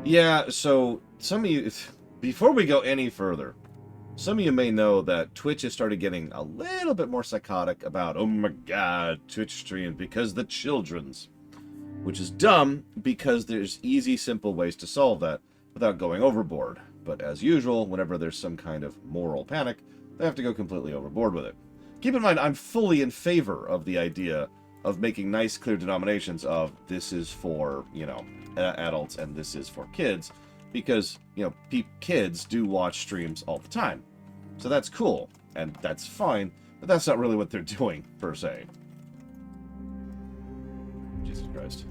Yeah, so some of you, before we go any further, some of you may know that Twitch has started getting a little bit more psychotic about, oh my god, Twitch streams because the children's. Which is dumb, because there's easy, simple ways to solve that without going overboard. But as usual, whenever there's some kind of moral panic, they have to go completely overboard with it. Keep in mind, I'm fully in favor of the idea of making nice, clear denominations of this is for, you know, adults and this is for kids, because, you know, kids do watch streams all the time. So that's cool, and that's fine, but that's not really what they're doing, per se. Jesus Christ.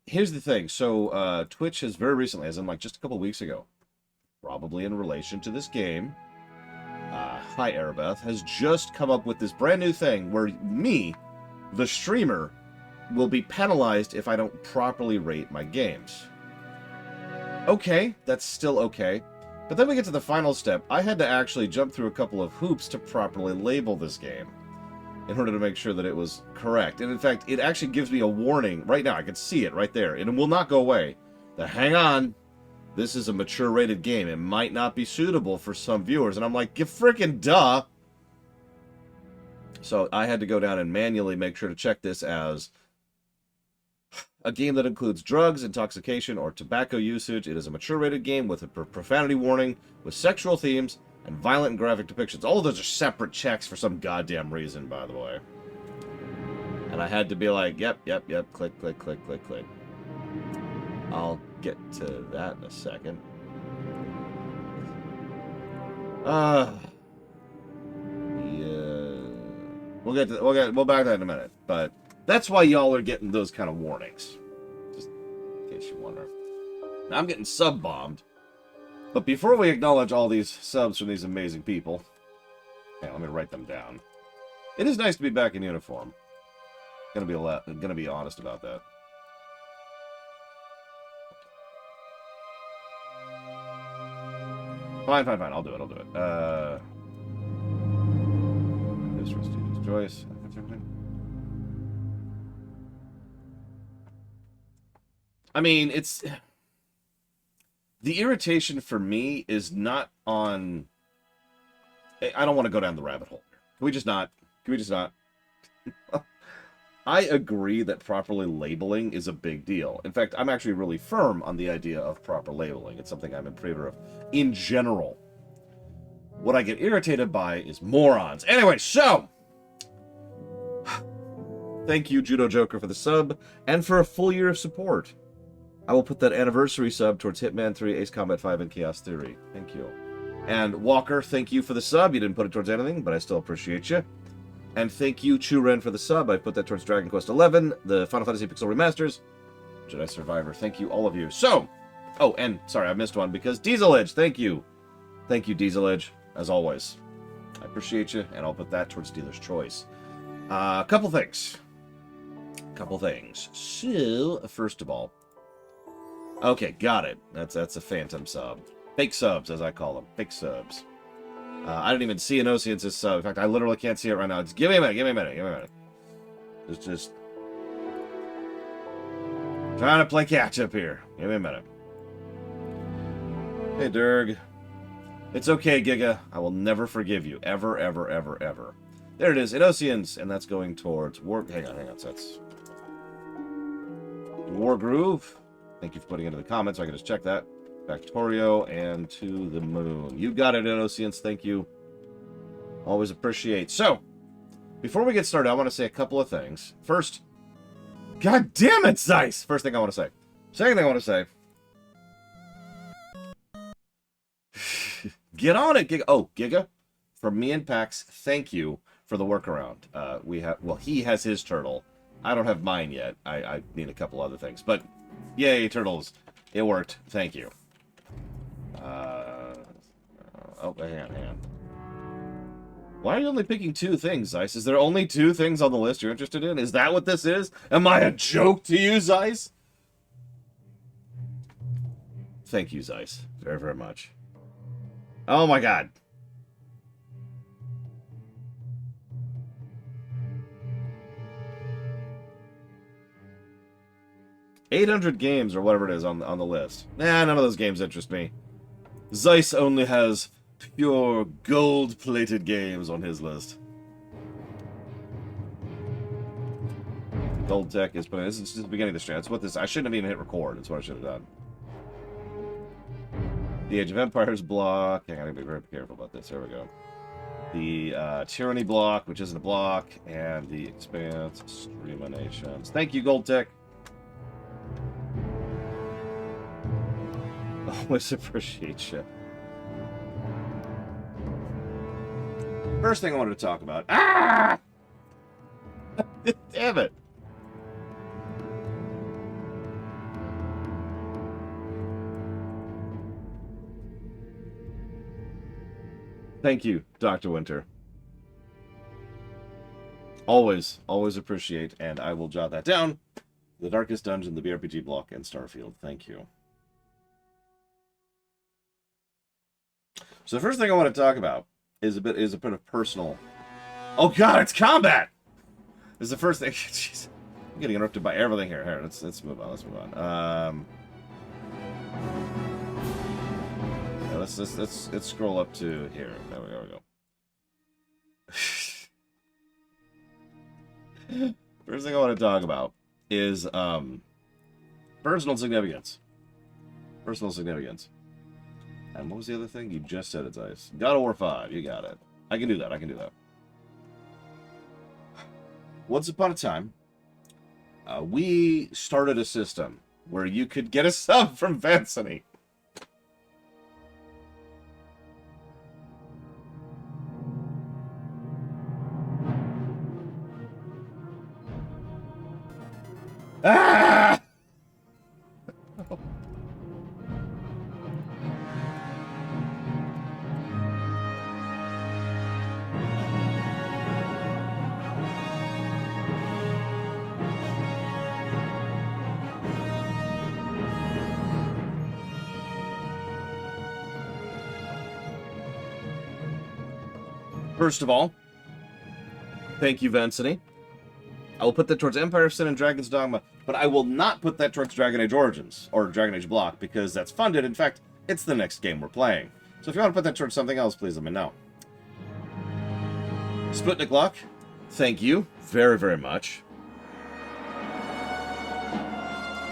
Here's the thing. So, Twitch has very recently, as in like just a couple weeks ago, probably in relation to this game, hi Arabeth, has just come up with this brand new thing where me, the streamer, will be penalized if I don't properly rate my games. Okay, that's still okay. But then we get to the final step. I had to actually jump through a couple of hoops to properly label this game in order to make sure that it was correct. And in fact, it actually gives me a warning right now. I can see it right there, and it will not go away. Hang on, this is a mature rated game. It might not be suitable for some viewers. And I'm like, you freaking duh. So I had to go down and manually make sure to check this as a game that includes drugs, intoxication, or tobacco usage. It is a mature rated game with a profanity warning, with sexual themes, and violent and graphic depictions. All of those are separate checks for some goddamn reason, by the way. And I had to be like, yep, click, click, click, click, click. I'll get to that in a second. Yeah. We'll back to that in a minute. But that's why y'all are getting those kind of warnings. Just in case you wonder. Now I'm getting sub-bombed. But before we acknowledge all these subs from these amazing people, let me write them down. It is nice to be back in uniform. Gonna be honest about that. Fine. I'll do it. This was Student's Choice. I mean, it's... The irritation for me is not on... I don't want to go down the rabbit hole. Can we just not? I agree that properly labeling is a big deal. In fact, I'm actually really firm on the idea of proper labeling. It's something I'm in favor of in general. What I get irritated by is morons. Anyway, so... Thank you, Judo Joker, for the sub, and for a full year of support. I will put that anniversary sub towards Hitman 3, Ace Combat 5, and Chaos Theory. Thank you. And Walker, thank you for the sub. You didn't put it towards anything, but I still appreciate you. And thank you, Churen, for the sub. I put that towards Dragon Quest XI, the Final Fantasy Pixel Remasters, Jedi Survivor. Thank you, all of you. So, oh, and sorry, I missed one because Diesel Edge. Thank you. Thank you, Diesel Edge, as always. I appreciate you, and I'll put that towards Dealer's Choice. A couple things. So, first of all, okay, got it. That's a phantom sub. Fake subs, as I call them. Fake subs. I didn't even see an Ocean's sub. In fact, I literally can't see it right now. Just give me a minute. Just trying to play catch up here. Give me a minute. Hey, Durg. It's okay, Giga. I will never forgive you. Ever. There it is. Oceans, and that's going towards War... Hang on. So that's... War Groove. Thank you for putting it in the comments so I can just check that. Factorio and To the Moon. You got it, Oceans. Thank you. Always appreciate. So, before we get started, I want to say a couple of things. First, God damn it, Zeiss! First thing I want to say. Second thing I want to say. Get on it, Giga. Oh, Giga. From me and Pax, thank you for the workaround. He has his turtle. I don't have mine yet. I need a couple other things. But, yay, turtles. It worked. Thank you. Hang on. Why are you only picking 2 things, Zeiss? Is there only 2 things on the list you're interested in? Is that what this is? Am I a joke to you, Zeiss? Thank you, Zeiss. Very, very much. Oh my god. 800 games or whatever it is on the list. Nah, none of those games interest me. Zeiss only has pure gold-plated games on his list. Gold Tech is putting. This is just the beginning of the stream. That's what this. I shouldn't have even hit record. That's what I should have done. The Age of Empires block. I gotta be very careful about this. There we go. The Tyranny block, which isn't a block, and the Expanse Streaminations. Thank you, Gold Tech. Always appreciate you. First thing I wanted to talk about. Ah! Damn it. Thank you, Dr. Winter. Always appreciate, and I will jot that down. The Darkest Dungeon, the BRPG block, and Starfield. Thank you. So the first thing I want to talk about is a bit of personal. Oh God, it's combat. This is the first thing. Jeez, I'm getting interrupted by everything here. Here, let's move on. Let's move on. Let's scroll up to here. There we go. First thing I want to talk about is personal significance. Personal significance. And what was the other thing? You just said it's ice. God of War 5. You got it. I can do that. I can do that. Once upon a time, we started a system where you could get a sub from Vancini. Ah! First of all, thank you, Vancini. I will put that towards Empire of Sin and Dragon's Dogma, but I will not put that towards Dragon Age Origins, or Dragon Age Block, because that's funded. In fact, it's the next game we're playing. So if you want to put that towards something else, please let me know. Sputnik Lock, thank you very, very much.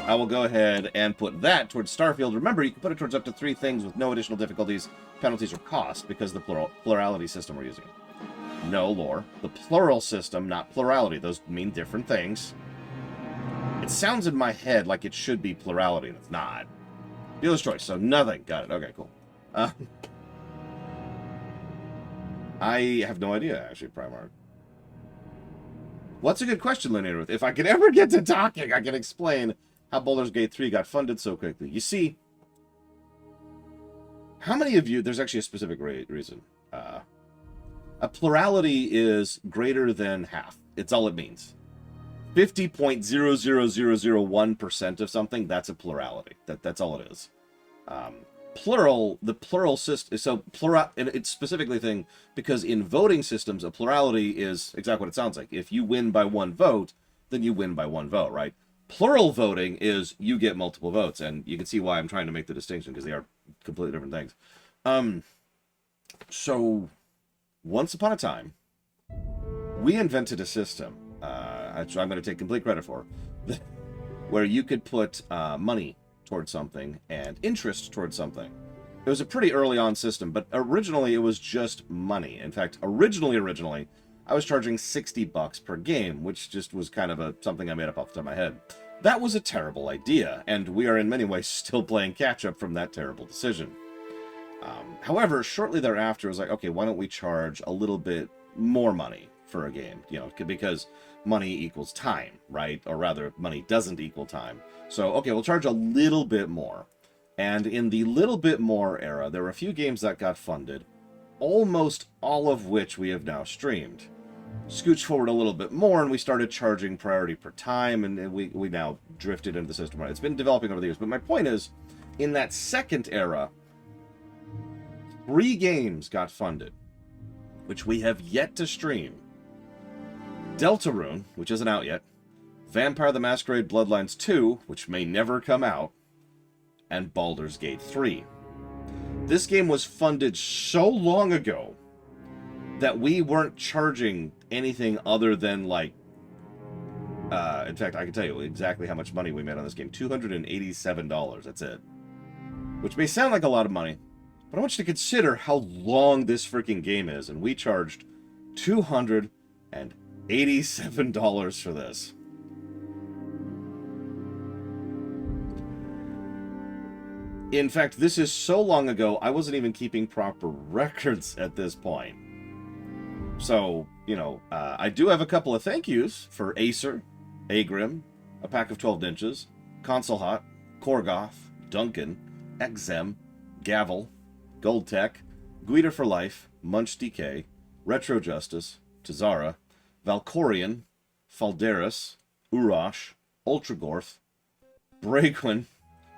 I will go ahead and put that towards Starfield. Remember, you can put it towards up to 3 things with no additional difficulties, penalties, or cost, because of the plurality system we're using. No, lore. The plural system, not plurality. Those mean different things. It sounds in my head like it should be plurality, and it's not. Dealer's choice, so nothing. Got it. Okay, cool. I have no idea, actually, Primark. What's a good question, Linear Ruth? If I could ever get to talking, I can explain how Baldur's Gate 3 got funded so quickly. You see, how many of you... There's actually a specific reason. A plurality is greater than half. It's all it means. 50.00001% of something, that's a plurality. That's all it is. Plural, the plural system, so plural, it's specifically a thing, because in voting systems, a plurality is exactly what it sounds like. If you win by 1 vote, then you win by 1 vote, right? Plural voting is you get multiple votes, and you can see why I'm trying to make the distinction, because they are completely different things. So... Once upon a time, we invented a system, which I'm going to take complete credit for, where you could put money towards something and interest towards something. It was a pretty early on system, but originally it was just money. In fact, originally, I was charging $60 per game, which just was kind of something I made up off the top of my head. That was a terrible idea, and we are in many ways still playing catch-up from that terrible decision. However, shortly thereafter, I was like, okay, why don't we charge a little bit more money for a game? You know, because money equals time, right? Or rather, money doesn't equal time. So, okay, we'll charge a little bit more. And in the little bit more era, there were a few games that got funded, almost all of which we have now streamed. Scooch forward a little bit more, and we started charging priority per time, and we now drifted into the system. It's been developing over the years. But my point is, in that second era, 3 games got funded, which we have yet to stream. Deltarune, which isn't out yet. Vampire the Masquerade Bloodlines 2, which may never come out, and Baldur's Gate 3. This game was funded so long ago that we weren't charging anything other than, like, in fact, I can tell you exactly how much money we made on this game. $287, that's it. Which may sound like a lot of money, but I want you to consider how long this freaking game is, and we charged $287 for this. In fact, this is so long ago, I wasn't even keeping proper records at this point. So, you know, I do have a couple of thank yous for Acer, Agrim, A Pack of 12 Inches, Console Hot, Korgoth, Duncan, Exem, Gavel, Goldtech, Guida for Life, Munch DK, Retro Justice, Tazara, Valkorian, Falderis, Urash, Ultragorth, Braquin,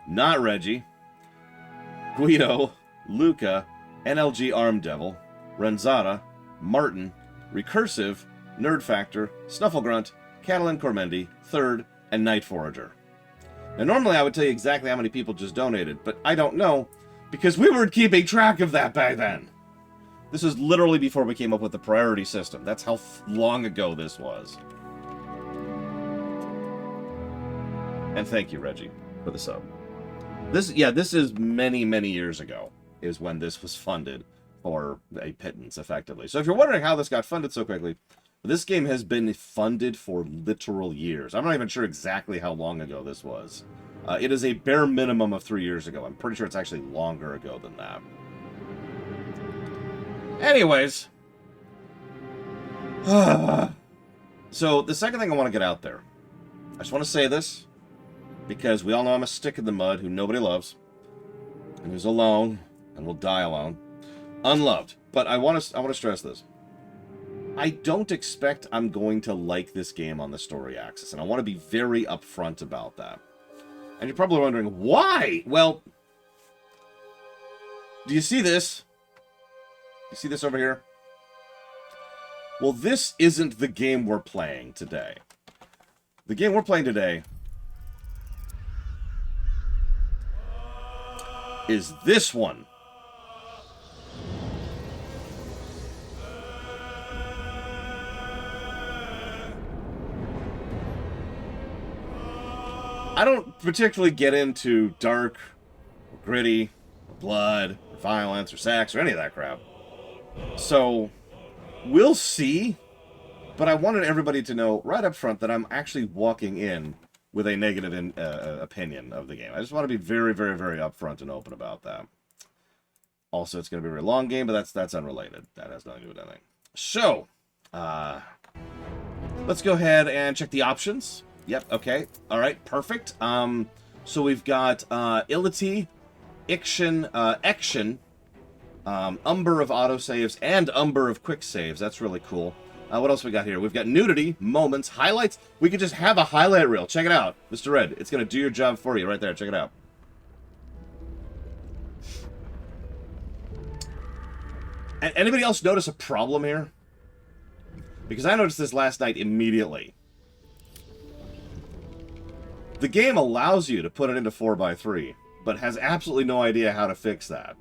Not Reggie, Guido, Luca, NLG Arm Devil, Renzata, Martin, Recursive, Nerd Factor, Snufflegrunt, Catalan Cormendi, Third, and Night Forager. Now, normally I would tell you exactly how many people just donated, but I don't know, because we weren't keeping track of that back then. This was literally before we came up with the priority system. That's how long ago this was. And thank you, Reggie, for the sub. This is many, many years ago, is when this was funded for a pittance, effectively. So if you're wondering how this got funded so quickly, this game has been funded for literal years. I'm not even sure exactly how long ago this was. It is a bare minimum of 3 years ago. I'm pretty sure it's actually longer ago than that. Anyways. So the second thing I want to get out there. I just want to say this, because we all know I'm a stick in the mud who nobody loves, and who's alone, and will die alone. Unloved. But I want to stress this. I don't expect I'm going to like this game on the story axis, and I want to be very upfront about that. And you're probably wondering, why? Well, do you see this? You see this over here? Well, this isn't the game we're playing today. The game we're playing today is this one. I don't particularly get into dark, or gritty, or blood, or violence, or sex, or any of that crap. So, we'll see. But I wanted everybody to know right up front that I'm actually walking in with a negative opinion of the game. I just want to be very, very, very upfront and open about that. Also, it's going to be a very long game, but that's unrelated. That has nothing to do with anything. So, let's go ahead and check the options. Yep, okay. All right, perfect. So we've got Illity, Action, Umber of autosaves, and Umber of quick saves. That's really cool. What else we got here? We've got Nudity, Moments, Highlights. We could just have a highlight reel. Check it out. Mr. Red, it's going to do your job for you right there. Check it out. Anybody else notice a problem here? Because I noticed this last night immediately. The game allows you to put it into 4x3, but has absolutely no idea how to fix that.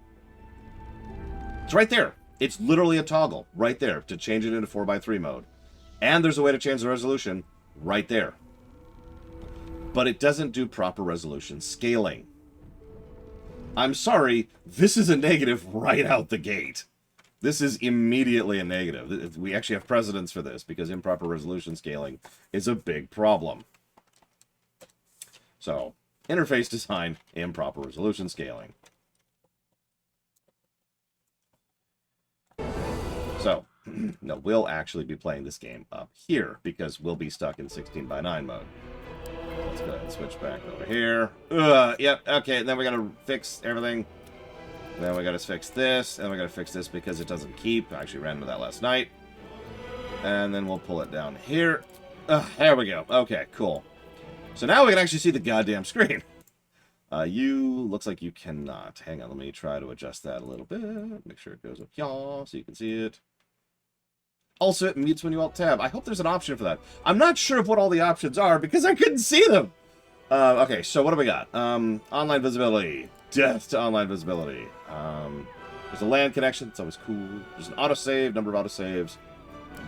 It's right there. It's literally a toggle right there to change it into 4x3 mode. And there's a way to change the resolution right there. But it doesn't do proper resolution scaling. I'm sorry, this is a negative right out the gate. This is immediately a negative. We actually have precedents for this because improper resolution scaling is a big problem. So, interface design, improper resolution scaling. So, no, we'll actually be playing this game up here because we'll be stuck in 16:9 mode. Let's go ahead and switch back over here. Yep, okay, and then we gotta fix everything. Then we gotta fix this, and we gotta fix this because it doesn't keep. I actually ran into that last night. And then we'll pull it down here. There we go. Okay, cool. So now we can actually see the goddamn screen. Looks like you cannot. Hang on, let me try to adjust that a little bit. Make sure it goes up here so you can see it. Also, it mutes when you Alt-Tab. I hope there's an option for that. I'm not sure of what all the options are because I couldn't see them. Okay, so what do we got? Online visibility. Death to online visibility. There's a LAN connection. It's always cool. There's an autosave, number of autosaves.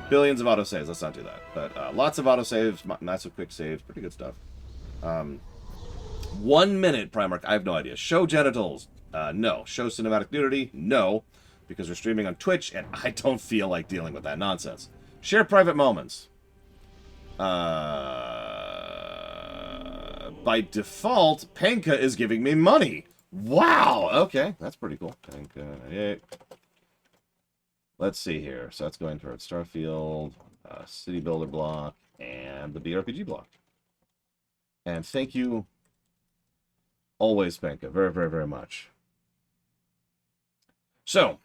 Billions of autosaves. Let's not do that. But lots of autosaves, massive quick saves. Pretty good stuff. 1 minute, Primarch. I have no idea. Show genitals. No. Show cinematic nudity. No. Because we're streaming on Twitch, and I don't feel like dealing with that nonsense. Share private moments. By default, Panka is giving me money. Wow! Okay, that's pretty cool. Panka, yeah. Let's see here. So that's going towards Starfield, City Builder block, and the BRPG block. And thank you always, Panka, very, very, very much. So,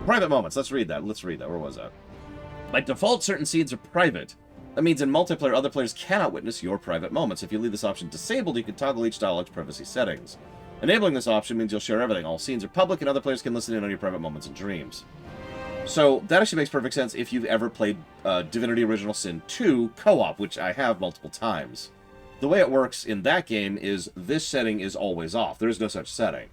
private moments. Let's read that. Where was that? By default, certain scenes are private. That means in multiplayer, other players cannot witness your private moments. If you leave this option disabled, you can toggle each dialogue's privacy settings. Enabling this option means you'll share everything. All scenes are public, and other players can listen in on your private moments and dreams. So, that actually makes perfect sense if you've ever played Divinity Original Sin 2 co-op, which I have multiple times. The way it works in that game is this setting is always off. There is no such setting,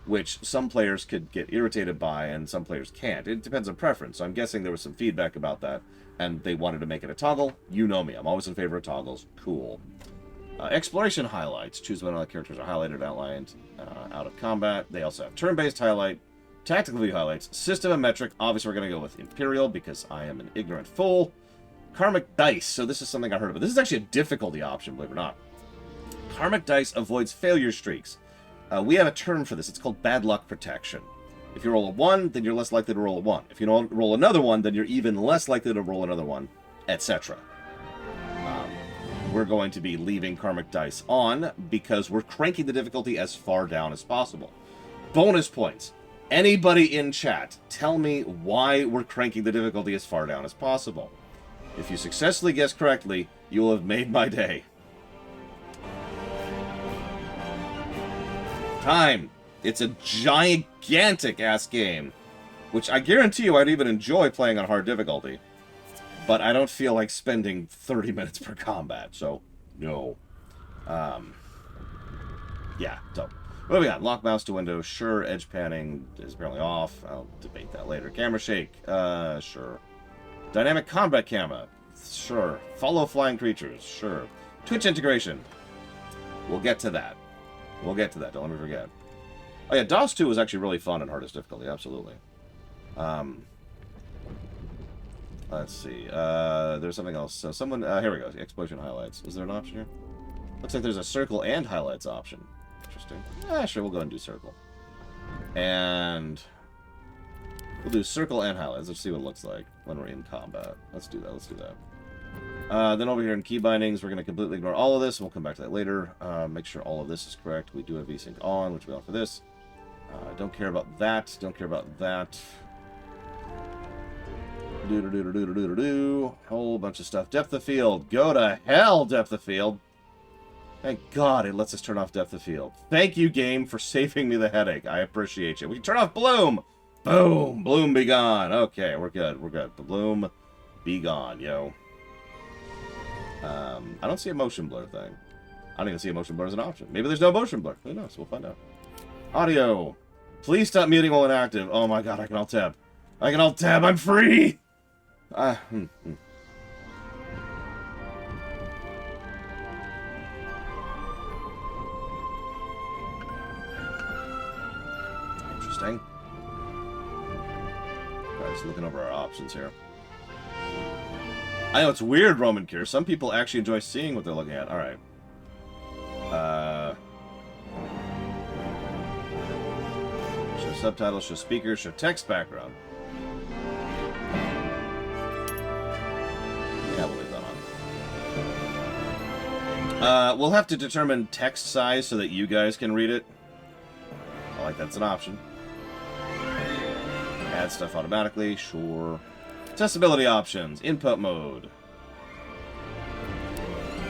which some players could get irritated by and some players can't. It depends on preference. So I'm guessing there was some feedback about that, and they wanted to make it a toggle. You know me. I'm always in favor of toggles. Cool. Exploration highlights. Choose when all the characters are highlighted, outlined, out of combat. They also have turn-based highlight, tactical view highlights, system and metric. Obviously, we're going to go with Imperial because I am an ignorant fool. Karmic Dice. So this is something I heard about. This is actually a difficulty option, believe it or not. Karmic Dice avoids failure streaks. We have a term for this. It's called bad luck protection. If you roll a 1, then you're less likely to roll a 1. If you don't roll another 1, then you're even less likely to roll another 1, etc. We're going to be leaving Karmic Dice on because we're cranking the difficulty as far down as possible. Bonus points. Anybody in chat, tell me why we're cranking the difficulty as far down as possible. If you successfully guess correctly, you will have made my day. Time. It's a gigantic-ass game, which I guarantee you I'd even enjoy playing on hard difficulty. But I don't feel like spending 30 minutes per combat, so no. Yeah, so what do we got? Lock mouse to window, sure. Edge panning is apparently off. I'll debate that later. Camera shake, sure. Dynamic combat camera, sure. Follow flying creatures, sure. Twitch integration. We'll get to that. We'll get to that, don't let me forget. Oh yeah, DOS 2 was actually really fun in hardest difficulty, absolutely. Let's see. There's something else. So someone, here we go. Explosion highlights. Is there an option here? Looks like there's a circle and highlights option. Interesting. Sure, we'll go and do circle. And we'll do circle and highlights. Let's see what it looks like when we're in combat. Let's do that. Let's do that. Then over here in key bindings, we're going to completely ignore all of this. We'll come back to that later. Make sure all of this is correct. We do have VSync on, which we want for this. Don't care about that. Don't care about that. Whole bunch of stuff. Depth of field. Go to hell, depth of field. Thank God it lets us turn off depth of field. Thank you, game, for saving me the headache. I appreciate you. We can turn off bloom. Boom. Bloom be gone. Okay, we're good. We're good. Bloom be gone, yo. I don't see a motion blur thing. I don't even see a motion blur as an option. Maybe there's no motion blur. Who knows? We'll find out. Audio. Please stop muting while inactive. Oh my God, I can Alt-Tab. I can Alt-Tab. I'm free. Interesting. Guys, looking over our options here. I know it's weird, Roman Cure. Some people actually enjoy seeing what they're looking at. All right. Show subtitles, show speakers, show text background. Yeah, we'll leave that on. We'll have to determine text size so that you guys can read it. I like that's an option. Add stuff automatically, sure. Accessibility options, input mode.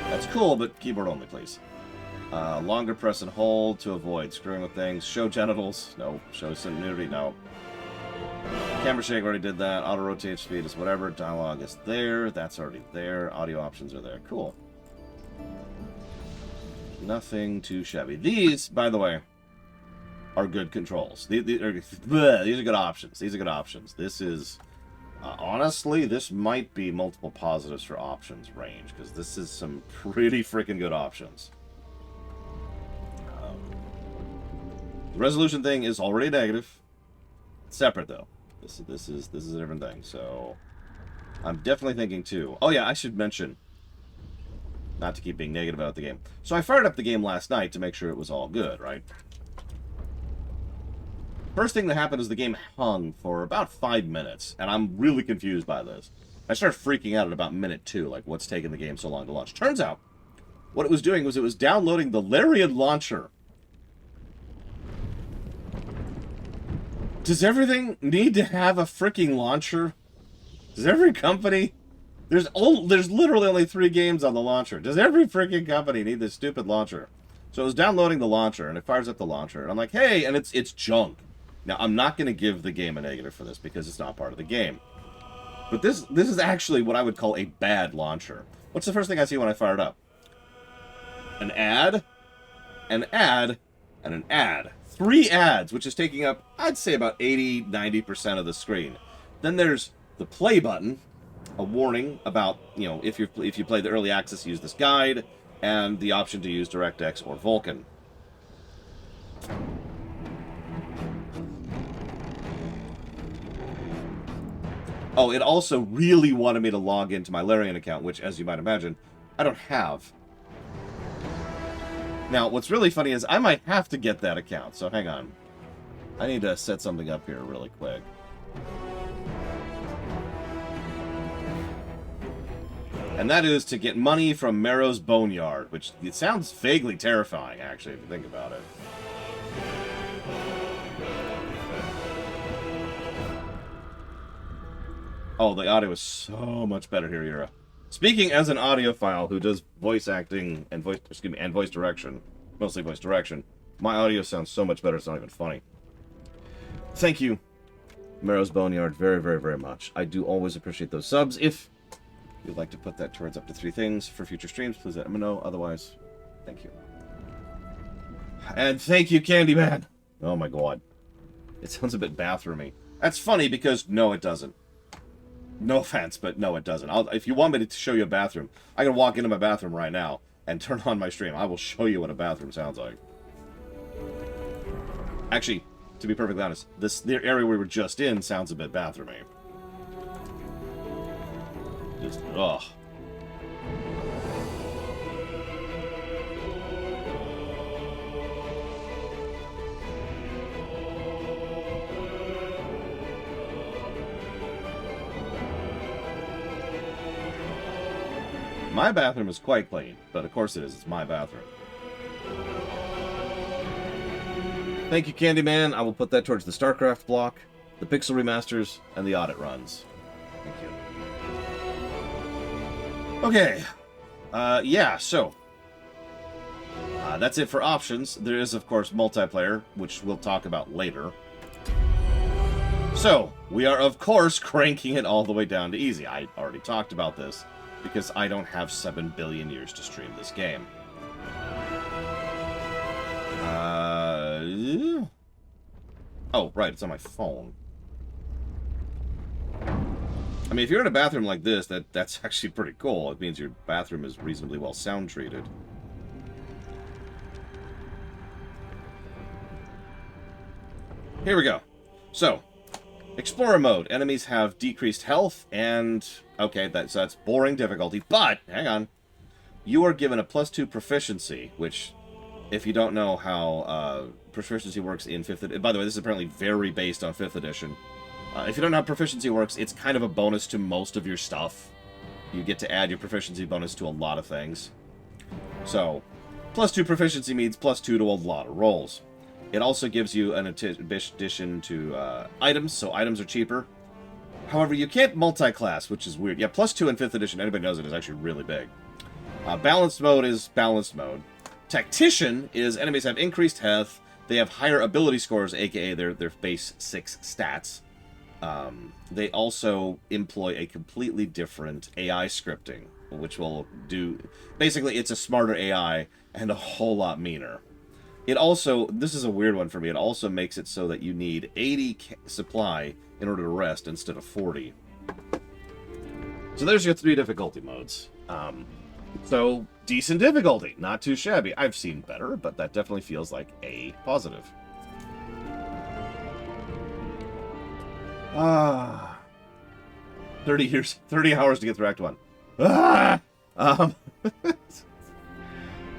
That's cool, but keyboard only, please. Longer press and hold to avoid screwing with things. Show genitals, no. Show nudity, no. Camera shake, already did that. Auto rotate speed is whatever. Dialogue is there. That's already there. Audio options are there. Cool. Nothing too shabby. These, by the way, are good controls. These are good options. These are good options. This is, honestly, this might be multiple positives for options range, because this is some pretty freaking good options. The resolution thing is already negative. Separate, though. This is a different thing. So I'm definitely thinking too. Oh yeah, I should mention, not to keep being negative about the game. So I fired up the game last night to make sure it was all good, right? First thing that happened is the game hung for about 5 minutes, and I'm really confused by this. I started freaking out at about minute 2, like what's taking the game so long to launch. Turns out, what it was doing was it was downloading the Larian launcher. Does everything need to have a freaking launcher? Does every company... There's literally only 3 games on the launcher. Does every freaking company need this stupid launcher? So it was downloading the launcher, and it fires up the launcher, and I'm like, hey, and it's junk. Now, I'm not going to give the game a negative for this, because it's not part of the game. But this is actually what I would call a bad launcher. What's the first thing I see when I fire it up? An ad, an ad, and an ad. 3 ads, which is taking up, I'd say, about 80-90% of the screen. Then there's the play button, a warning about, you know, if you play the early access, use this guide, and the option to use DirectX or Vulkan. Oh, it also really wanted me to log into my Larian account, which, as you might imagine, I don't have. Now, what's really funny is I might have to get that account, so hang on. I need to set something up here really quick. And that is to get money from Marrow's Boneyard, which it sounds vaguely terrifying, actually, if you think about it. Oh, the audio is so much better here, Yura. Speaking as an audiophile who does voice acting and voice direction, mostly voice direction, my audio sounds so much better it's not even funny. Thank you, Marrow's Boneyard, very, very, very much. I do always appreciate those subs. If you'd like to put that towards up to 3 things for future streams, please let me know. Otherwise, thank you. And thank you, Candyman. Oh my god. It sounds a bit bathroomy. That's funny because no, it doesn't. No offense, but no, it doesn't. If you want me to show you a bathroom, I can walk into my bathroom right now and turn on my stream. I will show you what a bathroom sounds like. Actually, to be perfectly honest, the area we were just in sounds a bit bathroomy. Just, ugh. My bathroom is quite clean, but of course it is. It's my bathroom. Thank you, Candyman. I will put that towards the StarCraft block, the Pixel remasters, and the audit runs. Thank you. Okay. Yeah, so. That's it for options. There is, of course, multiplayer, which we'll talk about later. So, we are, of course, cranking it all the way down to easy. I already talked about this, because I don't have 7 billion years to stream this game. Oh, right, it's on my phone. I mean, if you're in a bathroom like this, that's actually pretty cool. It means your bathroom is reasonably well sound treated. Here we go. So, Explorer mode. Enemies have decreased health and... Okay, so that's boring difficulty, but, hang on. You are given a +2 proficiency, which, if you don't know how proficiency works in 5th edition... By the way, this is apparently very based on 5th edition. If you don't know how proficiency works, it's kind of a bonus to most of your stuff. You get to add your proficiency bonus to a lot of things. So, +2 proficiency means +2 to a lot of rolls. It also gives you an addition to items, so items are cheaper. However, you can't multi-class, which is weird. Yeah, +2 in 5th edition, anybody knows it, is actually really big. Balanced mode is balanced mode. Tactician is enemies have increased health, they have higher ability scores, aka their base 6 stats, they also employ a completely different AI scripting, which will do... Basically, it's a smarter AI and a whole lot meaner. It also... This is a weird one for me. It also makes it so that you need 80 supply in order to rest instead of 40. So there's your 3 difficulty modes. So, decent difficulty. Not too shabby. I've seen better, but that definitely feels like a positive. 30 hours to get through Act 1.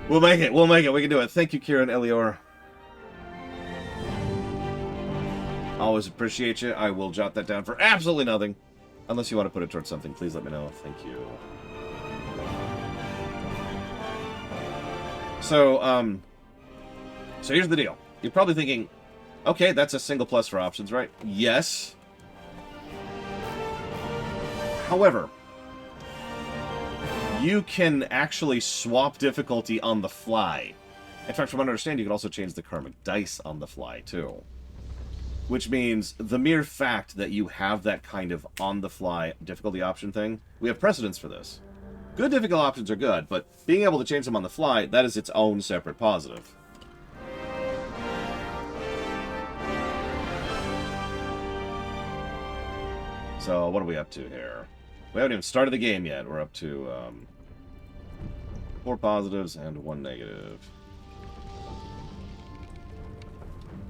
We'll make it. We'll make it. We can do it. Thank you, Kieran Elior. Always appreciate you. I will jot that down for absolutely nothing. Unless you want to put it towards something, please let me know. Thank you. So here's the deal. You're probably thinking, okay, that's a single plus for options, right? Yes. However, you can actually swap difficulty on the fly. In fact, from what I understand, you can also change the karmic dice on the fly, too. Which means the mere fact that you have that kind of on-the-fly difficulty option thing, we have precedence for this. Good difficult options are good, but being able to change them on the fly, that is its own separate positive. So, what are we up to here? We haven't even started the game yet. We're up to 4 positives and 1 negative.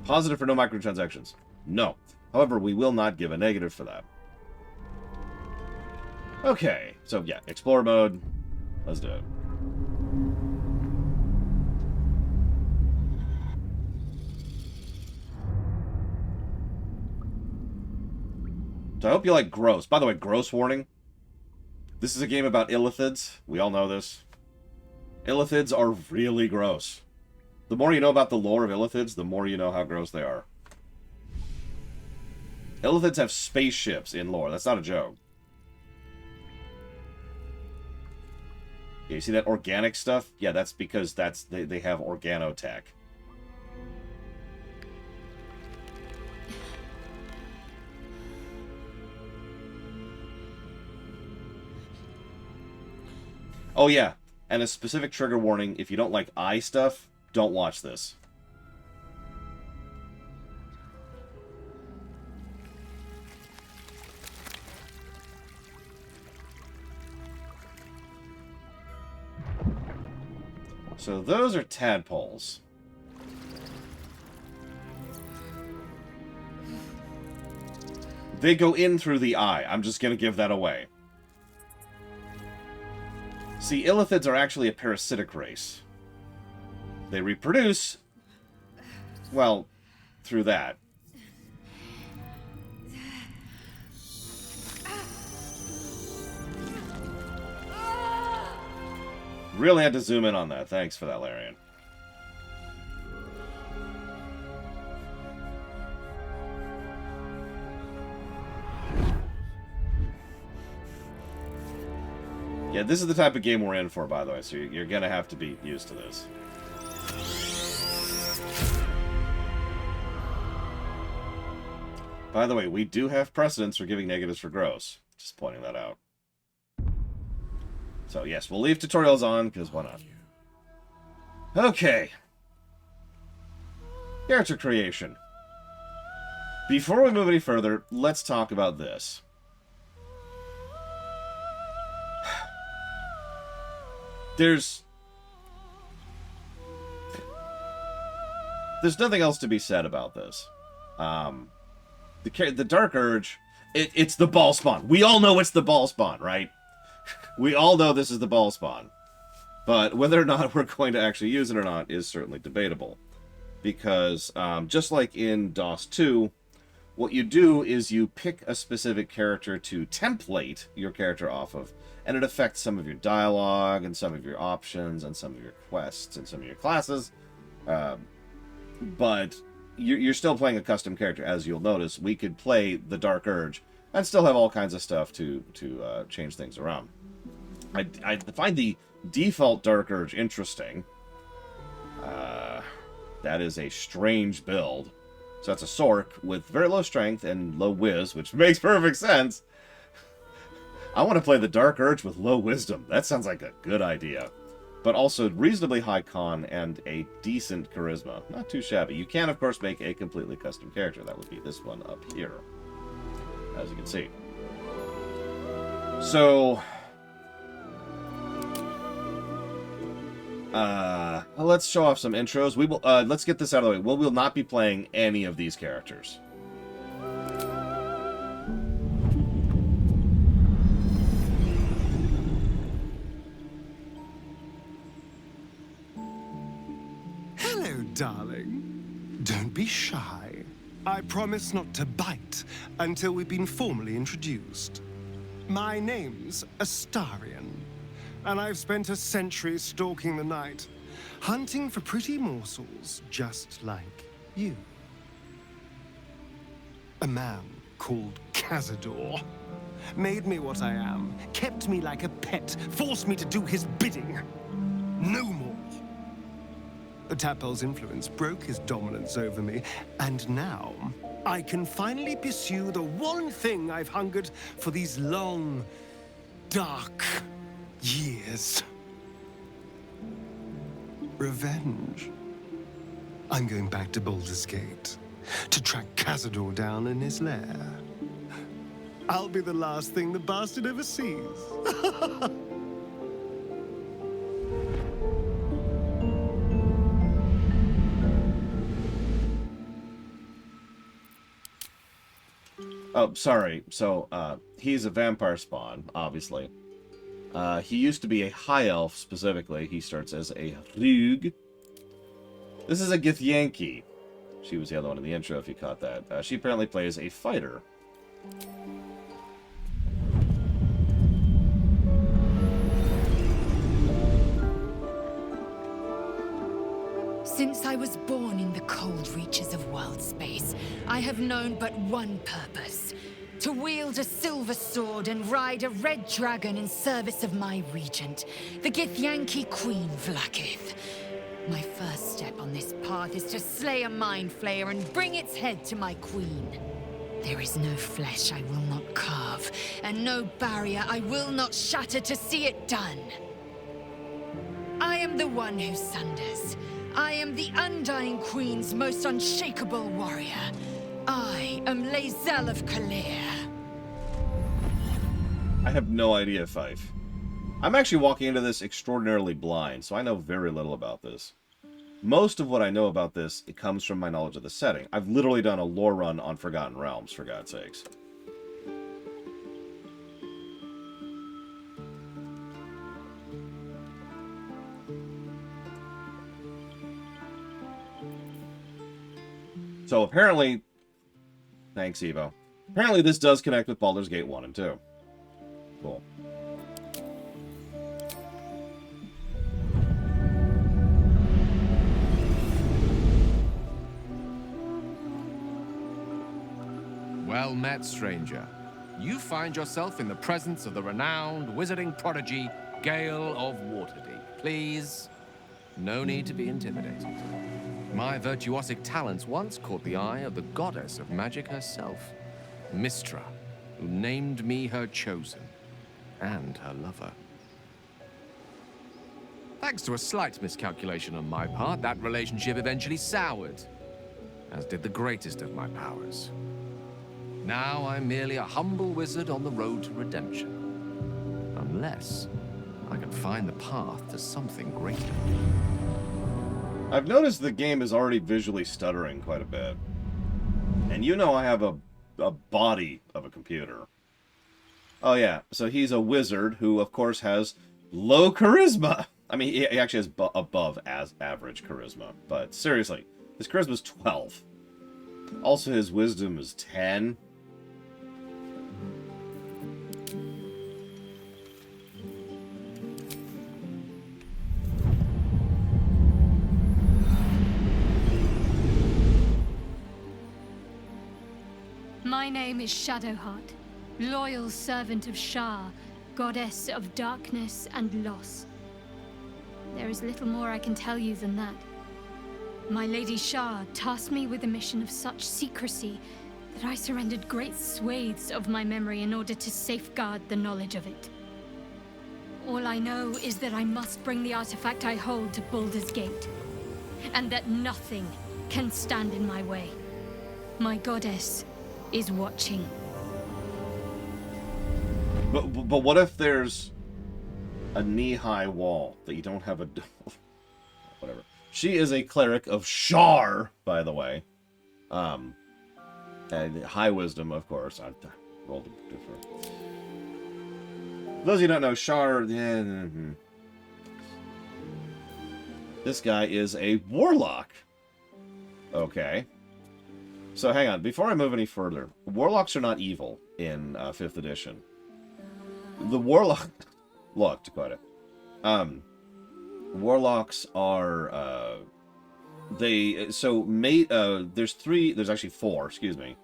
Positive for no microtransactions. No. However, we will not give a negative for that. Okay. So, yeah. Explore mode. Let's do it. So I hope you like gross. By the way, gross warning. This is a game about illithids. We all know this. Illithids are really gross. The more you know about the lore of illithids, the more you know how gross they are. Illithids have spaceships in lore. That's not a joke. Yeah, you see that organic stuff? Yeah, that's because they have organotech. Oh yeah, and a specific trigger warning, if you don't like eye stuff, don't watch this. So those are tadpoles. They go in through the eye. I'm just going to give that away. See, illithids are actually a parasitic race. They reproduce, well, through that. Really had to zoom in on that. Thanks for that, Larian. Yeah, this is the type of game we're in for, by the way, so you're going to have to be used to this. By the way, we do have precedence for giving negatives for gross. Just pointing that out. So, yes, we'll leave tutorials on, because why not? Okay. Character creation. Before we move any further, let's talk about this. There's nothing else to be said about this. The Dark Urge, it's the ball spawn. We all know it's the ball spawn, right? We all know this is the ball spawn. But whether or not we're going to actually use it or not is certainly debatable. Because just like in DOS 2, what you do is you pick a specific character to template your character off of, and it affects some of your dialogue, and some of your options, and some of your quests, and some of your classes. But you're still playing a custom character, as you'll notice. We could play the Dark Urge, and still have all kinds of stuff to change things around. I find the default Dark Urge interesting. That is a strange build. So that's a Sork with very low strength and low whiz, which makes perfect sense. I want to play the Dark Urge with low wisdom. That sounds like a good idea. But also reasonably high con and a decent charisma. Not too shabby. You can, of course, make a completely custom character. That would be this one up here, as you can see. So, let's show off some intros. We will. Let's get this out of the way. We will not be playing any of these characters. Darling, don't be shy. I promise not to bite until we've been formally introduced. My name's Astarion, and I've spent a century stalking the night, hunting for pretty morsels just like you. A man called Cazador made me what I am, kept me like a pet, forced me to do his bidding. No more. The Tadpole's influence broke his dominance over me, and now I can finally pursue the one thing I've hungered for these long, dark years. Revenge. I'm going back to Baldur's Gate to track Cazador down in his lair. I'll be the last thing the bastard ever sees. Oh, sorry. So, he's a vampire spawn, obviously. He used to be a high elf, specifically. He starts as a Rug. This is a Githyanki. She was the other one in the intro, if you caught that. She apparently plays a fighter. Since I was born in the cold reaches of world space, I have known but one purpose: to wield a silver sword and ride a red dragon in service of my regent, the Githyanki Queen Vlaakith. My first step on this path is to slay a mind flayer and bring its head to my queen. There is no flesh I will not carve, and no barrier I will not shatter to see it done. I am the one who sunders. I am the Undying Queen's most unshakable warrior. I am Lae'zel of Kalir. I have no idea, Fife. I'm actually walking into this extraordinarily blind, so I know very little about this. Most of what I know about this, it comes from my knowledge of the setting. I've literally done a lore run on Forgotten Realms, for God's sakes. So apparently, thanks Evo. Apparently this does connect with Baldur's Gate 1 and 2. Cool. Well met, stranger. You find yourself in the presence of the renowned wizarding prodigy, Gale of Waterdeep. Please, no need to be intimidated. My virtuosic talents once caught the eye of the goddess of magic herself, Mystra, who named me her chosen, and her lover. Thanks to a slight miscalculation on my part, that relationship eventually soured, as did the greatest of my powers. Now I'm merely a humble wizard on the road to redemption. Unless I can find the path to something greater. I've noticed the game is already visually stuttering quite a bit. And you know I have a body of a computer. Oh yeah, so he's a wizard who, of course, has low charisma. I mean, he actually has above as average charisma. But seriously, his charisma is 12. Also, his wisdom is 10. My name is Shadowheart, loyal servant of Shar, goddess of darkness and loss. There is little more I can tell you than that. My Lady Shah tasked me with a mission of such secrecy that I surrendered great swathes of my memory in order to safeguard the knowledge of it. All I know is that I must bring the artifact I hold to Baldur's Gate, and that nothing can stand in my way. My goddess is watching. But what if there's a knee-high wall that you don't have a... Whatever. She is a cleric of Shar, by the way. And high wisdom, of course. I rolled a different. Those of you who don't know, Shar... This guy is a warlock. Okay. So hang on. Before I move any further, warlocks are not evil in 5th edition. The warlock... Look, Dakota. Warlocks are... there's actually 4, excuse me.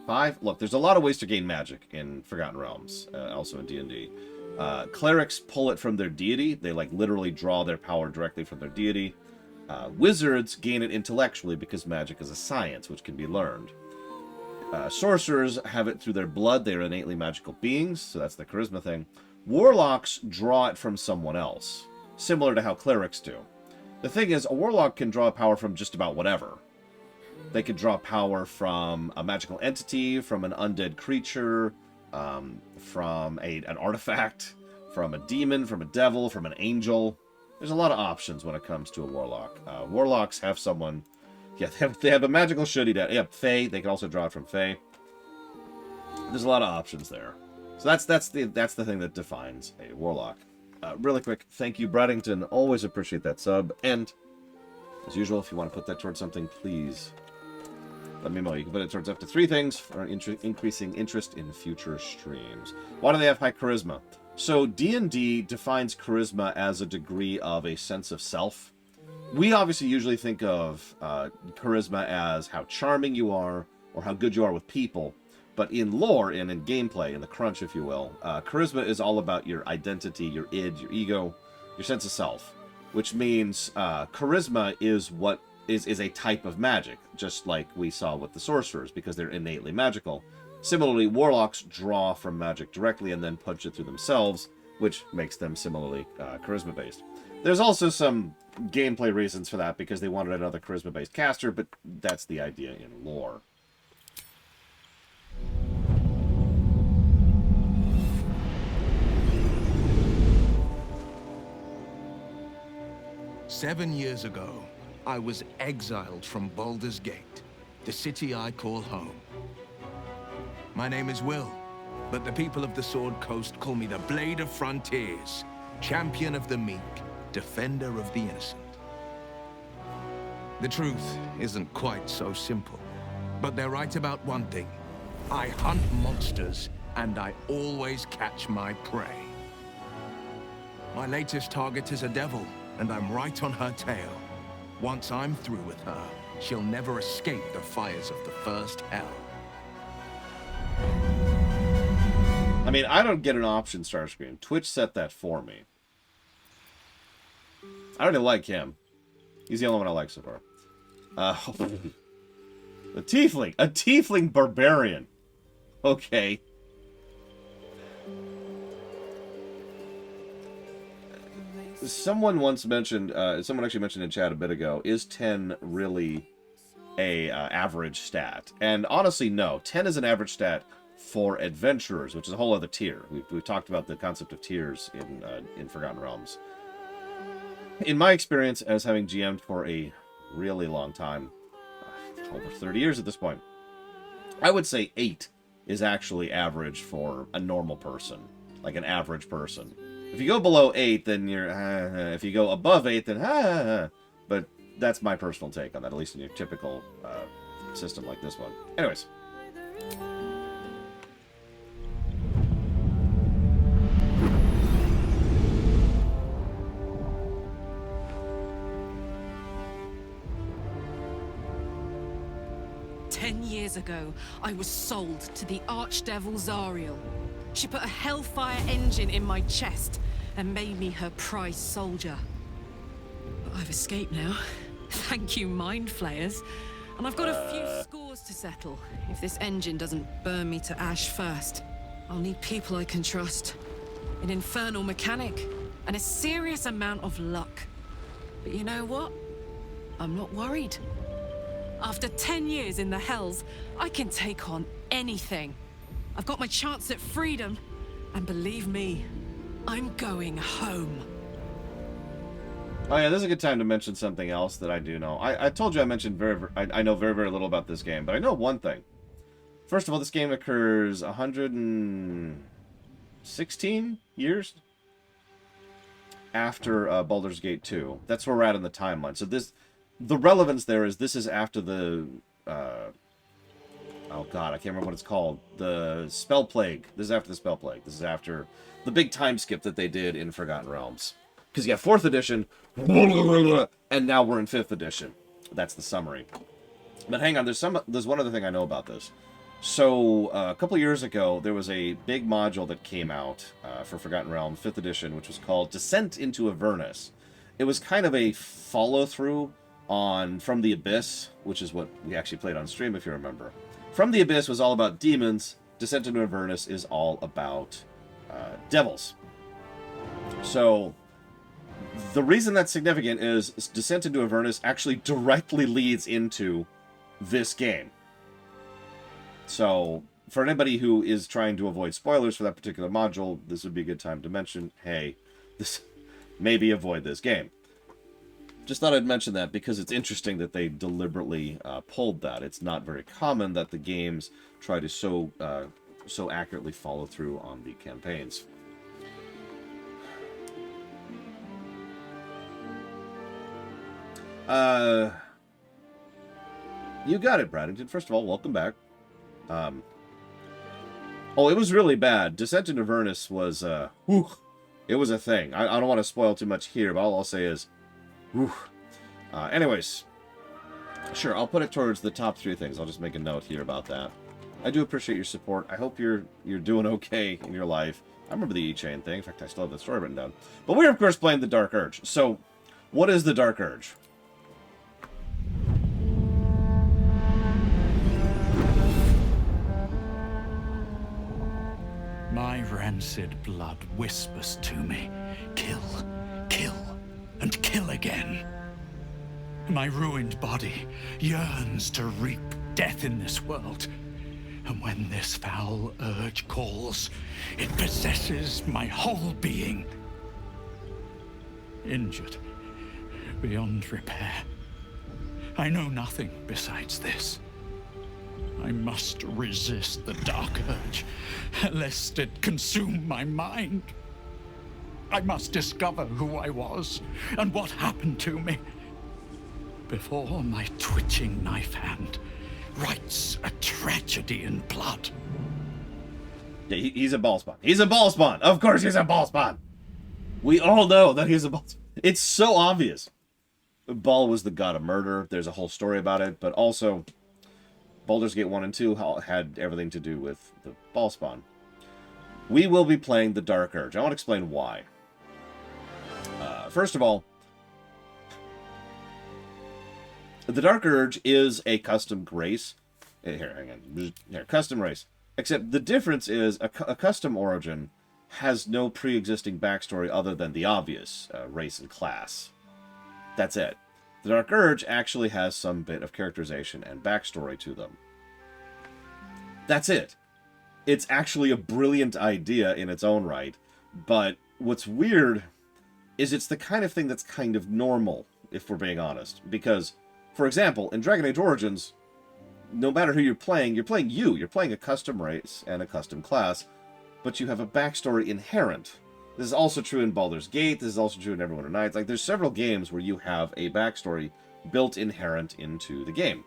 5? Look, there's a lot of ways to gain magic in Forgotten Realms, also in D&D. Clerics pull it from their deity. They, like, literally draw their power directly from their deity. Wizards gain it intellectually because magic is a science, which can be learned. Sorcerers have it through their blood. They are innately magical beings, so that's the charisma thing. Warlocks draw it from someone else, similar to how clerics do. The thing is, a warlock can draw power from just about whatever. They could draw power from a magical entity, from an undead creature, from an artifact, from a demon, from a devil, from an angel. There's a lot of options when it comes to a warlock. Warlocks have someone... Yeah, they have a magical shitty dad. Yeah, Fae. They can also draw it from Fae. There's a lot of options there. So that's the thing that defines a warlock. Really quick, thank you, Braddington. Always appreciate that sub. And, as usual, if you want to put that towards something, please let me know. You can put it towards up to 3 things for increasing interest in future streams. Why do they have high charisma? So D&D defines charisma as a degree of a sense of self. We obviously usually think of charisma as how charming you are or how good you are with people. But in lore and in gameplay, in the crunch, if you will, charisma is all about your identity, your id, your ego, your sense of self. Which means charisma is what is a type of magic, just like we saw with the sorcerers, because they're innately magical. Similarly, warlocks draw from magic directly and then punch it through themselves, which makes them similarly charisma-based. There's also some gameplay reasons for that, because they wanted another charisma-based caster, but that's the idea in lore. "7 years ago, I was exiled from Baldur's Gate, the city I call home. My name is Will, but the people of the Sword Coast call me the Blade of Frontiers, champion of the meek, defender of the innocent. The truth isn't quite so simple, but they're right about one thing. I hunt monsters, and I always catch my prey. My latest target is a devil, and I'm right on her tail. Once I'm through with her, she'll never escape the fires of the first hell." I mean, I don't get an option star screen. Twitch set that for me. I don't even like him. He's the only one I like so far. The tiefling. A tiefling barbarian. Okay. Someone once mentioned, someone actually mentioned in chat a bit ago, is 10 really a average stat? And honestly, no. 10 is an average stat for adventurers, which is a whole other tier. We've talked about the concept of tiers in Forgotten Realms. In my experience, as having GM'd for a really long time, over 30 years at this point, I would say 8 is actually average for a normal person, like an average person. If you go below 8, then you're, if you go above 8, then, but that's my personal take on that, at least in your typical system like this one. Anyways. Years ago, I was sold to the Archdevil Zariel. She put a hellfire engine in my chest and made me her prize soldier. But I've escaped now, Thank you, mind flayers. And I've got a few scores to settle. If this engine doesn't burn me to ash first, I'll need people I can trust. An infernal mechanic, and a serious amount of luck. But you know what? I'm not worried. After 10 years in the Hells, I can take on anything. I've got my chance at freedom, and believe me, I'm going home. Oh yeah, this is a good time to mention something else that I do know. I told you I mentioned I know very, very little about this game, but I know one thing. First of all, this game occurs 116 years after Baldur's Gate 2. That's where we're at in the timeline. So the relevance there is this is after the oh god, I can't remember what it's called. The Spell Plague. This is after the Spell Plague. This is after the big time skip that they did in Forgotten Realms. Because you have 4th edition, and now we're in 5th edition. That's the summary. But hang on, there's one other thing I know about this. So, a couple years ago, there was a big module that came out for Forgotten Realms 5th edition, which was called Descent into Avernus. It was kind of a follow-through on From the Abyss, which is what we actually played on stream, if you remember. From the Abyss was all about demons. Descent into Avernus is all about devils. So, the reason that's significant is Descent into Avernus actually directly leads into this game. So, for anybody who is trying to avoid spoilers for that particular module, this would be a good time to mention, hey, this maybe avoid this game. Just thought I'd mention that because it's interesting that they deliberately pulled that. It's not very common that the games try to so accurately follow through on the campaigns. You got it, Braddington. First of all, welcome back. Oh, it was really bad. Descent into Avernus was, it was a thing. I don't want to spoil too much here, but all I'll say is, anyways, sure, I'll put it towards the top 3 things. I'll just make a note here about that. I do appreciate your support. I hope you're doing okay in your life. I remember the E-Chain thing. In fact, I still have the story written down. But we're, of course, playing the Dark Urge. So, what is the Dark Urge? My rancid blood whispers to me, kill, kill, and kill again. My ruined body yearns to reap death in this world. And when this foul urge calls, it possesses my whole being. Injured, beyond repair. I know nothing besides this. I must resist the dark urge, lest it consume my mind. I must discover who I was and what happened to me before my twitching knife hand writes a tragedy in blood. Yeah, he's a ball spawn. He's a ball spawn. Of course he's a ball spawn. We all know that he's a ball spawn. It's so obvious. Ball was the god of murder. There's a whole story about it, but also Baldur's Gate 1 and 2 had everything to do with the ball spawn. We will be playing the Dark Urge. I want to explain why. First of all, the Dark Urge is a custom race. Here, hang on. Here, custom race. Except the difference is a custom origin has no pre-existing backstory other than the obvious race and class. That's it. The Dark Urge actually has some bit of characterization and backstory to them. That's it. It's actually a brilliant idea in its own right, but what's weird is it's the kind of thing that's kind of normal, if we're being honest. Because, for example, in Dragon Age Origins, no matter who you're playing you. You're playing a custom race and a custom class, but you have a backstory inherent. This is also true in Baldur's Gate. This is also true in Neverwinter Nights. Like, there's several games where you have a backstory built inherent into the game.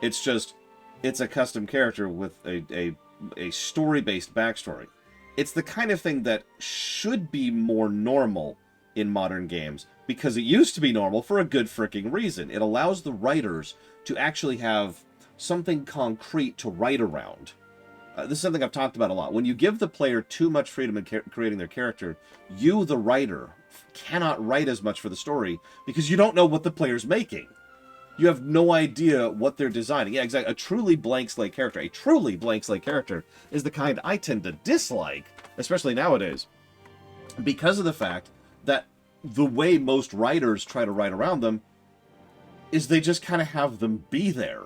It's just, it's a custom character with a story-based backstory. It's the kind of thing that should be more normal in modern games, because it used to be normal for a good freaking reason. It allows the writers to actually have something concrete to write around. This is something I've talked about a lot. When you give the player too much freedom in creating their character, you, the writer, cannot write as much for the story because you don't know what the player's making. You have no idea what they're designing. Yeah, exactly. A truly blank slate character. A truly blank slate character is the kind I tend to dislike, especially nowadays, because of the fact that the way most writers try to write around them is they just kind of have them be there.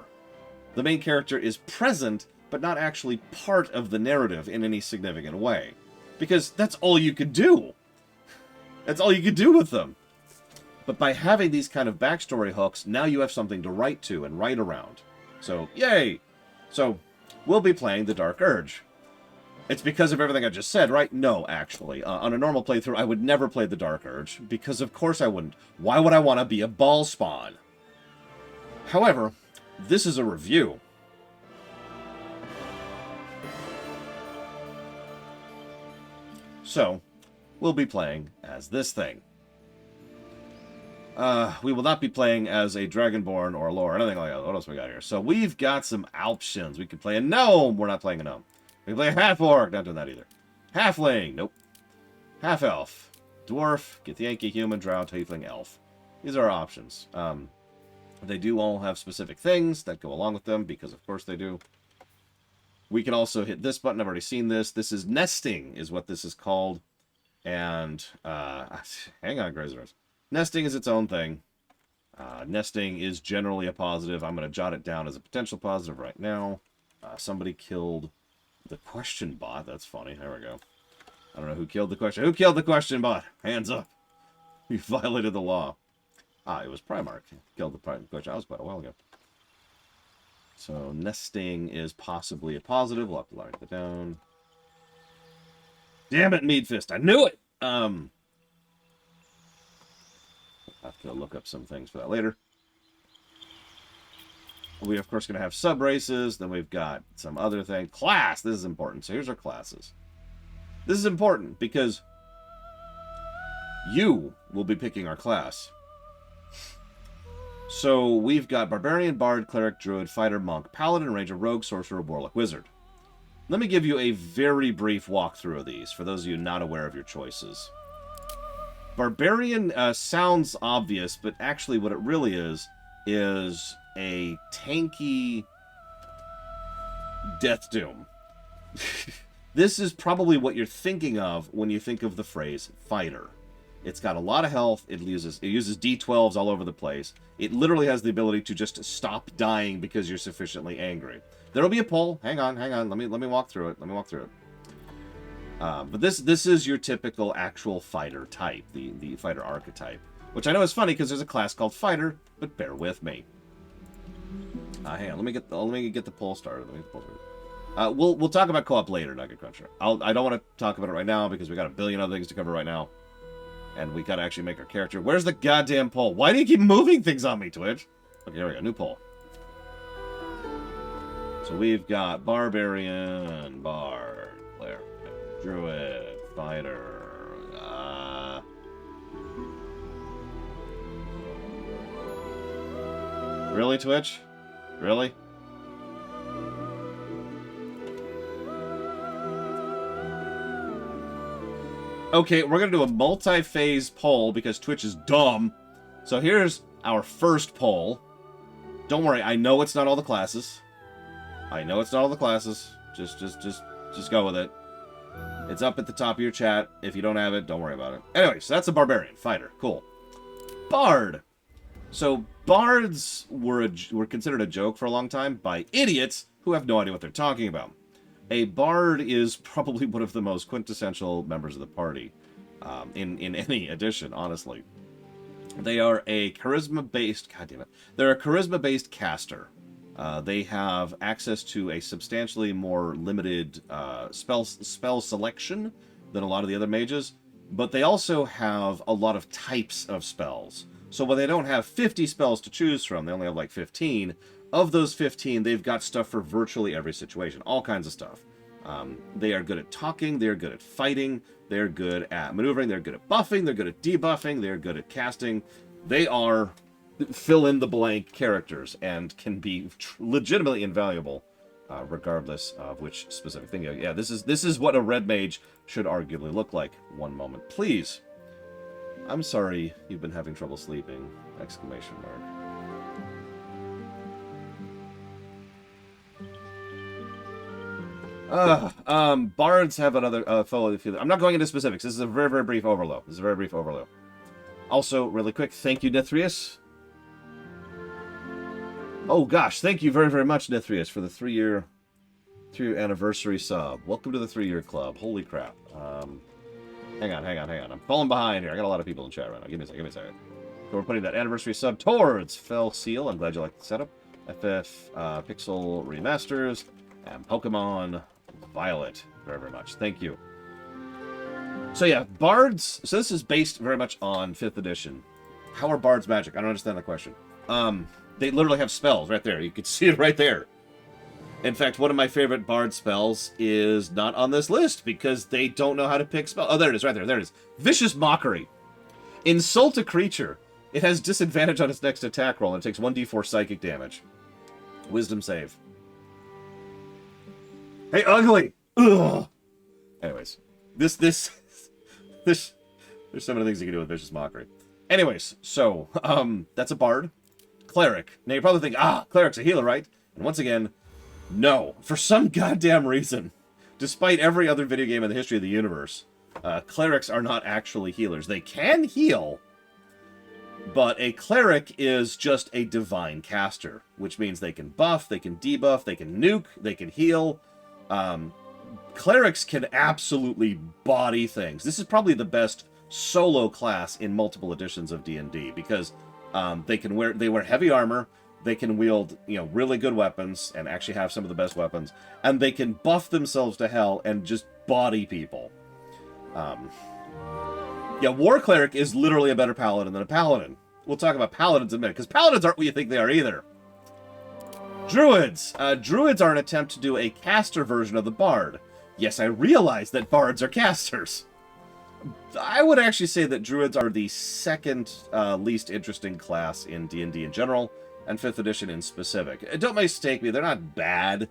The main character is present, but not actually part of the narrative in any significant way. Because that's all you could do. That's all you could do with them. But by having these kind of backstory hooks, now you have something to write to and write around. So, yay! So, we'll be playing the Dark Urge. It's because of everything I just said, right? No, actually. On a normal playthrough, I would never play the Dark Urge, because of course I wouldn't. Why would I want to be a ball spawn? However, this is a review. So, we'll be playing as this thing. We will not be playing as a Dragonborn or a Lore or anything like that. What else we got here? So we've got some options. We can play a Gnome. We're not playing a Gnome. We can play a Half-Orc. Not doing that either. Halfling. Nope. Half-Elf. Dwarf. Githyanki. Human. Drow. Tiefling. Elf. These are our options. They do all have specific things that go along with them, because of course they do. We can also hit this button. I've already seen this. This is nesting, is what this is called. And, hang on, Grazers. Nesting is its own thing. Nesting is generally a positive. I'm going to jot it down as a potential positive right now. Somebody killed the question bot. That's funny. There we go. I don't know who killed the question. Who killed the question bot? Hands up. You violated the law. It was Primarch. Killed the question. That was quite a while ago. So nesting is possibly a positive. We'll have to write that down. Damn it, Meadfist. I knew it! I'll have to look up some things for that later. We, of course, going to have sub-races. Then we've got some other thing. Class! This is important. So here's our classes. This is important because you will be picking our class. So we've got Barbarian, Bard, Cleric, Druid, Fighter, Monk, Paladin, Ranger, Rogue, Sorcerer, Warlock, Wizard. Let me give you a very brief walkthrough of these, for those of you not aware of your choices. Barbarian sounds obvious, but actually what it really is a tanky Death Doom. This is probably what you're thinking of when you think of the phrase fighter. It's got a lot of health. It uses D12s all over the place. It literally has the ability to just stop dying because you're sufficiently angry. There'll be a poll. Hang on. Let me walk through it. But this is your typical actual fighter type, the fighter archetype, which I know is funny because there's a class called fighter, but bear with me. Hang on. Let me get the poll started. We'll talk about co-op later, Nugget Cruncher. I don't want to talk about it right now because we got a billion other things to cover right now. And we gotta actually make our character. Where's the goddamn poll? Why do you keep moving things on me, Twitch? Okay, here we go. New poll. So we've got Barbarian, Bard, Cleric, Druid, Fighter. Really, Twitch? Really? Okay, we're going to do a multi-phase poll because Twitch is dumb. So here's our first poll. Don't worry, I know it's not all the classes. Just go with it. It's up at the top of your chat. If you don't have it, don't worry about it. Anyway, so that's a Barbarian. Fighter. Cool. Bard. So bards were considered a joke for a long time by idiots who have no idea what they're talking about. A bard is probably one of the most quintessential members of the party in any edition, honestly. They are a charisma-based... God damn it. They're a charisma-based caster. They have access to a substantially more limited spell selection than a lot of the other mages, but they also have a lot of types of spells. So while they don't have 50 spells to choose from, they only have like 15... Of those 15, they've got stuff for virtually every situation. All kinds of stuff. They are good at talking. They're good at fighting. They're good at maneuvering. They're good at buffing. They're good at debuffing. They're good at casting. They are fill-in-the-blank characters and can be legitimately invaluable, regardless of which specific thing. Yeah, this is what a red mage should arguably look like. One moment, please. I'm sorry you've been having trouble sleeping! Exclamation mark. Bards have another follow. I'm not going into specifics. This is a very, very brief overview. Also, really quick, thank you, Nithrius. Oh gosh, thank you very, very much, Nithrius, for the 3-year anniversary sub. Welcome to the 3-year club. Holy crap. Hang on. I'm falling behind here. I got a lot of people in chat right now. Give me a second. So we're putting that anniversary sub towards Fell Seal. I'm glad you like the setup. FF Pixel Remasters and Pokemon Violet. Very, very much. Thank you. So yeah, Bards. So this is based very much on 5th edition. How are Bards magic? I don't understand the question. They literally have spells right there. You can see it right there. In fact, one of my favorite Bard spells is not on this list because they don't know how to pick spells. Oh, there it is, right there. There it is. Vicious Mockery. Insult a creature. It has disadvantage on its next attack roll and it takes 1d4 psychic damage. Wisdom save. Hey, ugly! Ugh! Anyways, there's so many things you can do with Vicious Mockery. Anyways, so, that's a Bard. Cleric. Now you probably think, Cleric's a healer, right? And once again, no. For some goddamn reason, despite every other video game in the history of the universe, clerics are not actually healers. They can heal, but a cleric is just a divine caster, which means they can buff, they can debuff, they can nuke, they can heal. Clerics can absolutely body things. This is probably the best solo class in multiple editions of D&D because they wear heavy armor, they can wield, really good weapons and actually have some of the best weapons, and they can buff themselves to hell and just body people. War Cleric is literally a better paladin than a paladin. We'll talk about paladins in a minute, because paladins aren't what you think they are either. Druids. Druids are an attempt to do a caster version of the Bard. Yes, I realize that Bards are casters. I would actually say that Druids are the second least interesting class in D&D in general, and 5th edition in specific. Don't mistake me, they're not bad,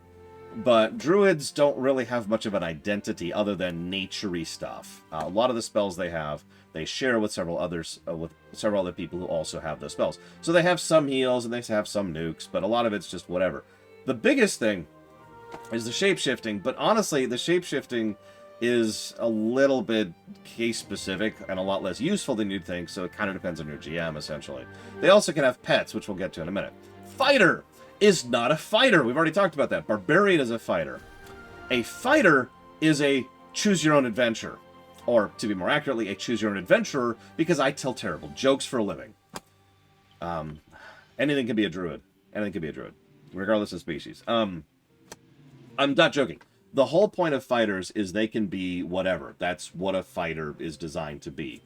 but Druids don't really have much of an identity other than nature-y stuff. A lot of the spells they have, they share with several other people who also have those spells. So they have some heals and they have some nukes, but a lot of it's just whatever. The biggest thing is the shape-shifting, but honestly, the shape-shifting is a little bit case-specific and a lot less useful than you'd think, so it kind of depends on your GM, essentially. They also can have pets, which we'll get to in a minute. Fighter is not a fighter. We've already talked about that. Barbarian is a fighter. A fighter is a choose-your-own-adventure. Or, to be more accurately, a choose-your-own-adventurer, because I tell terrible jokes for a living. Anything can be a druid. Anything can be a druid, regardless of species. I'm not joking. The whole point of fighters is they can be whatever. That's what a fighter is designed to be.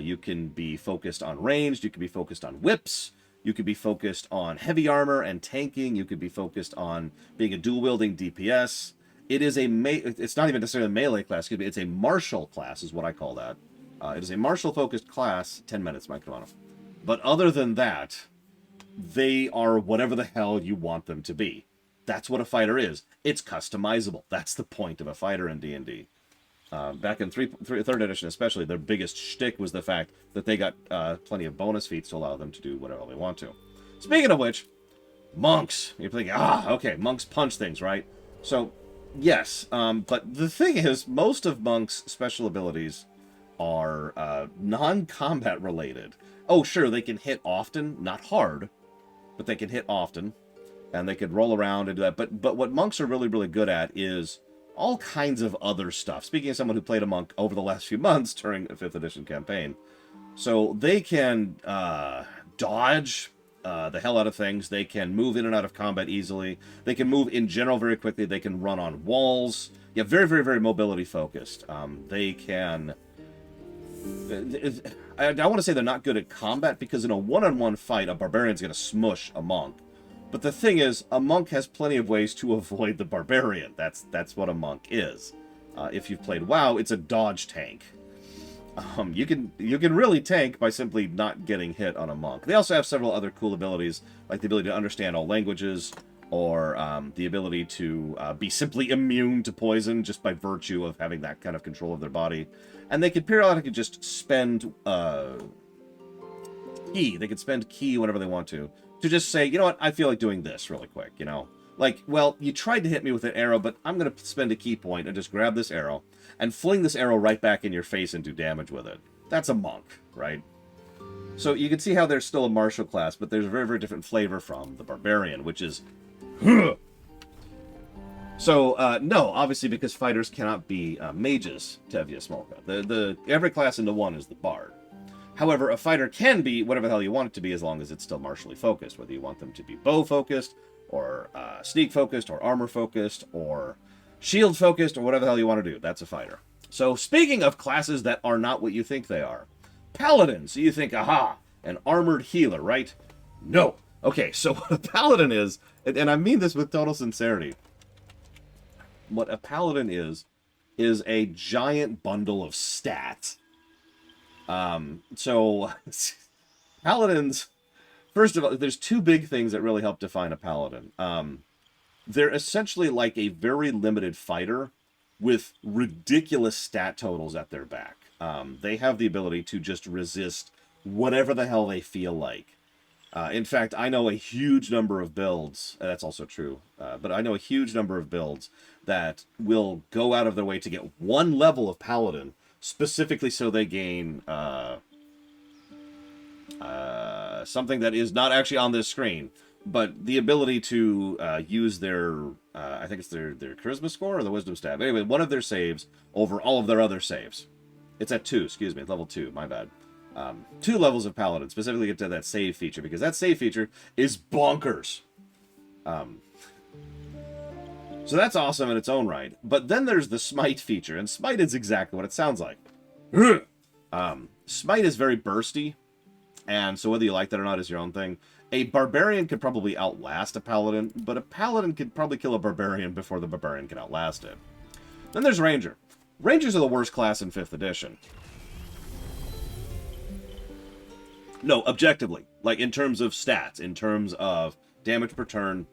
You can be focused on ranged, you can be focused on whips, you could be focused on heavy armor and tanking, you could be focused on being a dual-wielding DPS. It is it's not even necessarily a melee class, excuse me, it's a martial class is what I call that. It is a martial-focused class. 10 minutes, Mike, come on. But other than that, they are whatever the hell you want them to be. That's what a fighter is. It's customizable. That's the point of a fighter in D&D. Back in 3rd edition especially, their biggest shtick was the fact that they got plenty of bonus feats to allow them to do whatever they want to. Speaking of which, monks. You're thinking, okay, monks punch things, right? So, yes, but the thing is, most of monks' special abilities are non-combat related. Oh, sure, they can hit often, not hard, but they can hit often. And they could roll around and do that. But what monks are really, really good at is all kinds of other stuff. Speaking of someone who played a monk over the last few months during a 5th edition campaign. So they can dodge the hell out of things. They can move in and out of combat easily. They can move in general very quickly. They can run on walls. Yeah, very, very, very mobility focused. They can... I want to say they're not good at combat because in a one-on-one fight, a barbarian's going to smush a monk. But the thing is, a monk has plenty of ways to avoid the barbarian. That's what a monk is. If you've played WoW, it's a dodge tank. You can really tank by simply not getting hit on a monk. They also have several other cool abilities, like the ability to understand all languages, or the ability to be simply immune to poison just by virtue of having that kind of control of their body. And they could periodically just spend ki. They could spend ki whenever they want to just say, you know what, I feel like doing this really quick, Like, well, you tried to hit me with an arrow, but I'm going to spend a key point and just grab this arrow and fling this arrow right back in your face and do damage with it. That's a monk, right? So you can see how there's still a martial class, but there's a very, very different flavor from the barbarian, which is... So, no, obviously, because fighters cannot be mages, Tevye Smolka. Every class into one is the bard. However, a fighter can be whatever the hell you want it to be as long as it's still martially focused, whether you want them to be bow-focused, or sneak-focused, or armor-focused, or shield-focused, or whatever the hell you want to do. That's a fighter. So, speaking of classes that are not what you think they are, paladin. So you think, aha, an armored healer, right? No. Okay, so what a paladin is, and I mean this with total sincerity, what a paladin is a giant bundle of stats. So, paladins... First of all, there's two big things that really help define a paladin. They're essentially like a very limited fighter with ridiculous stat totals at their back. They have the ability to just resist whatever the hell they feel like. In fact, I know a huge number of builds, that's also true, but I know a huge number of builds that will go out of their way to get one level of paladin, specifically so they gain... something that is not actually on this screen, but the ability to use their, I think it's their charisma score or the wisdom stat. Anyway, one of their saves over all of their other saves. It's at 2, excuse me, level 2, my bad. 2 levels of paladin, specifically get to that save feature, because that save feature is bonkers. So that's awesome in its own right. But then there's the smite feature, and smite is exactly what it sounds like. Smite is very bursty. And so whether you like that or not is your own thing. A barbarian could probably outlast a paladin, but a paladin could probably kill a barbarian before the barbarian can outlast it. Then there's ranger. Rangers are the worst class in 5th edition. No, objectively. Like, in terms of stats, in terms of damage per turn,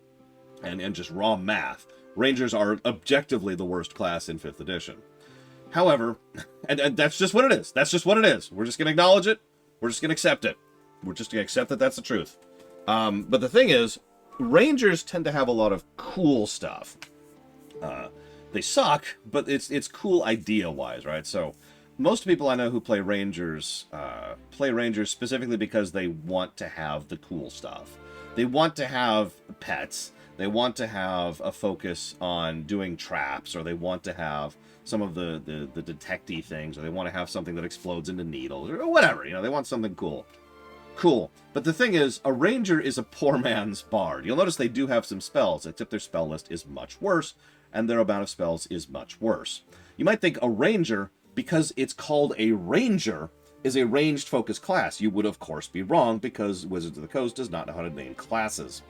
and just raw math, rangers are objectively the worst class in 5th edition. However, and that's just what it is. That's just what it is. We're just going to acknowledge it. We're just going to accept it. We're just going to accept that that's the truth. But the thing is, rangers tend to have a lot of cool stuff. They suck, but it's cool idea-wise, right? So, most people I know who play rangers specifically because they want to have the cool stuff. They want to have pets. They want to have a focus on doing traps, or they want to have some of the detecty things, or they want to have something that explodes into needles, or whatever. You know, they want something cool. Cool. But the thing is, a ranger is a poor man's bard. You'll notice they do have some spells, except their spell list is much worse, and their amount of spells is much worse. You might think a ranger, because it's called a ranger, is a ranged focus class. You would, of course, be wrong, because Wizards of the Coast does not know how to name classes.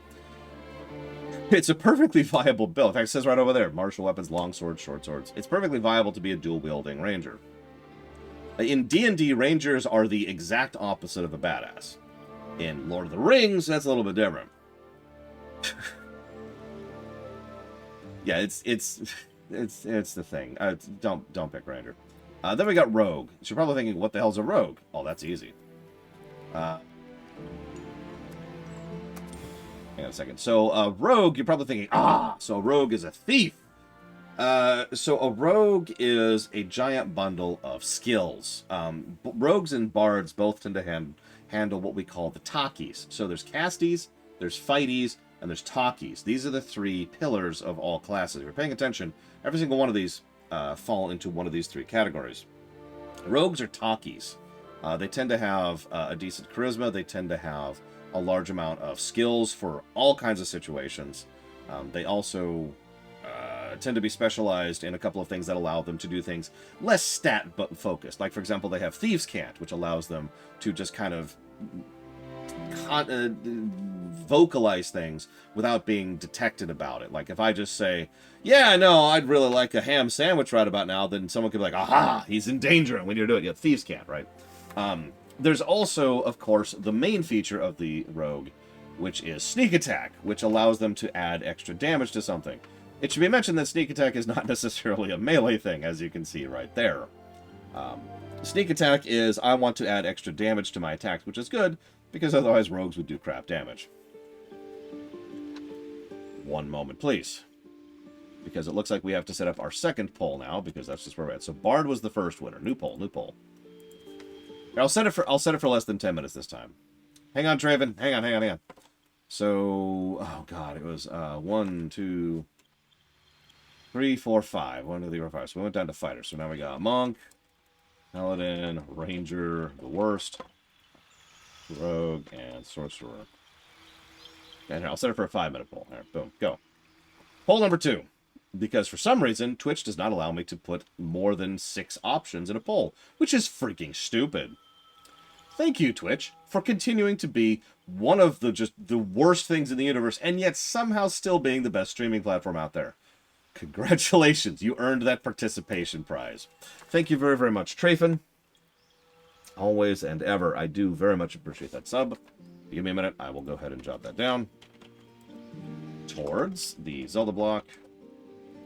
It's a perfectly viable build. In fact, it says right over there, martial weapons, long swords, short swords. It's perfectly viable to be a dual-wielding ranger. In D&D, rangers are the exact opposite of a badass. In Lord of the Rings, that's a little bit different. Yeah, it's the thing. Don't pick ranger. Then we got rogue. So you're probably thinking, what the hell's a rogue? Oh, that's easy. Hang on a second. So, rogue, you're probably thinking, so a rogue is a thief. So a rogue is a giant bundle of skills. Rogues and bards both tend to handle what we call the talkies. So there's casties, there's fighties, and there's talkies. These are the 3 pillars of all classes. If you're paying attention, every single one of these fall into one of these 3 categories. Rogues are talkies. They tend to have a decent charisma. They tend to have a large amount of skills for all kinds of situations. They also tend to be specialized in a couple of things that allow them to do things less stat but focused. Like, for example, they have Thieves' Cant, which allows them to just kind of vocalize things without being detected about it. Like, if I just say, yeah, no, I'd really like a ham sandwich right about now, then someone could be like, aha, he's in danger, and when you do it, you have Thieves' Cant, right? There's also, of course, the main feature of the rogue, which is Sneak Attack, which allows them to add extra damage to something. It should be mentioned that Sneak Attack is not necessarily a melee thing, as you can see right there. Sneak Attack is, I want to add extra damage to my attacks, which is good, because otherwise rogues would do crap damage. One moment, please. Because it looks like we have to set up our second poll now, because that's just where we're at. So Bard was the first winner. New poll, new poll. Here, I'll set it for less than 10 minutes this time. Hang on, Traven. Hang on. So, oh god, it was 1, 2, 3, 4, 5. 1, 2, 3, 4, 5. So we went down to fighter. So now we got monk, paladin, ranger, the worst, rogue, and sorcerer. And here, I'll set it for a 5-minute poll. All right, boom, go. Poll number 2. Because for some reason, Twitch does not allow me to put more than 6 options in a poll, which is freaking stupid. Thank you, Twitch, for continuing to be one of the worst things in the universe, and yet somehow still being the best streaming platform out there. Congratulations, you earned that participation prize. Thank you very, very much, Trafen. Always and ever, I do very much appreciate that sub. Give me a minute, I will go ahead and jot that down. Towards the Zelda block,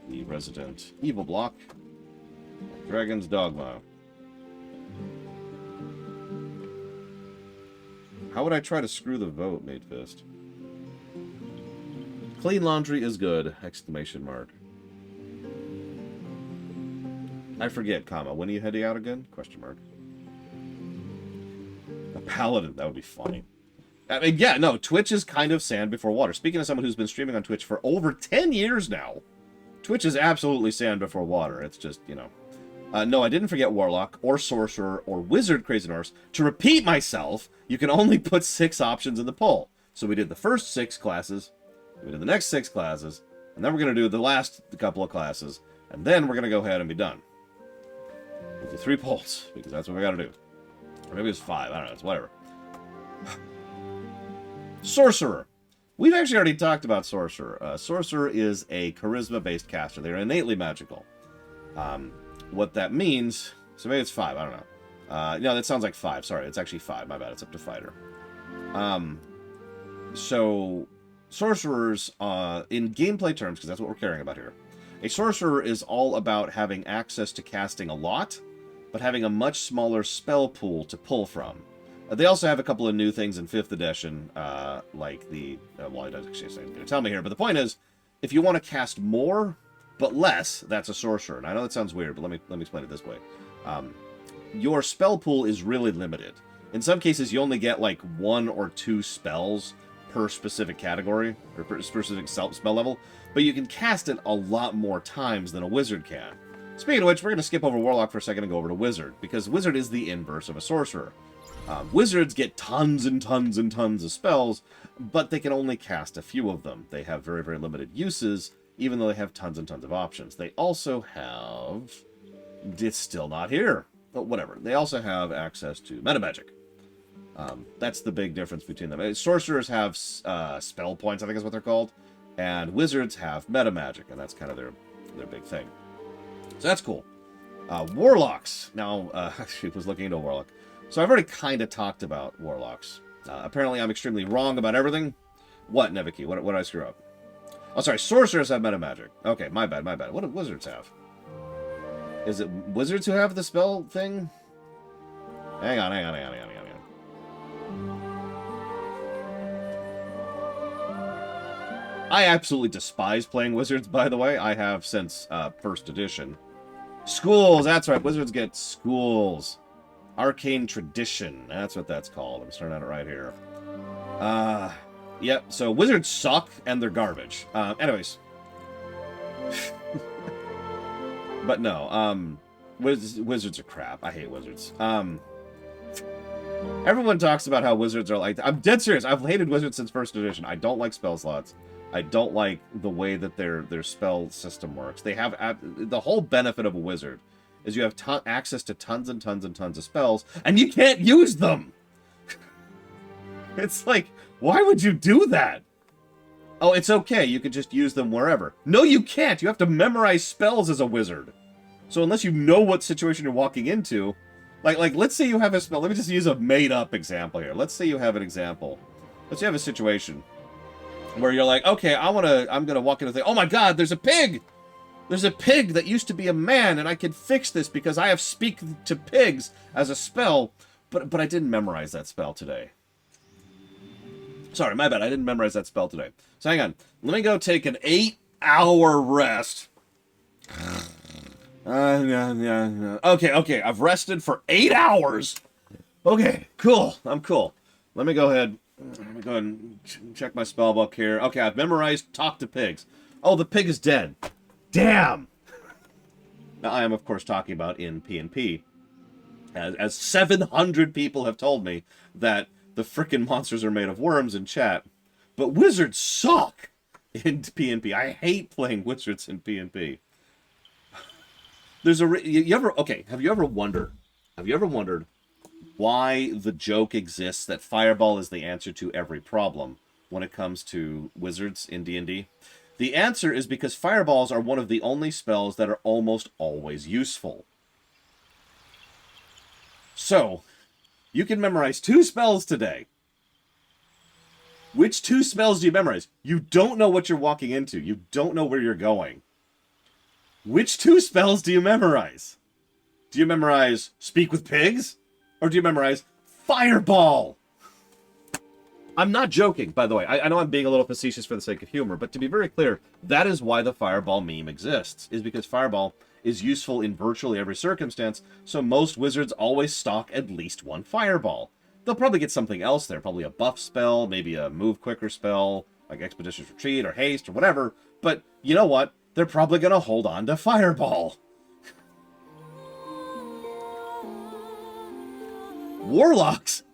the Resident Evil block, Dragon's Dogma. How would I try to screw the vote, Made Fist? Clean laundry is good! Exclamation mark. I forget, comma. When are you heading out again? Question mark. A paladin, that would be funny. I mean, yeah, no, Twitch is kind of sand before water. Speaking of someone who's been streaming on Twitch for over 10 years now, Twitch is absolutely sand before water. It's just, you know. No, I didn't forget Warlock, or Sorcerer, or Wizard, Crazy Norse. To repeat myself, you can only put 6 options in the poll. So we did the first 6 classes, we did the next 6 classes, and then we're going to do the last couple of classes, and then we're going to go ahead and be done. We'll do 3 polls, because that's what we got to do. Or maybe it's 5, I don't know, it's whatever. Sorcerer. We've actually already talked about Sorcerer. Sorcerer is a charisma-based caster. They're innately magical. What that means... So maybe it's 5, I don't know. No, that sounds like 5. Sorry, it's actually 5. My bad, it's up to fighter. So, sorcerers, in gameplay terms, because that's what we're caring about here, a sorcerer is all about having access to casting a lot, but having a much smaller spell pool to pull from. They also have a couple of new things in 5th edition, like the... well, it doesn't actually say it's going to tell me here, but the point is, if you want to cast more, but less, that's a sorcerer. And I know that sounds weird, but let me explain it this way. Your spell pool is really limited. In some cases, you only get like 1 or 2 spells per specific category, or per specific spell level, but you can cast it a lot more times than a wizard can. Speaking of which, we're going to skip over Warlock for a second and go over to Wizard, because Wizard is the inverse of a sorcerer. Wizards get tons and tons and tons of spells, but they can only cast a few of them. They have very, very limited uses, even though they have tons and tons of options. They also have... It's still not here. But whatever. They also have access to metamagic. That's the big difference between them. Sorcerers have spell points, I think is what they're called. And wizards have metamagic, and that's kind of their big thing. So that's cool. Warlocks. Now, I was looking into Warlock. So I've already kind of talked about Warlocks. Apparently I'm extremely wrong about everything. What, Neviki? What did I screw up? Oh, sorry. Sorcerers have metamagic. Okay, my bad. What do wizards have? Is it wizards who have the spell thing? Hang on. I absolutely despise playing wizards, by the way. I have since 1st edition. Schools, that's right. Wizards get schools. Arcane Tradition. That's what that's called. I'm starting on it right here. Yep, so wizards suck, and they're garbage. Anyways. But no, wizards are crap. I hate wizards. Everyone talks about how wizards are like... I'm dead serious. I've hated wizards since 1st edition. I don't like spell slots. I don't like the way that their spell system works. They have... the whole benefit of a wizard is you have access to tons and tons and tons of spells, and you can't use them! It's like, why would you do that? Oh, it's okay. You can just use them wherever. No, you can't. You have to memorize spells as a wizard. So unless you know what situation you're walking into... Like, let's say you have a spell. Let me just use a made-up example here. Let's say you have an example. Let's say you have a situation where you're like, okay, I'm gonna walk into the thing. Oh my god, there's a pig! There's a pig that used to be a man, and I can fix this because I have Speak to Pigs as a spell, but I didn't memorize that spell today. Sorry, my bad. I didn't memorize that spell today. So hang on. Let me go take an 8-hour rest. Okay. I've rested for 8 hours. Okay, cool. I'm cool. Let me go ahead and check my spell book here. Okay, I've memorized Talk to Pigs. Oh, the pig is dead. Damn. Now, I am, of course, talking about in P&P. As 700 people have told me that the frickin' monsters are made of worms in chat. But wizards suck in P&P. I hate playing wizards in P&P. There's a... have you ever wondered why the joke exists that Fireball is the answer to every problem when it comes to wizards in D&D? The answer is because Fireballs are one of the only spells that are almost always useful. So, you can memorize 2 spells today. Which 2 spells do you memorize? You don't know what you're walking into. You don't know where you're going. Which 2 spells do you memorize? Do you memorize Speak with Pigs? Or do you memorize Fireball? I'm not joking, by the way. I know I'm being a little facetious for the sake of humor, but to be very clear, that is why the Fireball meme exists, is because Fireball is useful in virtually every circumstance, so most wizards always stock at least 1 Fireball. They'll probably get something else there, probably a buff spell, maybe a move quicker spell, like Expeditious Retreat or Haste or whatever, but you know what? They're probably going to hold on to Fireball. Warlocks!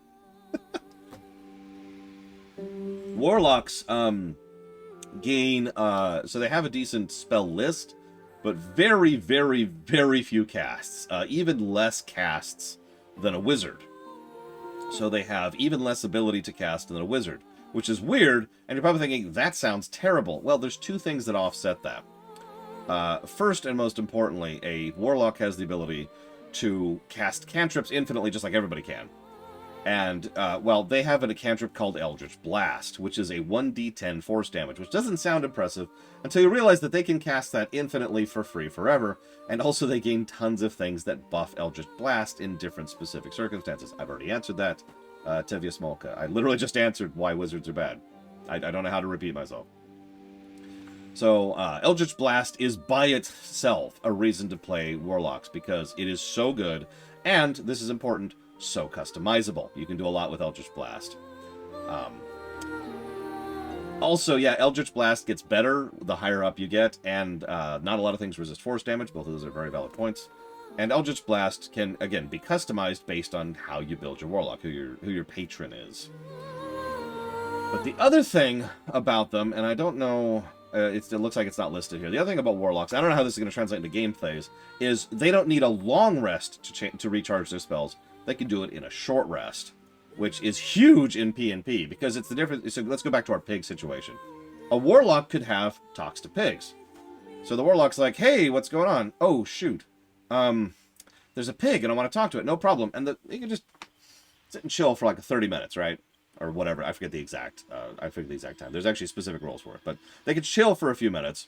Warlocks, gain, so they have a decent spell list, but very, very, very few casts. Even less casts than a wizard. So they have even less ability to cast than a wizard, which is weird, and you're probably thinking, that sounds terrible. Well, there's 2 things that offset that. First and most importantly, a warlock has the ability to cast cantrips infinitely, just like everybody can. And, well, they have a cantrip called Eldritch Blast, which is a 1d10 force damage, which doesn't sound impressive until you realize that they can cast that infinitely for free forever, and also they gain tons of things that buff Eldritch Blast in different specific circumstances. I've already answered that, Tevya Smolka. I literally just answered why wizards are bad. I don't know how to repeat myself. So, Eldritch Blast is by itself a reason to play Warlocks, because it is so good, and, this is important, so customizable. You can do a lot with Eldritch Blast. Also, yeah, Eldritch Blast gets better the higher up you get, and not a lot of things resist force damage. Both of those are very valid points. And Eldritch Blast can, again, be customized based on how you build your Warlock, who your patron is. But the other thing about them, and I don't know... it looks like it's not listed here. The other thing about Warlocks, I don't know how this is going to translate into gameplays, is they don't need a long rest to recharge their spells. They can do it in a short rest, which is huge in P&P, because it's the difference. So let's go back to our pig situation. A Warlock could have Talks to Pigs. So the Warlock's like, hey, what's going on? Oh, shoot. There's a pig, and I want to talk to it. No problem. And you can just sit and chill for like 30 minutes, right? Or whatever. I forget the exact time. There's actually specific rules for it. But they could chill for a few minutes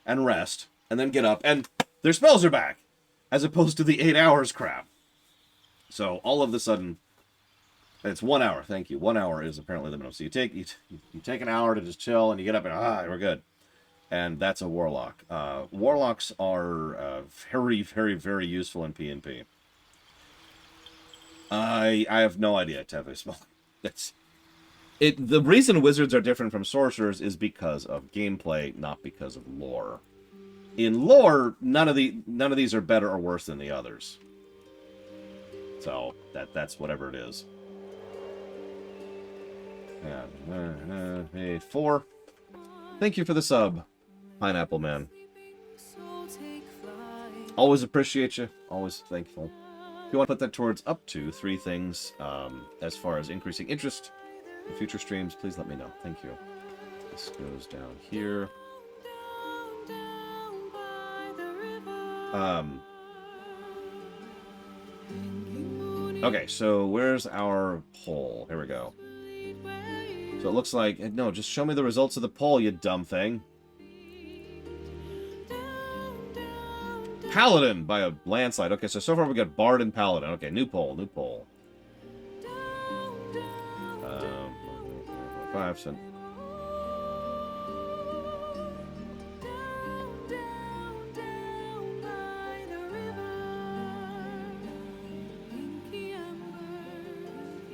and rest and then get up and their spells are back, as opposed to the 8 hours crap. So all of a sudden, it's 1 hour. Thank you. 1 hour is apparently the minimum. So you take an hour to just chill and you get up and we're good. And that's a Warlock. Warlocks are very, very, very useful in P&P. I have no idea, Tevye Small. The reason wizards are different from sorcerers is because of gameplay, not because of lore. In lore, none of these are better or worse than the others. So that's whatever it is. Yeah, 4. Thank you for the sub, Pineapple Man. Always appreciate you. Always thankful. If you want to put that towards up to 3 things, as far as increasing interest in future streams, please let me know. Thank you. This goes down here. Okay, so where's our poll? Here we go. So it looks like... No, just show me the results of the poll, you dumb thing. Paladin by a landslide. Okay, so far we got Bard and Paladin. Okay, new poll. 5 cent.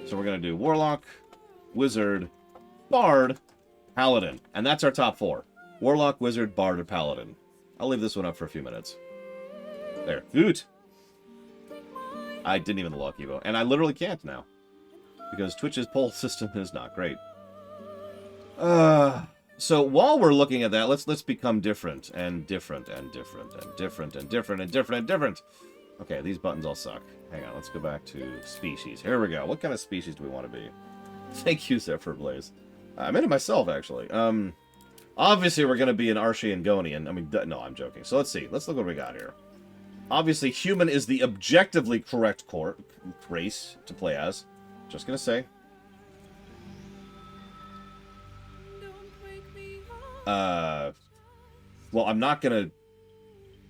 So we're going to do Warlock, Wizard, Bard, Paladin. And that's our top 4. Warlock, Wizard, Bard, or Paladin. I'll leave this one up for a few minutes. There. Good. I didn't even look, Evo. And I literally can't now. Because Twitch's poll system is not great. So while we're looking at that, let's become different and different and different and different and different and different and different. Okay, these buttons all suck. Hang on, let's go back to species. Here we go. What kind of species do we want to be? Thank you, Zephyr Blaze. I made it myself, actually. Obviously, we're going to be an Archeangonian. I mean, no, I'm joking. So let's see. Let's look what we got here. Obviously, human is the objectively correct race to play as. Just going to say. Well, I'm not going to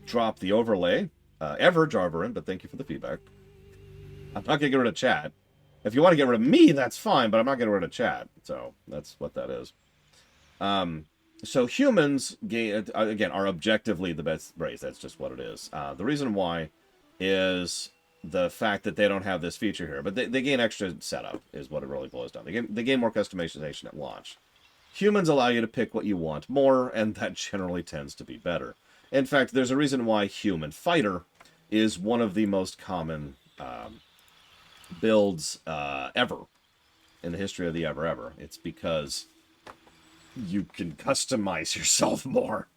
drop the overlay. Ever, Jarverin, but thank you for the feedback. I'm not going to get rid of chat. If you want to get rid of me, that's fine, but I'm not getting rid of chat. So, that's what that is. So, humans, again, are objectively the best race. That's just what it is. The reason why is the fact that they don't have this feature here. But they gain extra setup, is what it really boils down. They gain more customization at launch. Humans allow you to pick what you want more, and that generally tends to be better. In fact, there's a reason why Human Fighter is one of the most common builds ever in the history of the ever. It's because you can customize yourself more.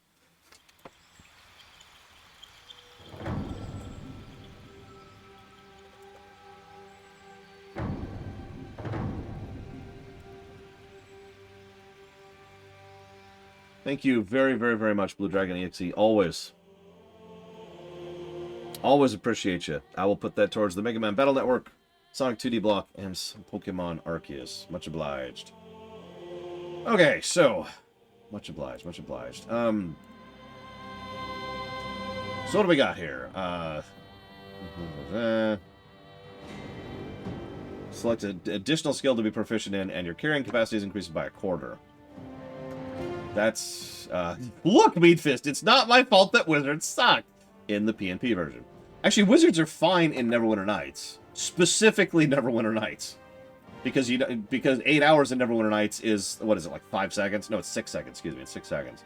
Thank you very, very, very much, Blue Dragon EXE. Always appreciate you. I will put that towards the Mega Man Battle Network, Sonic 2D Block, and some Pokemon Arceus. Much obliged. Okay, so much obliged. So what do we got here? Select an additional skill to be proficient in, and your carrying capacity is increased by 1/4. That's, look, Meat Fist, it's not my fault that wizards suck in the PnP version. Actually, wizards are fine in Neverwinter Nights. Specifically Neverwinter Nights. Because 8 hours in Neverwinter Nights is, what is it, like 5 seconds? No, it's 6 seconds, excuse me, it's 6 seconds.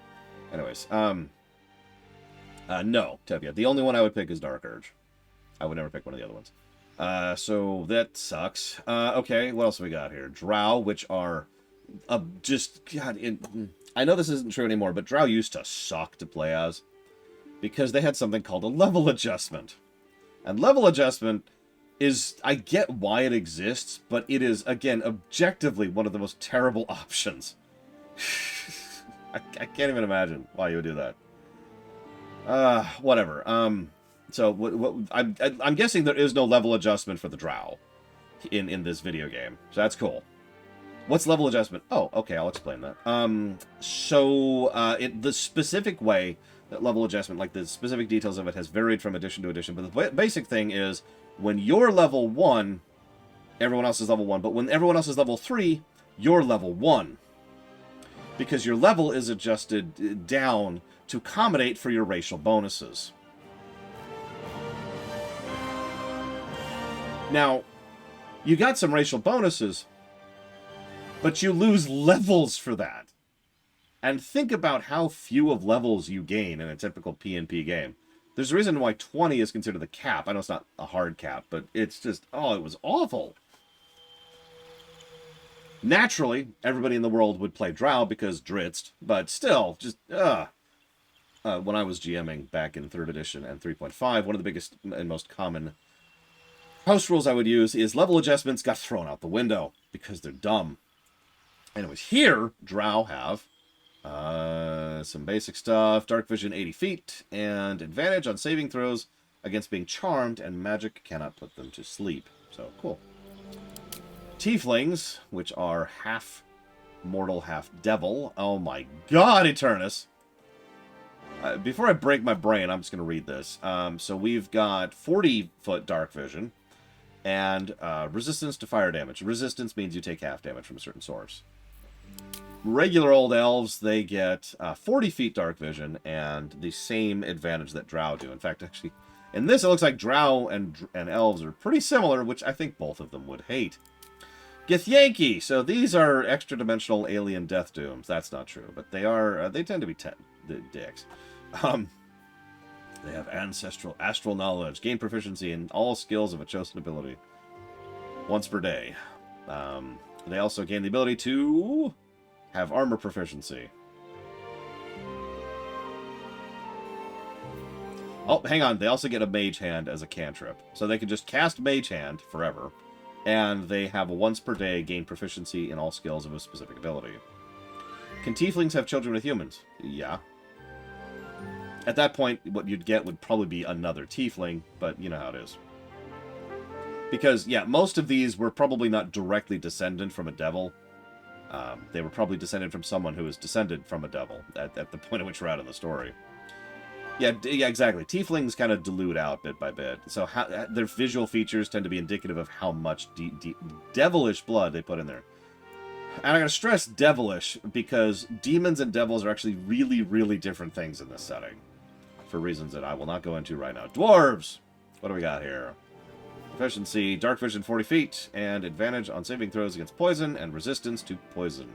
Anyways, no, Tevia. The only one I would pick is Dark Urge. I would never pick one of the other ones. So that sucks. Okay, what else have we got here? Drow, which are, just, God, I know this isn't true anymore, but Drow used to suck to play as because they had something called a level adjustment. And level adjustment is, I get why it exists, but it is, again, objectively one of the most terrible options. I can't even imagine why you would do that. Whatever. So I'm guessing there is no level adjustment for the Drow in this video game. So that's cool. What's level adjustment? Oh, okay, I'll explain that. The specific way that level adjustment, like the specific details of it, has varied from edition to edition. But the basic thing is, when you're level 1, everyone else is level 1. But when everyone else is level 3, you're level 1. Because your level is adjusted down to accommodate for your racial bonuses. Now, you got some racial bonuses, but you lose levels for that. And think about how few of levels you gain in a typical PnP game. There's a reason why 20 is considered the cap. I know it's not a hard cap, but it's just, oh, it was awful. Naturally, everybody in the world would play Drow because Dritzt, but still, just, when I was GMing back in 3rd edition and 3.5, one of the biggest and most common house rules I would use is level adjustments got thrown out the window because they're dumb. Anyways, here, Drow have some basic stuff, dark vision 80 feet, and advantage on saving throws against being charmed, and magic cannot put them to sleep. So, cool. Tieflings, which are half mortal, half devil. Oh my god, Eternus! Before I break my brain, I'm just going to read this. So we've got 40-foot dark vision, and resistance to fire damage. Resistance means you take half damage from a certain source. regular old elves, they get 40 feet dark vision and the same advantage that drow do. In fact, actually, in this, it looks like drow and elves are pretty similar, which I think both of them would hate. Githyanki. So these are extra-dimensional alien death dooms. That's not true, but they are. They tend to be dicks. They have astral knowledge, gain proficiency in all skills of a chosen ability once per day. They also gain the ability to have armor proficiency. Oh, hang on. They also get a mage hand as a cantrip. So they can just cast mage hand forever. And they have a once per day gain proficiency in all skills of a specific ability. Can tieflings have children with humans? Yeah. At that point, what you'd get would probably be another tiefling, but you know how it is. Because, yeah, most of these were probably not directly descendant from a devil. They were probably descended from someone who was descended from a devil at the point at which we're at in the story. Yeah, exactly. Tieflings kind of dilute out bit by bit. So their visual features tend to be indicative of how much devilish blood they put in there. And I'm going to stress devilish because demons and devils are actually really, really different things in this setting. For reasons that I will not go into right now. Dwarves! What do we got here? Proficiency, dark vision 40 feet, and advantage on saving throws against poison and resistance to poison.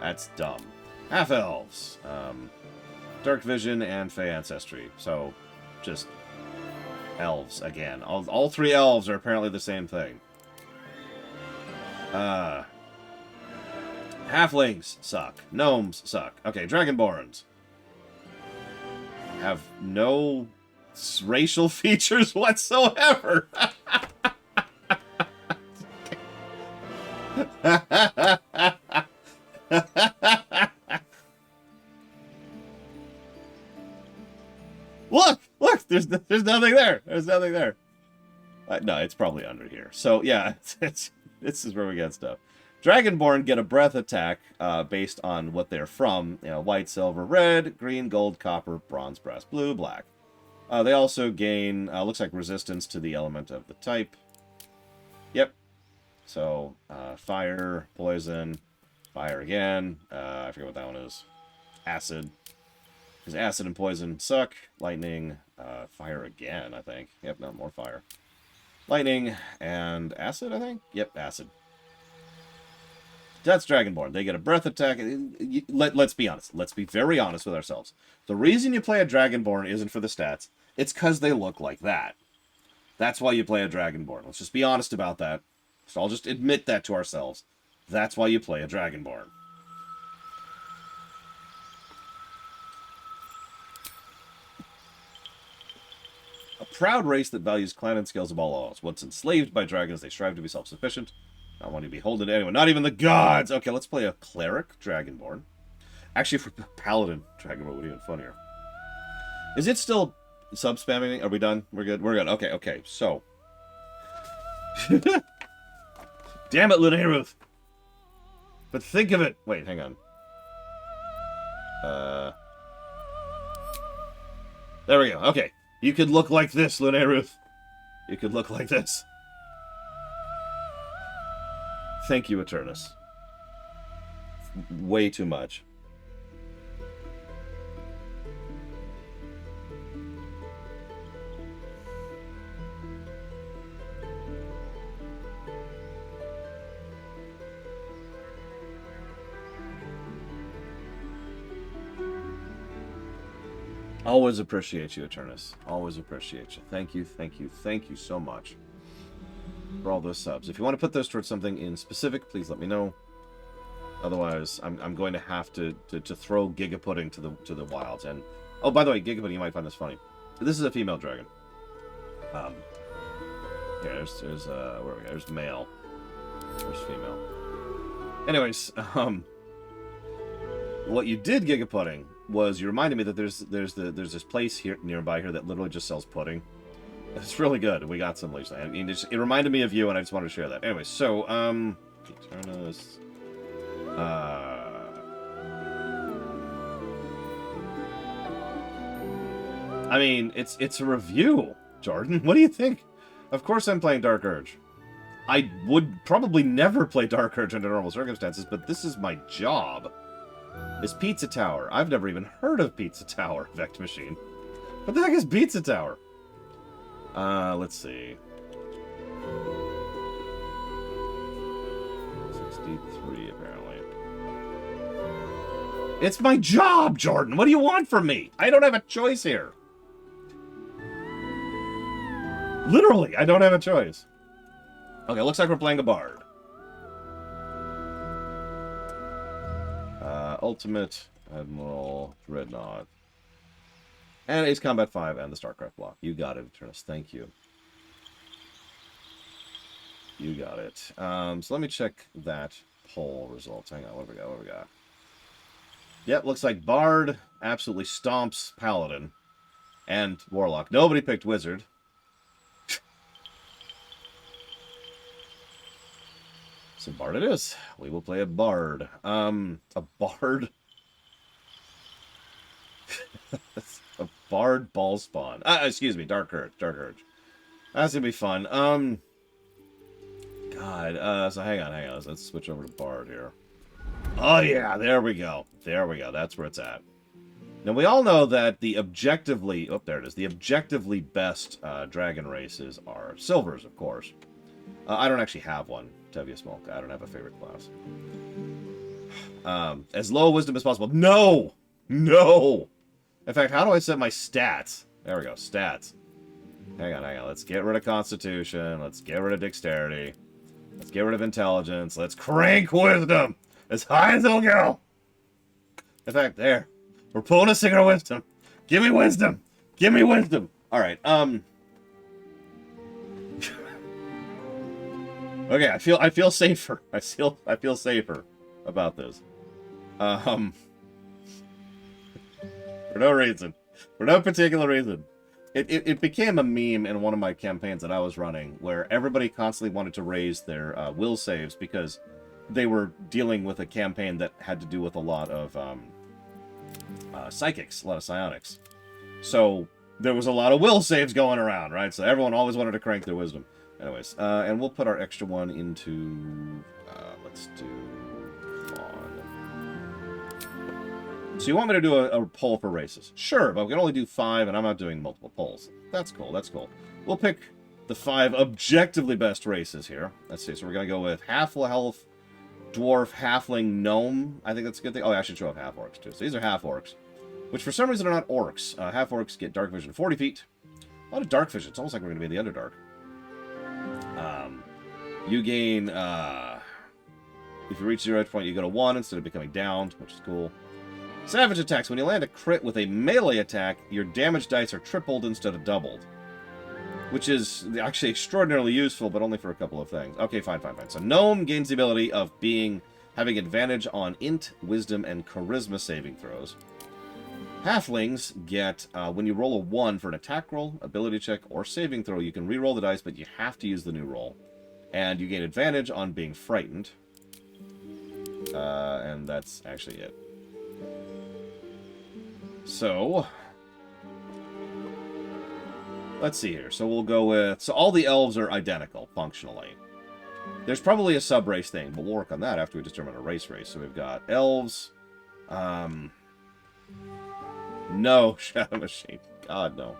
That's dumb. Half-elves. Dark vision and Fey ancestry. So, just elves again. All three elves are apparently the same thing. Halflings suck. Gnomes suck. Okay, Dragonborns have no racial features whatsoever. Look, there's nothing there. There's nothing there. No, it's probably under here. So yeah, this is where we get stuff. Dragonborn get a breath attack based on what they're from. You know, white, silver, red, green, gold, copper, bronze, brass, blue, black. They also gain, looks like resistance to the element of the type. Yep. So, fire, poison, fire again. I forget what that one is. Acid. Because acid and poison suck. Lightning, fire again, I think. Yep, no, more fire. Lightning and acid, I think? Yep, acid. That's Dragonborn. They get a breath attack. Let's be honest. Let's be very honest with ourselves. The reason you play a Dragonborn isn't for the stats. It's because they look like that. That's why you play a Dragonborn. Let's just be honest about that. So I'll just admit that to ourselves. That's why you play a Dragonborn. A proud race that values clan and skills above all else. Once enslaved by dragons, they strive to be self-sufficient. Not wanting to be beholden to anyone, not even the gods. Okay, let's play a cleric Dragonborn. Actually, for paladin Dragonborn would be even funnier. Is it still sub-spamming? Are we done? We're good? We're good. Okay, so. Damn it, Lunaruth. But think of it. Wait, hang on. There we go. Okay. You could look like this, Lunaruth. You could look like this. Thank you, Eternus. Way too much. Always appreciate you, Eternus. Always appreciate you. Thank you so much for all those subs. If you want to put those towards something in specific, please let me know. Otherwise, I'm going to have to throw Giga Pudding to the wilds. And oh, by the way, Giga Pudding, you might find this funny. This is a female dragon. Yeah, there's where are we? There's male. There's female. Anyways, what you did, Giga Pudding, was you reminded me that there's this place here nearby here that literally just sells pudding. It's really good. We got some recently. I mean, it reminded me of you, and I just wanted to share that. Anyway, so Eternus. I mean, it's a review, Jordan. What do you think? Of course I'm playing Dark Urge. I would probably never play Dark Urge under normal circumstances, but this is my job. is Pizza Tower. I've never even heard of Pizza Tower, Vect Machine. What the heck is Pizza Tower? Let's see. 63, apparently. It's my job, Jordan! What do you want from me? I don't have a choice here. Literally, I don't have a choice. Okay, looks like we're playing a bard. Ultimate, Admiral, Dreadnought. And Ace Combat 5 and the StarCraft block. You got it, Eternus. Thank you. You got it. So let me check that poll results. Hang on, what have we got? What have we got? Yep, looks like Bard absolutely stomps Paladin and Warlock. Nobody picked Wizard. So Bard it is. We will play a Bard. A Bard. A Bard ball spawn. Excuse me, Dark Urge. Dark Urge. That's gonna be fun. God. So hang on. Let's switch over to Bard here. Oh yeah, there we go. There we go. That's where it's at. Now we all know that the objectively, oh there it is. The objectively best dragon races are silvers, of course. I don't actually have one. Tevia Smoke. I don't have a favorite class. As low wisdom as possible. No! No! In fact, how do I set my stats? There we go. Stats. Hang on. Let's get rid of Constitution. Let's get rid of Dexterity. Let's get rid of Intelligence. Let's crank Wisdom as high as it'll go. In fact, there. We're bonusing our Wisdom. Give me Wisdom. Give me Wisdom. All right. Okay, I feel safer. I feel safer about this. For no reason. For no particular reason. It became a meme in one of my campaigns that I was running, where everybody constantly wanted to raise their will saves because they were dealing with a campaign that had to do with a lot of psychics, a lot of psionics. So there was a lot of will saves going around, right? So everyone always wanted to crank their wisdom. Anyways, and we'll put our extra one into, let's do Fawn. So you want me to do a poll for races? Sure, but we can only do 5, and I'm not doing multiple polls. That's cool, that's cool. We'll pick the 5 objectively best races here. Let's see, so we're going to go with Half-Elf, Dwarf, Halfling, Gnome. I think that's a good thing. Oh, I should show up Half-Orcs, too. So these are Half-Orcs, which for some reason are not Orcs. Half-Orcs get Dark Vision 40 feet. A lot of Dark Vision. It's almost like we're going to be in the Underdark. You gain, if you reach 0 edge point, you go to 1 instead of becoming downed, which is cool. Savage attacks. When you land a crit with a melee attack, your damage dice are tripled instead of doubled. Which is actually extraordinarily useful, but only for a couple of things. Okay, fine. So Gnome gains the ability of having advantage on Int, Wisdom, and Charisma saving throws. Halflings get, when you roll a 1 for an attack roll, ability check, or saving throw, you can re-roll the dice, but you have to use the new roll. And you gain advantage on being frightened. And that's actually it. So, let's see here. So we'll go with, so all the elves are identical, functionally. There's probably a sub-race thing, but we'll work on that after we determine a race. So we've got elves, no, Shadow Machine. God, no.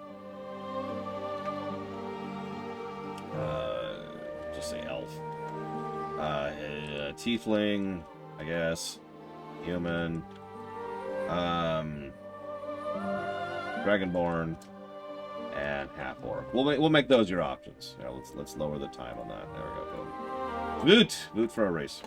Just say elf. Tiefling, I guess. Human. Dragonborn. And half-orc. We'll make those your options. Yeah, let's lower the time on that. There we go. Voot for a race.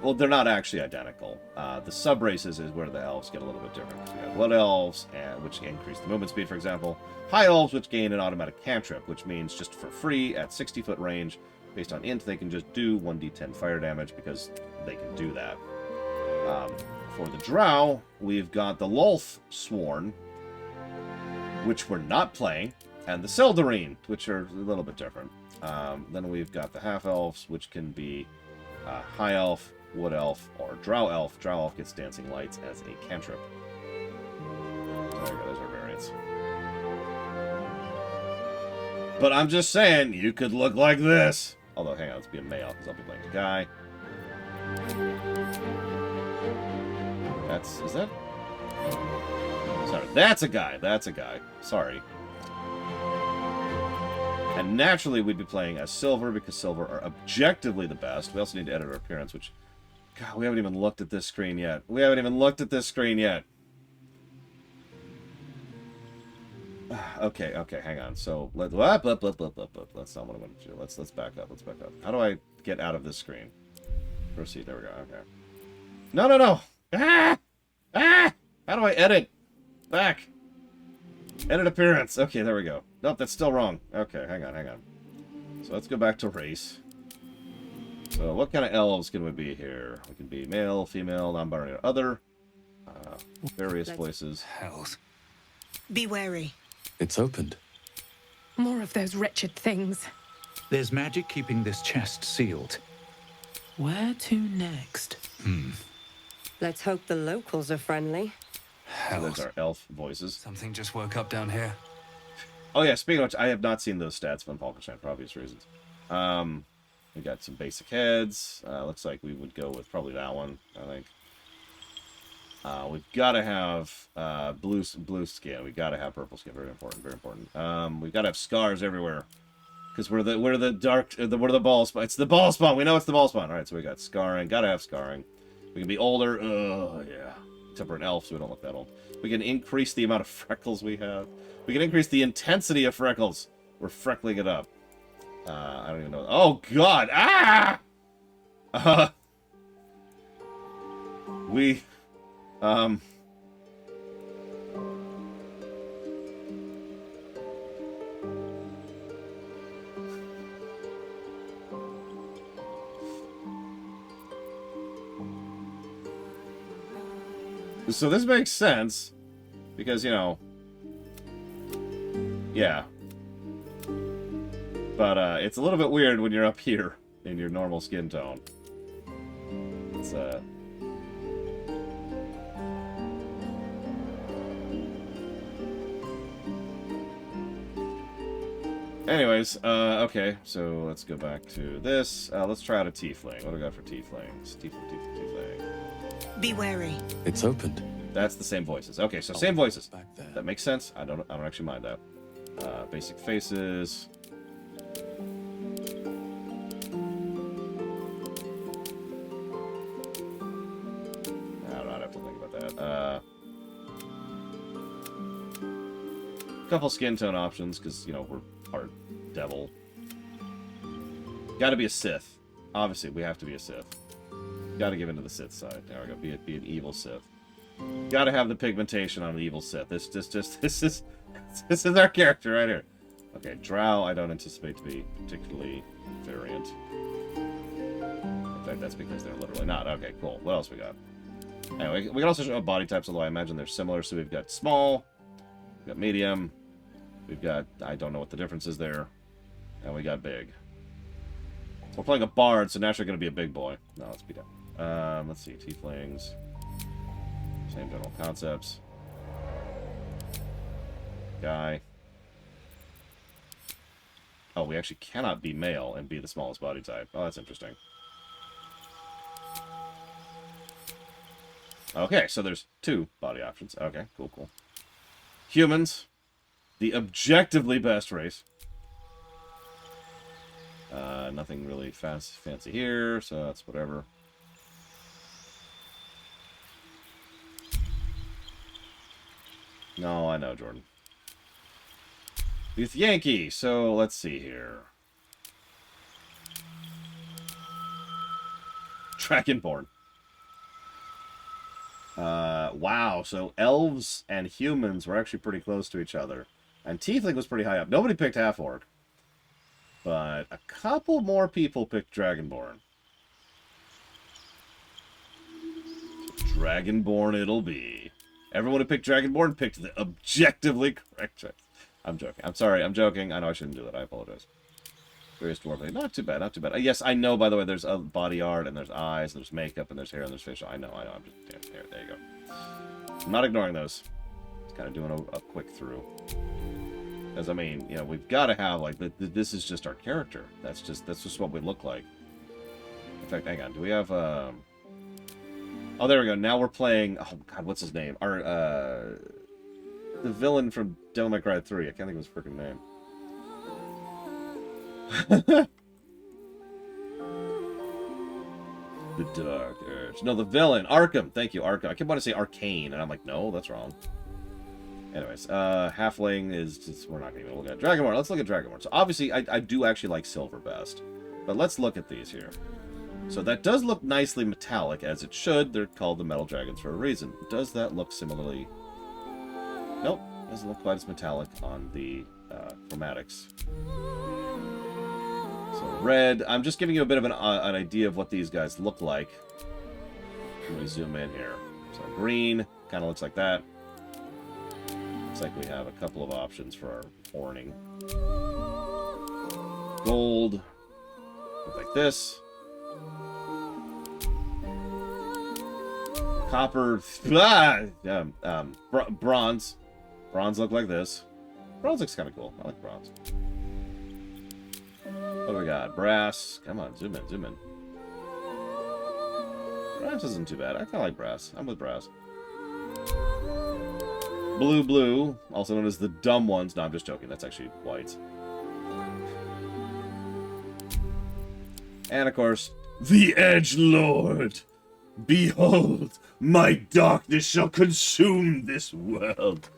Well, they're not actually identical. The sub-races is where the elves get a little bit different. So we have Blood Elves, which increase the movement speed, for example. High Elves, which gain an automatic cantrip, which means just for free, at 60-foot range, based on int, they can just do 1d10 fire damage, because they can do that. For the Drow, we've got the Lolth Sworn, which we're not playing, and the Seldarine, which are a little bit different. Then we've got the Half-Elves, which can be High Elf, Wood Elf, or Drow Elf. Drow Elf gets Dancing Lights as a cantrip. So there we go, those are variants. But I'm just saying, you could look like this. Although, hang on, let's be a male, because I'll be playing a guy. Is that? Sorry, that's a guy. That's a guy. Sorry. And naturally, we'd be playing as Silver because Silver are objectively the best. We also need to edit our appearance, which... God, we haven't even looked at this screen yet. We haven't even looked at this screen yet. Okay, hang on. So, that's not what I want to do. Let's back up. Let's back up. How do I get out of this screen? Proceed. There we go. Okay. No. Ah! How do I edit? Back. Edit appearance. Okay, there we go. Nope, that's still wrong. Okay, hang on. So let's go back to race. So what kind of elves can we be here? We can be male, female, non-binary, or other. Various voices. Hells. Be wary. It's opened. More of those wretched things. There's magic keeping this chest sealed. Where to next? Let's hope the locals are friendly. So those are elf voices. Something just woke up down here. Oh yeah, speaking of which, I have not seen those stats from Falkenstein for obvious reasons. We got some basic heads. Looks like we would go with probably that one, I think. We've got to have blue skin. We've got to have purple skin. Very important. We've got to have scars everywhere. Because we're the ball spawn. It's the ball spawn. We know it's the ball spawn. All right, so we got scarring. Got to have scarring. We can be older. Oh, yeah. Except for an elf, so we don't look that old. We can increase the amount of freckles we have. We can increase the intensity of freckles. We're freckling it up. I don't even know. Oh, God. Ah! So this makes sense, because, you know, yeah. But, it's a little bit weird when you're up here in your normal skin tone. It's, Anyways, okay, so let's go back to this. Let's try out a tiefling. What do we got for tieflings? Tiefling. Be wary. It's opened. That's the same voices. Okay, so same voices. Back there. That makes sense. I don't actually mind that. Basic faces. I don't have to think about that. Couple skin tone options, because, you know, we're part devil. Gotta be a Sith. Obviously, we have to be a Sith. Gotta give into the Sith side. There we go. Be an evil Sith. Gotta have the pigmentation on the evil Sith. This is our character right here. Okay, Drow I don't anticipate to be particularly variant. In fact, that's because they're literally not. Okay, cool. What else we got? Anyway, we can also show body types, although I imagine they're similar. So we've got small, we've got medium, we've got, I don't know what the difference is there, and we got big. We're playing a bard, so naturally going to be a big boy. No, let's be done. Let's see, tieflings. Same general concepts. Guy. Oh, we actually cannot be male and be the smallest body type. Oh, that's interesting. Okay, so there's 2 body options. Okay, cool. Humans. The objectively best race. Nothing really fancy here, so that's whatever. No, I know, Jordan. Youth Yankee, so let's see here. Dragonborn. Wow, so elves and humans were actually pretty close to each other. And Tiefling was pretty high up. Nobody picked Half-Orc. But a couple more people picked Dragonborn. So Dragonborn it'll be. Everyone who picked Dragonborn picked the objectively correct choice. I'm joking. I'm sorry. I'm joking. I know I shouldn't do that. I apologize. Various dwarf. Not too bad. Not too bad. Yes, I know, by the way, there's body art, and there's eyes, and there's makeup, and there's hair, and there's facial. I know. I'm just... There you go. I'm not ignoring those. Just kind of doing a quick through. Because, I mean, you know, we've got to have, like, this is just our character. That's just what we look like. In fact, hang on. Do we have, Oh, there we go. Now we're playing... Oh, God, what's his name? Our, the villain from Devil May Cry 3. I can't think of his freaking name. The Dark Urge. No, the villain. Arkham. Thank you, Arkham. I kept wanting to say Arcane, and I'm like, no, that's wrong. Anyways, Halfling is just... We're not going to even look at Dragonborn. Let's look at Dragonborn. So, obviously, I do actually like silver best. But let's look at these here. So that does look nicely metallic, as it should. They're called the metal dragons for a reason. Does that look similarly... Nope. Doesn't look quite as metallic on the chromatics. So red. I'm just giving you a bit of an idea of what these guys look like. Let me zoom in here. So green. Kind of looks like that. Looks like we have a couple of options for our horning. Gold. Look like this. Copper. Bronze. Bronze look like this. Bronze looks kind of cool. I like bronze. What do we got? Brass. Come on, zoom in, zoom in. Brass isn't too bad. I kind of like brass. I'm with brass. Blue, blue. Also known as the dumb ones. No, I'm just joking. That's actually white. And, of course, the Edgelord. Behold, my darkness shall consume this world.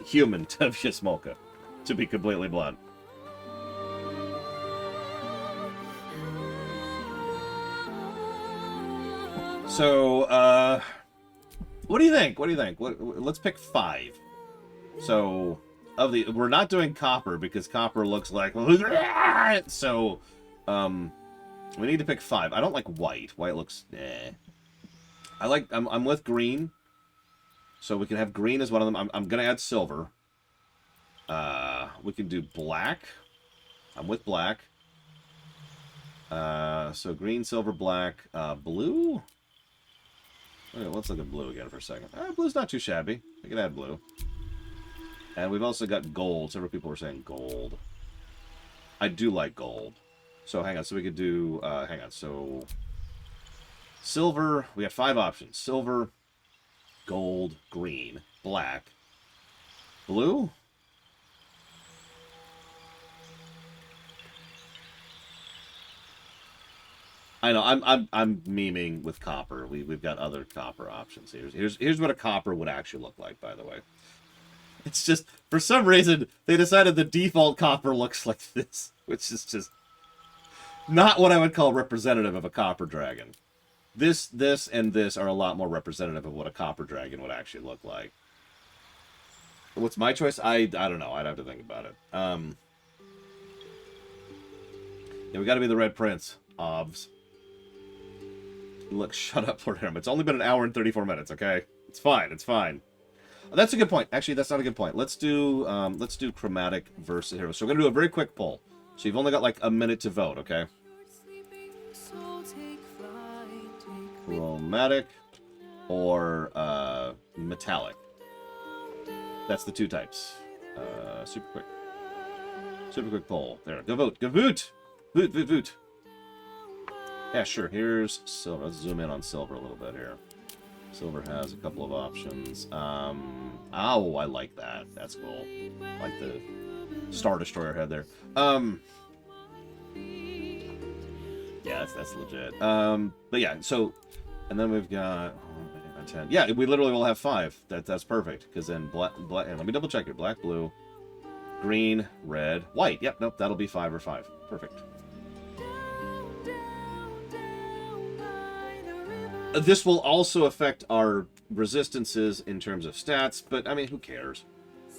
Human, Tevye Smolka, to be completely blunt. So, what do you think? What do you think? Let's pick 5. So, we're not doing copper because copper looks like... So, we need to pick 5. I don't like white. White looks... I'm with green. So we can have green as one of them. I'm going to add silver. We can do black. I'm with black. So green, silver, black. Blue? Okay, let's look at blue again for a second. Blue's not too shabby. We can add blue. And we've also got gold. Several people were saying gold. I do like gold. So hang on. So we could do... hang on. So... Silver, we have 5 options. Silver, gold, green, black, blue. I know, I'm memeing with copper. We've got other copper options here. Here's what a copper would actually look like, by the way. It's just, for some reason, they decided the default copper looks like this, which is just not what I would call representative of a copper dragon. This, and this are a lot more representative of what a copper dragon would actually look like. What's my choice? I don't know. I'd have to think about it. Yeah, we got to be the Red Prince. Obvs. Look, shut up, Lord Harem. It's only been an hour and 34 minutes, okay? It's fine. It's fine. Oh, that's a good point. Actually, that's not a good point. Let's do chromatic versus hero. So we're gonna do a very quick poll. So you've only got like a minute to vote, okay? Chromatic or metallic. That's the 2 types. Super quick. Super quick poll. There. Go vote. Go vote. Vote, vote, vote. Yeah, sure. Here's silver. Let's zoom in on silver a little bit here. Silver has a couple of options. Oh, I like that. That's cool. I like the Star Destroyer head there. Yeah, that's legit. But yeah, so, and then we've got 10. Yeah, we literally will have 5. That's perfect. Because then black. And let me double check it. Black, blue, green, red, white. Yep, nope, that'll be 5 or 5. Perfect. This will also affect our resistances in terms of stats, but I mean, who cares?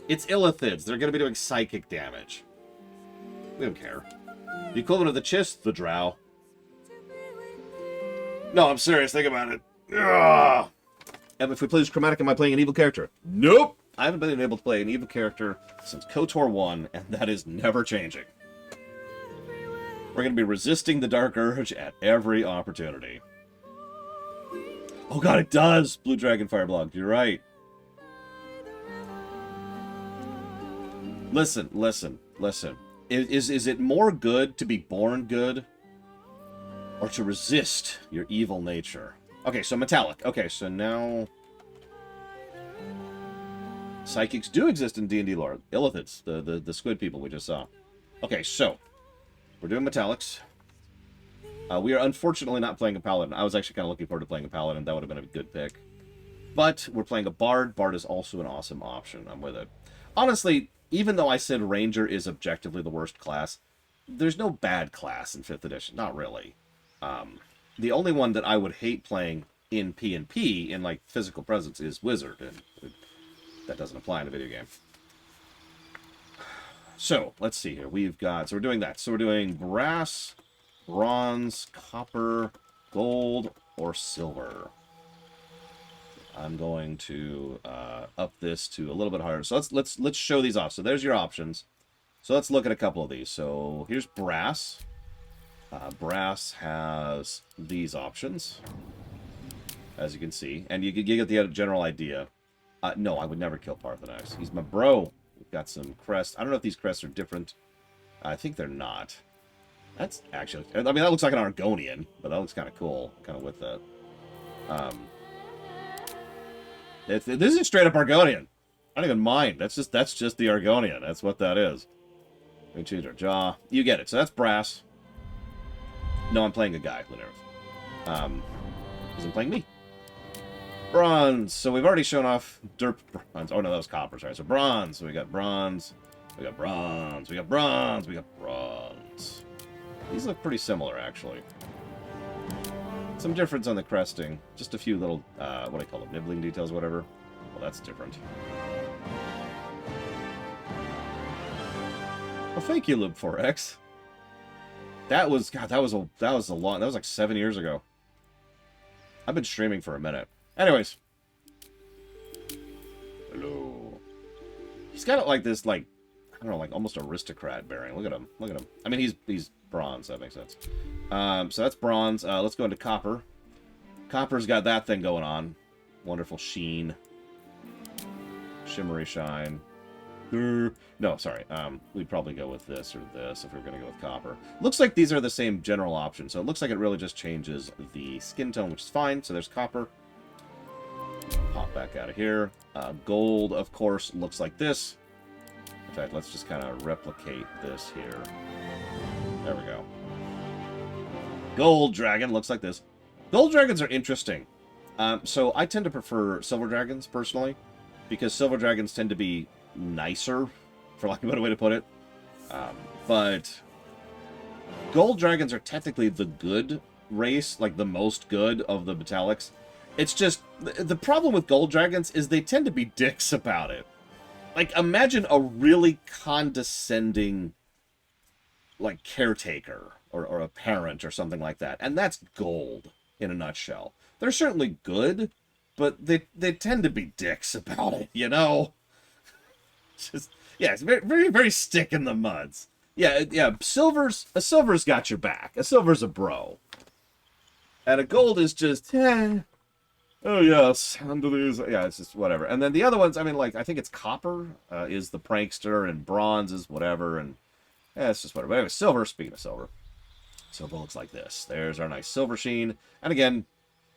It's illithids. They're going to be doing psychic damage. We don't care. The equivalent of the Chist, the Drow. No, I'm serious. Think about it. Ugh. And if we play this chromatic, am I playing an evil character? Nope. I haven't been able to play an evil character since KOTOR 1, and that is never changing. We're going to be resisting the Dark Urge at every opportunity. Oh god, it does! Blue Dragon Fireblog, you're right. Listen. Is it more good to be born good? Or to resist your evil nature? Okay, so metallic. Okay, so now psychics do exist in D&D lore. Illithids, the squid people we just saw. Okay, so we're doing metallics. We are unfortunately not playing a paladin. I was actually kind of looking forward to playing a paladin. That would have been a good pick. But we're playing a bard. Bard is also an awesome option. I'm with it. Honestly, even though I said ranger is objectively the worst class, there's no bad class in 5th edition. Not really. The only one that I would hate playing in P&P, in like physical presence, is wizard, and that doesn't apply in a video game. So let's see here. We've got, so we're doing that. So we're doing brass, bronze, copper, gold, or silver. I'm going to up this to a little bit higher. So let's show these off. So there's your options. So let's look at a couple of these. So here's brass. Brass has these options, as you can see, and you get the general idea. No, I would never kill Parthenax. He's my bro. We've got some crests. I don't know if these crests are different. I think they're not. That's actually, I mean, that looks like an Argonian, but that looks kind of cool, kind of with that. This is straight up Argonian. I don't even mind. That's just the Argonian. That's what that is. We choose our jaw. You get it. So that's brass. No, I'm playing a guy, whatever. Because I'm playing me. Bronze. So we've already shown off derp bronze. Oh no, that was copper. Sorry. So bronze. So we got bronze. We got bronze. We got bronze. We got bronze. These look pretty similar, actually. Some difference on the cresting. Just a few little, what do I call them? Nibbling details, whatever. Well, that's different. Well, thank you, Lube4X. That was, God, that was a long, that was like 7 years ago. I've been streaming for a minute. Anyways. Hello. He's got it like this, like, I don't know, like almost aristocrat bearing. Look at him. Look at him. I mean, he's bronze. That makes sense. So that's bronze. Let's go into copper. Copper's got that thing going on. Wonderful sheen. Shimmery shine. No, sorry. We'd probably go with this or this if we were going to go with copper. Looks like these are the same general option. So it looks like it really just changes the skin tone, which is fine. So there's copper. Pop back out of here. Gold, of course, looks like this. In fact, let's just kind of replicate this here. There we go. Gold dragon looks like this. Gold dragons are interesting. So I tend to prefer silver dragons, personally, because silver dragons tend to be nicer, for lack of a better way to put it. But gold dragons are technically the good race, like the most good of the metallics. It's just, the problem with gold dragons is they tend to be dicks about it. Like, imagine a really condescending, like, caretaker or a parent or something like that. And that's gold in a nutshell. They're certainly good, but they tend to be dicks about it, you know? Just, yeah, it's very, very, very stick in the muds. Yeah, a silver's got your back. A silver's a bro. And a gold is just, oh yes, under these, yeah, it's just whatever. And then the other ones, I mean, like, I think it's copper is the prankster, and bronze is whatever, and yeah, it's just whatever. But anyway, silver, speaking of silver, silver looks like this. There's our nice silver sheen. And again,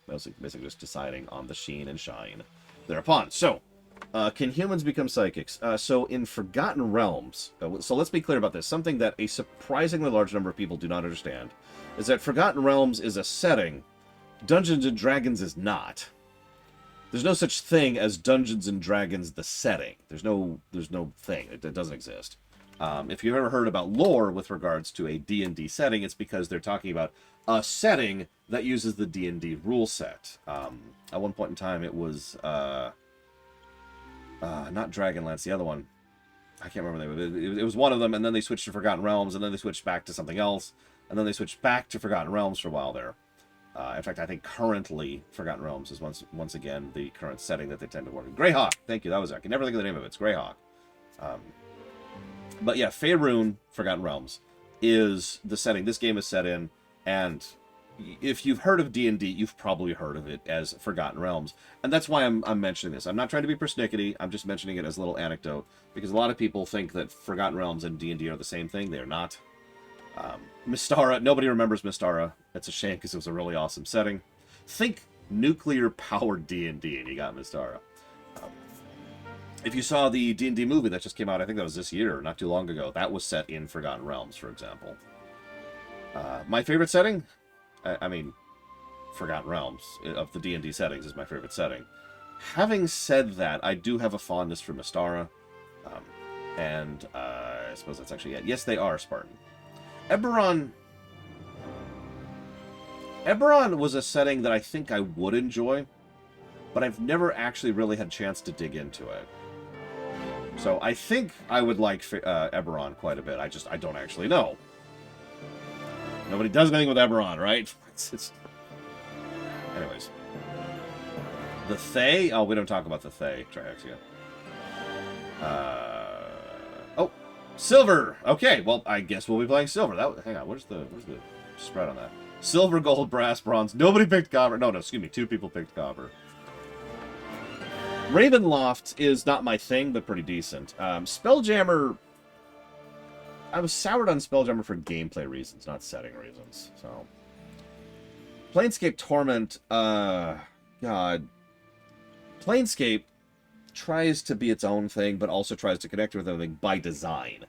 basically just deciding on the sheen and shine thereupon. So, can humans become psychics? So in Forgotten Realms, so let's be clear about this. Something that a surprisingly large number of people do not understand is that Forgotten Realms is a setting. Dungeons and Dragons is not. There's no such thing as Dungeons and Dragons the setting. There's no thing. It doesn't exist. If you've ever heard about lore with regards to a D&D setting, it's because they're talking about a setting that uses the D&D rule set. At one point in time, it was not Dragonlance, the other one. I can't remember the name. It was one of them, and then they switched to Forgotten Realms, and then they switched back to something else, and then they switched back to Forgotten Realms for a while there. In fact, I think currently Forgotten Realms is once again the current setting that they tend to work in. Greyhawk, thank you. That was it. I can never think of the name of it. It's Greyhawk. But yeah, Faerun, Forgotten Realms, is the setting this game is set in, and if you've heard of D&D, you've probably heard of it as Forgotten Realms, and that's why I'm mentioning this. I'm not trying to be persnickety. I'm just mentioning it as a little anecdote, because a lot of people think that Forgotten Realms and D&D are the same thing. They're not. Mystara, nobody remembers Mystara. That's a shame, because it was a really awesome setting. Think nuclear-powered D&D, and you got Mystara. If you saw the D&D movie that just came out, I think that was this year, not too long ago, that was set in Forgotten Realms, for example. My favorite setting? I mean, Forgotten Realms, of the D&D settings, is my favorite setting. Having said that, I do have a fondness for Mystara. And I suppose that's actually it. Yes, they are Spartan. Eberron was a setting that I think I would enjoy, but I've never actually really had a chance to dig into it. So I think I would like Eberron quite a bit. I don't actually know. Nobody does anything with Eberron, right? Anyways. The Thay? Oh, we don't talk about the Thay, Triaxia. Oh, Silver! Okay, well, I guess we'll be playing Silver. Hang on, where's the spread on that? Silver, gold, brass, bronze. Nobody picked copper. No, excuse me. 2 people picked copper. Ravenloft is not my thing, but pretty decent. Spelljammer... I was soured on Spelljammer for gameplay reasons, not setting reasons. So, Planescape Torment, God. Planescape tries to be its own thing, but also tries to connect with everything by design.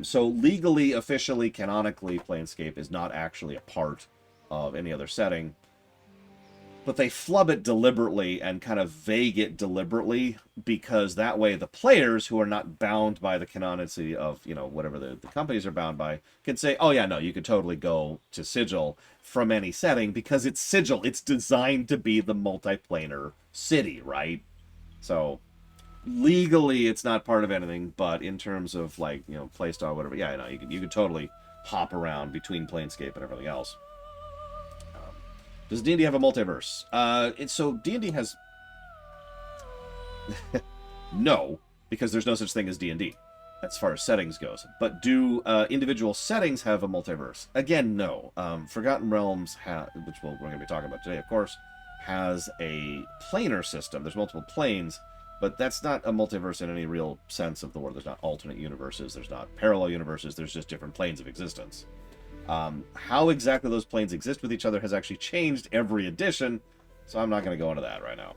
So legally, officially, canonically, Planescape is not actually a part of any other setting. But they flub it deliberately and kind of vague it deliberately, because that way the players who are not bound by the canonicity of, you know, whatever the companies are bound by, can say, oh yeah, no, you could totally go to Sigil from any setting, because it's Sigil. It's designed to be the multiplanar city, right? So legally it's not part of anything, but in terms of, like, you know, playstyle, whatever, yeah, no, you could totally hop around between Planescape and everything else. Does D&D have a multiverse? So D&D has... No, because there's no such thing as D&D, as far as settings goes. But do individual settings have a multiverse? Again, no. Forgotten Realms, which we're going to be talking about today, of course, has a planar system. There's multiple planes, but that's not a multiverse in any real sense of the word. There's not alternate universes. There's not parallel universes. There's just different planes of existence. How exactly those planes exist with each other has actually changed every edition, so I'm not going to go into that right now.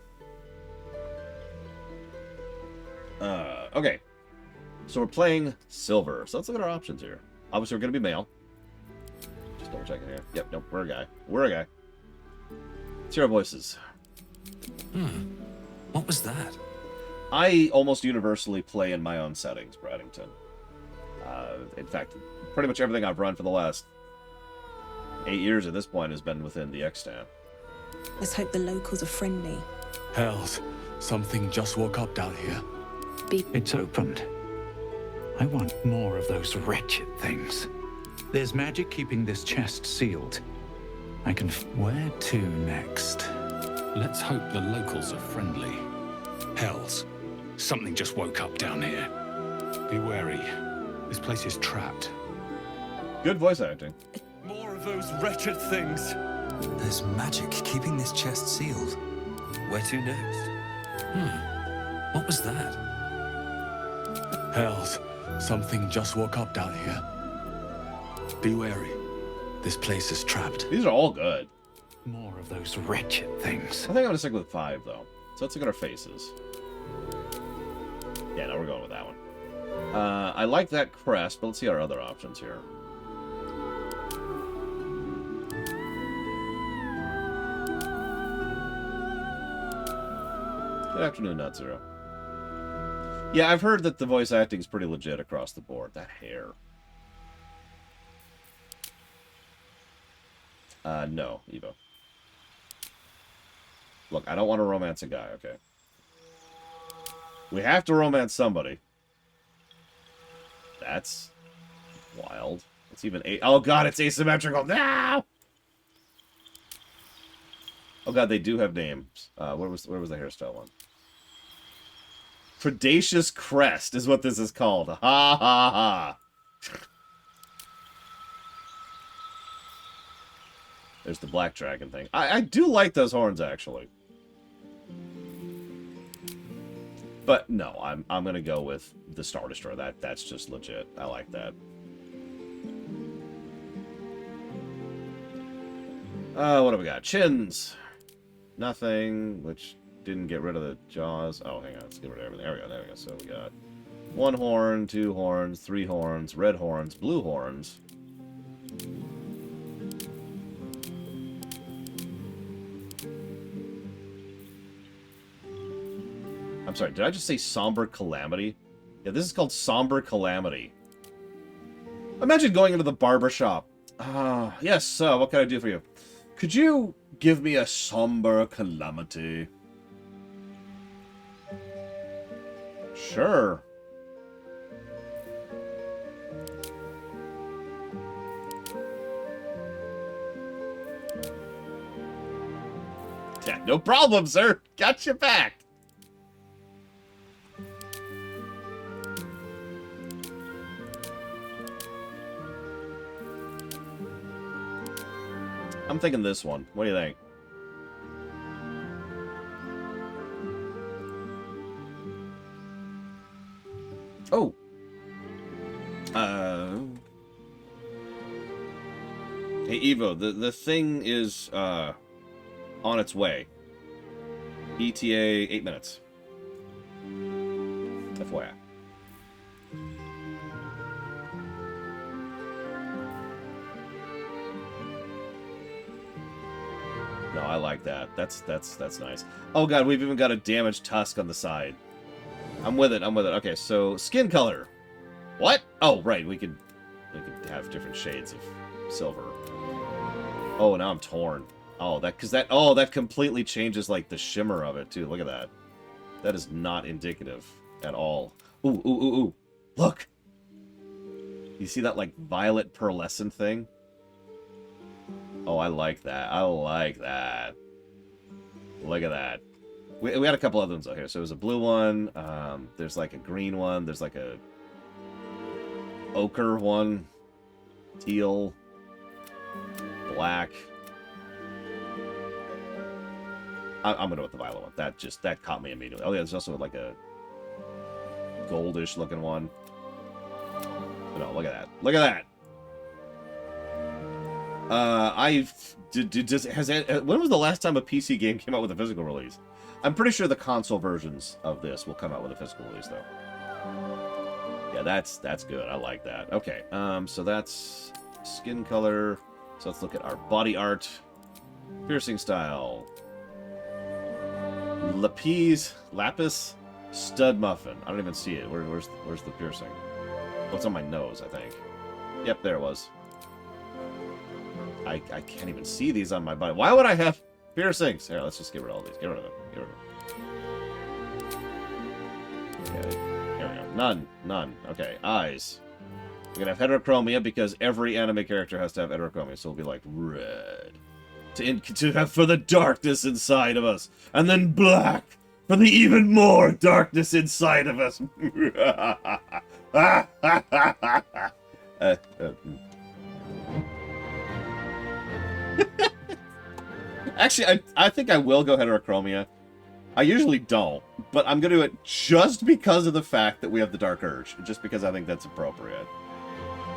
Okay. So we're playing Silver. So let's look at our options here. Obviously, we're going to be male. Just double checking here. Yep, nope, we're a guy. We're a guy. Let's hear our voices. What was that? I almost universally play in my own settings, Braddington. In fact, pretty much everything I've run for the last 8 years at this point has been within the extant. Let's hope the locals are friendly. Hells, something just woke up down here. It's opened. I want more of those wretched things. There's magic keeping this chest sealed. I can... Where to next? Let's hope the locals are friendly. Hells, something just woke up down here. Be wary. This place is trapped. Good voice acting. More of those wretched things. There's magic keeping this chest sealed. Where to next? What was that? Hells, something just woke up down here. Be wary. This place is trapped. These are all good. More of those wretched things. I think I'm going to stick with 5, though. So let's look at our faces. Yeah, no, we're going with that one. I like that crest, but let's see our other options here. Good afternoon, Nutzero. Yeah, I've heard that the voice acting is pretty legit across the board. That hair. No, Evo. Look, I don't want to romance a guy, okay? We have to romance somebody. That's wild. It's even oh god, it's asymmetrical. No! Oh god, they do have names. Where was the hairstyle one? Predacious Crest is what this is called. Ha ha ha. There's the black dragon thing. I do like those horns, actually. But no, I'm gonna go with the Star Destroyer. That's just legit. I like that. What do we got? Chins. nothing, which didn't get rid of the jaws. Oh, hang on. Let's get rid of everything. There we go. There we go. So we got 1 horn, 2 horns, 3 horns, red horns, blue horns. I'm sorry, did I just say Somber Calamity? Yeah, this is called Somber Calamity. Imagine going into the barber shop. Yes, what can I do for you? Could you give me a Somber Calamity? Sure. Yeah, no problem, sir. Got you back. I'm thinking this one. What do you think? Oh. Hey, Evo, the thing is, on its way. ETA 8 minutes. FYI. No, I like that. That's nice. Oh god, we've even got a damaged tusk on the side. I'm with it. I'm with it. Okay, so skin color. What? Oh, right. We could have different shades of silver. Oh, now I'm torn. Oh, that completely changes like the shimmer of it too. Look at that. That is not indicative at all. Ooh, ooh, ooh, ooh. Look. You see that like violet pearlescent thing? Oh, I like that. I like that. Look at that. We had a couple other ones out here. So there's a blue one. There's like a green one. There's like a ochre one. Teal. Black. I'm gonna go with the violet one. That caught me immediately. Oh yeah, there's also like a goldish looking one. No, look at that. Look at that. When was the last time a PC game came out with a physical release? I'm pretty sure the console versions of this will come out with a physical release, though. Yeah, that's good. I like that. Okay, so that's skin color. So let's look at our body art. Piercing style. Lapis, stud muffin. I don't even see it. Where's the piercing? What's on my nose, I think. Yep, there it was. I can't even see these on my body. Why would I have piercings? Here, let's just get rid of all these. Get rid of them. Get rid of them. Okay, here we go. None. Okay, eyes. We're gonna have heterochromia because every anime character has to have heterochromia, so it'll be like red. To have for the darkness inside of us. And then black for the even more darkness inside of us. Actually, I think I will go heterochromia. I usually don't, but I'm going to do it just because of the fact that we have the Dark Urge. Just because I think that's appropriate.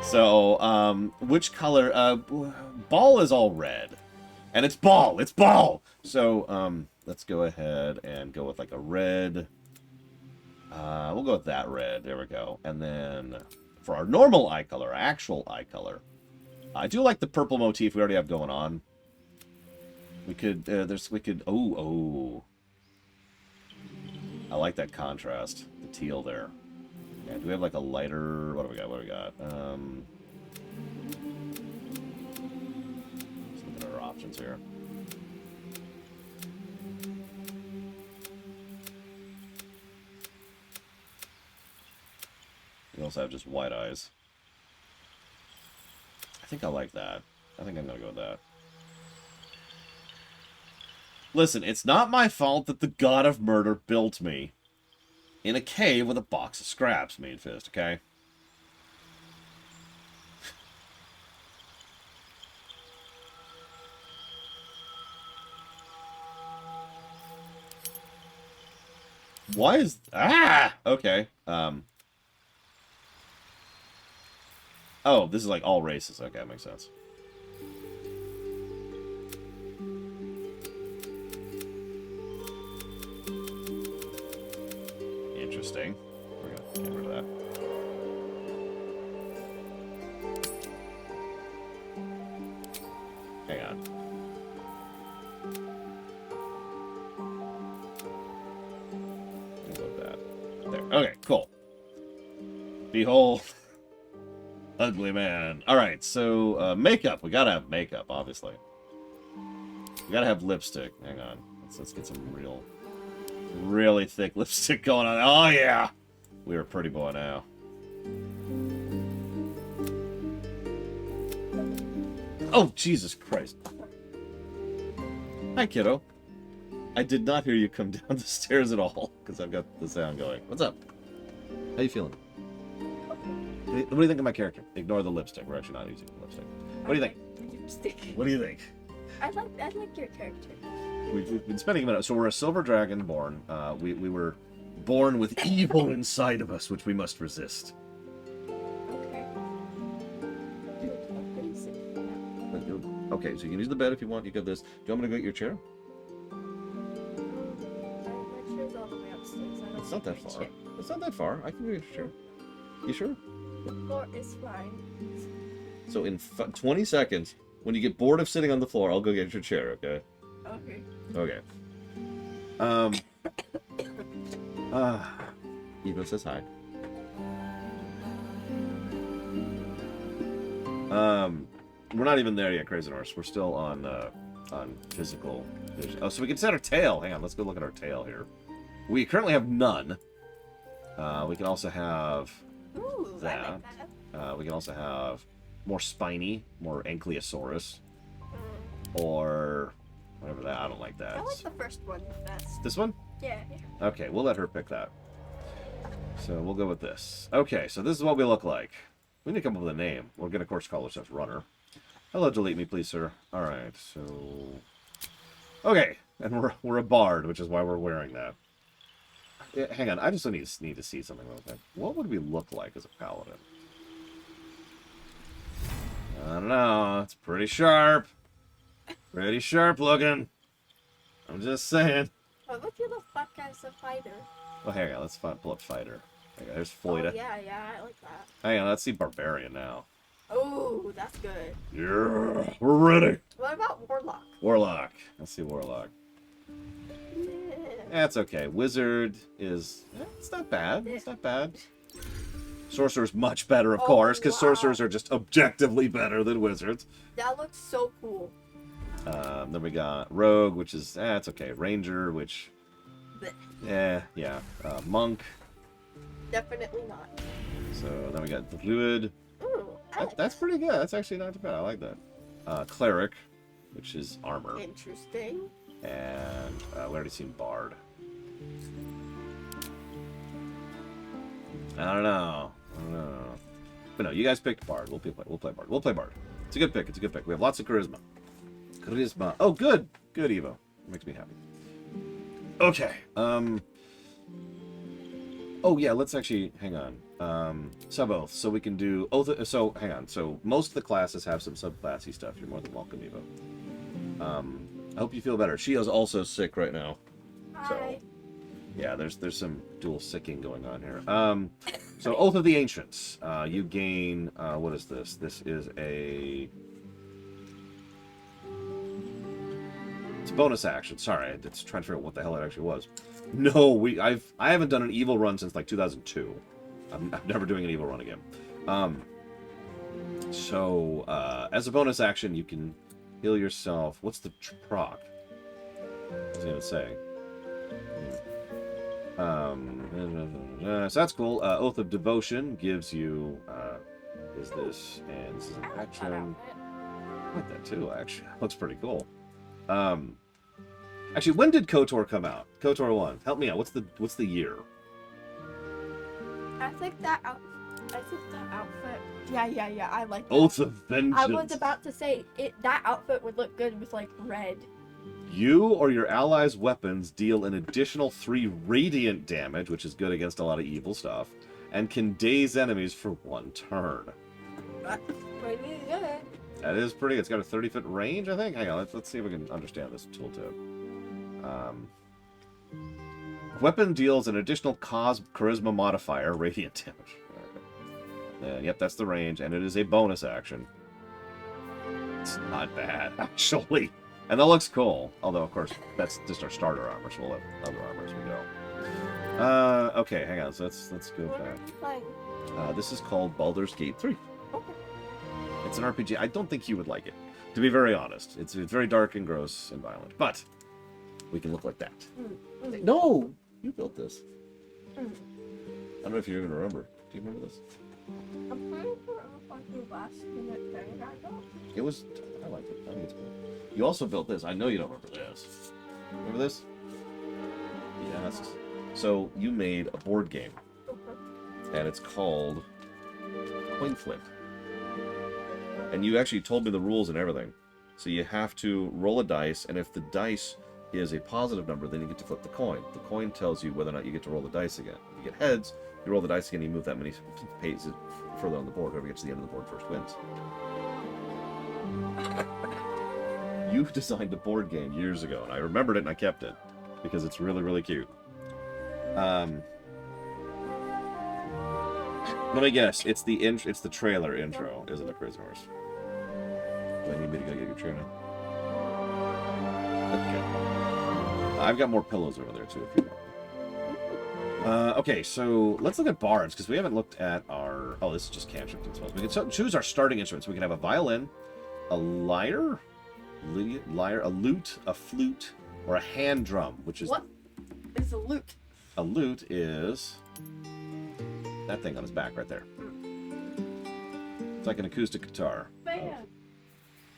So, which color? Ball is all red. And it's ball! It's ball! So, let's go ahead and go with like a red. We'll go with that red. There we go. And then for our normal eye color, our actual eye color, I do like the purple motif we already have going on. We could, oh. I like that contrast. The teal there. And do we have like a lighter, what do we got? Some other options here. We also have just white eyes. I think I like that. I think I'm gonna go with that. Listen, it's not my fault that the god of murder built me in a cave with a box of scraps, Mean Fist, okay? Why is... Ah! Okay. Oh, this is like all races. Okay, that makes sense. Interesting. We're gonna get rid of that. Hang on. Look at that. There. Okay, cool. Behold. Ugly man. Alright, so makeup. We gotta have makeup, obviously. We gotta have lipstick. Hang on. Let's get some really thick lipstick going on. Oh, yeah! We're a pretty boy now. Oh, Jesus Christ. Hi, kiddo. I did not hear you come down the stairs at all, because I've got the sound going. What's up? How you feeling? What do you think of my character? Ignore the lipstick. We're actually not using lipstick. What do you think? Lipstick. What do you think? I like your character. We've been spending a minute. So we're a silver dragon born. We were born with evil inside of us, which we must resist. Okay. Okay, so you can use the bed if you want. You got this. Do you want me to go get your chair? My chair's all the way upstairs. It's not that far. It's not that far. I can go get your chair. You sure? The floor is fine. So in 20 seconds, when you get bored of sitting on the floor, I'll go get your chair, okay? Okay. Okay. Eva says hi. We're not even there yet, Crazy Horse. We're still on physical vision. Oh, so we can set our tail. Hang on, let's go look at our tail here. We currently have none. We can also have that. I like that. We can also have more spiny, more ankylosaurus, or whatever that. I don't like that. I like the first one best. This one? Yeah. Okay, we'll let her pick that. So we'll go with this. Okay, so this is what we look like. We need to come up with a name. We're gonna, of course, call ourselves Runner. Hello, delete me, please, sir. All right, so okay, and we're a bard, which is why we're wearing that. Yeah, hang on, I just need to see something real quick. What would we look like as a paladin? I don't know. It's pretty sharp. Pretty sharp looking. I'm just saying. What would you look like as a fighter? Well, hang on. Let's pull up fighter. Hang on, there's Floyda. Oh, yeah, I like that. Hang on, let's see barbarian now. Oh, that's good. Yeah, we're ready. What about warlock? Warlock. Let's see warlock. Yeah. That's okay. Wizard is... it's not bad. It's not bad. Sorcerer's much better, of course, because sorcerers are just objectively better than wizards. That looks so cool. Then we got rogue, which is... it's okay. Ranger, which... yeah. Monk. Definitely not. So then we got the druid. Ooh, That's pretty good. That's actually not too bad. I like that. Cleric, which is armor. Interesting. And we already seen bard. I don't know. But no, you guys picked bard. We'll play bard. We'll play bard. It's a good pick. We have lots of charisma. Oh, good. Good, Evo. Makes me happy. Okay. Oh, yeah, let's actually... hang on. Sub-oath. So we can do... oath. So, hang on. So, most of the classes have some sub-classy stuff. You're more than welcome, Evo. I hope you feel better. She is also sick right now. Hi. So, yeah, there's some dual sicking going on here. So, Oath of the Ancients. You gain... what is this? This is a... it's a bonus action. Sorry, I'm just trying to figure out what the hell it actually was. No, I haven't done an evil run since like 2002. I'm never doing an evil run again. So as a bonus action, you can heal yourself. What's the proc? What was I gonna say? So that's cool. Oath of Devotion gives you is this, and this is an action. I like that too. Actually, looks pretty cool. Actually, when did KOTOR come out? KOTOR 1. Help me out. What's the year? I think that outfit. Yeah. I like that. Oath of Vengeance. I was about to say that outfit would look good with like red. You or your allies' weapons deal an additional 3 radiant damage, which is good against a lot of evil stuff, and can daze enemies for 1 turn. That's pretty good. That is pretty. It's got a 30-foot range, I think. Hang on, let's see if we can understand this tooltip. Weapon deals an additional charisma modifier, radiant damage. Yep, that's the range, and it is a bonus action. It's not bad, actually. And that looks cool. Although, of course, that's just our starter armor, so we'll have other armor as we go. Okay, hang on. So let's go back. This is called Baldur's Gate 3. Okay. It's an RPG. I don't think you would like it, to be very honest. It's very dark and gross and violent, but we can look like that. No! You built this. I don't know if you even remember. Do you remember this? I'm pretty sure it was like the last minute thing I got. It was... I like it. I think it's cool. You also built this. I know you don't remember this. Remember this? Yes. So, you made a board game. And it's called Coin Flip. And you actually told me the rules and everything. So you have to roll a dice, and if the dice is a positive number, then you get to flip the coin. The coin tells you whether or not you get to roll the dice again. If you get heads, you roll the dice again, you move that many paces further on the board. Whoever gets to the end of the board first wins. You designed a board game years ago, and I remembered it and I kept it because it's really, really cute. Let me guess. It's the trailer intro, isn't it, prisoners? Do I need me to go get your trailer? Okay. I've got more pillows over there too, if you want. Okay, so let's look at bards because we haven't looked at our. Oh, this is just cantrip and spells. We can choose our starting instruments. We can have a violin, a lyre, a lute, a flute, or a hand drum, which is... What is a lute? A lute is that thing on his back right there. It's like an acoustic guitar. Man.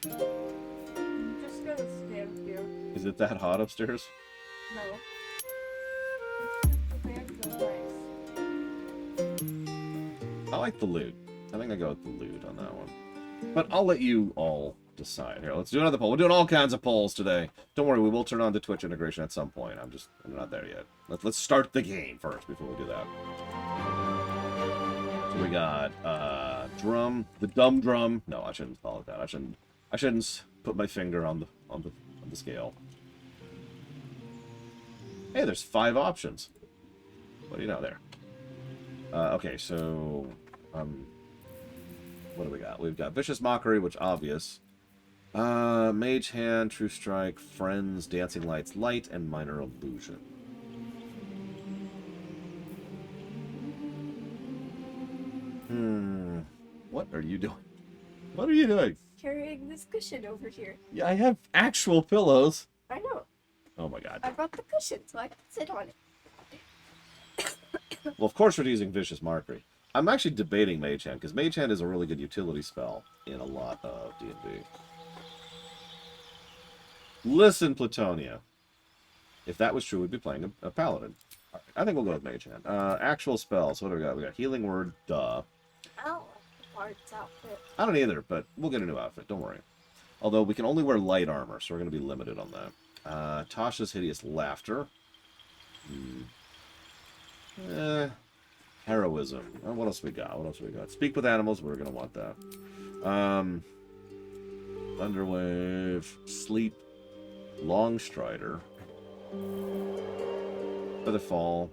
I'm just gonna stand here. Is it that hot upstairs? No. The band's so nice. I like the lute. I think I go with the lute on that one. But I'll let you all decide. Here, let's do another poll. We're doing all kinds of polls today. Don't worry, we will turn on the Twitch integration at some point. I'm not there yet. Let's start the game first before we do that. So we got drum, the dumb drum. No, I shouldn't call it that. I shouldn't put my finger on the scale. Hey, there's 5 options. What do you know there? Okay, so what do we got? We've got Vicious Mockery, which obvious. Mage Hand, True Strike, Friends, Dancing Lights, Light, and Minor Illusion. What are you doing? What are you doing? Carrying this cushion over here. Yeah, I have actual pillows. I know. Oh my god. I brought the cushion so I can sit on it. Well, of course we're using Vicious Mockery. I'm actually debating Mage Hand, because Mage Hand is a really good utility spell in a lot of D&D. Listen, Platonia. If that was true, we'd be playing a Paladin. All right, I think we'll go with Mage Hand. Actual spells. What do we got? We got Healing Word, duh. I don't like the bard's outfit. I don't either, but we'll get a new outfit. Don't worry. Although we can only wear light armor, so we're going to be limited on that. Tasha's Hideous Laughter. Heroism. What else we got? What else we got? Speak with Animals. We're going to want that. Thunderwave. Sleep. Longstrider. Featherfall.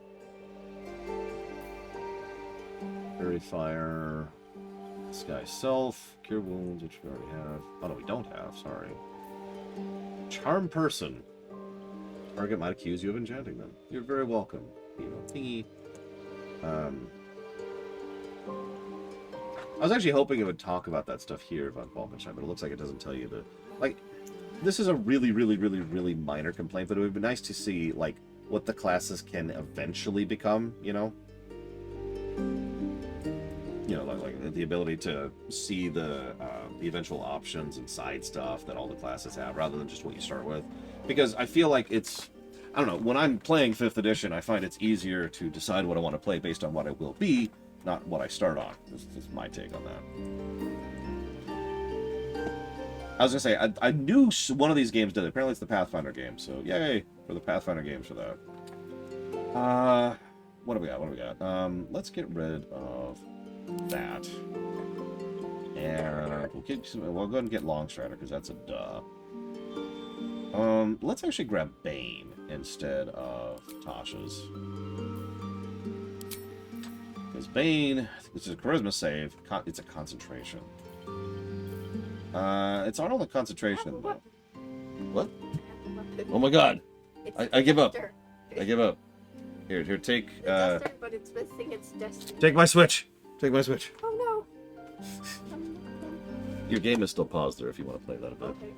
Fairy Fire. Sky Self. Cure Wounds, which we already have. Oh, no, we don't have. Sorry. Charm Person. Target might accuse you of enchanting them. You're very welcome. You know, thingy. I was actually hoping it would talk about that stuff here about Falkenstein, but it looks like it doesn't tell you the... Like, this is a really, really, really, really minor complaint, but it would be nice to see, like, what the classes can eventually become, you know? You know, like the ability to see the eventual options and side stuff that all the classes have, rather than just what you start with. Because I feel like it's... I don't know, when I'm playing 5th edition, I find it's easier to decide what I want to play based on what I will be, not what I start on. This is my take on that. I was going to say, I knew one of these games did it. Apparently it's the Pathfinder game, so yay for the Pathfinder games for that. What do we got? What do we got? Let's get rid of that. And we'll go ahead and get Longstrider, because that's a duh. Let's actually grab Bane instead of Tasha's. Because Bane, which is a charisma save, it's a concentration. It's not only concentration, though. What? Oh my god! I give up. I give up. Here, take. Duster, but it's missing its destiny. Take my Switch. Take my Switch. Oh no. Your game is still paused there if you want to play that a bit. Okay.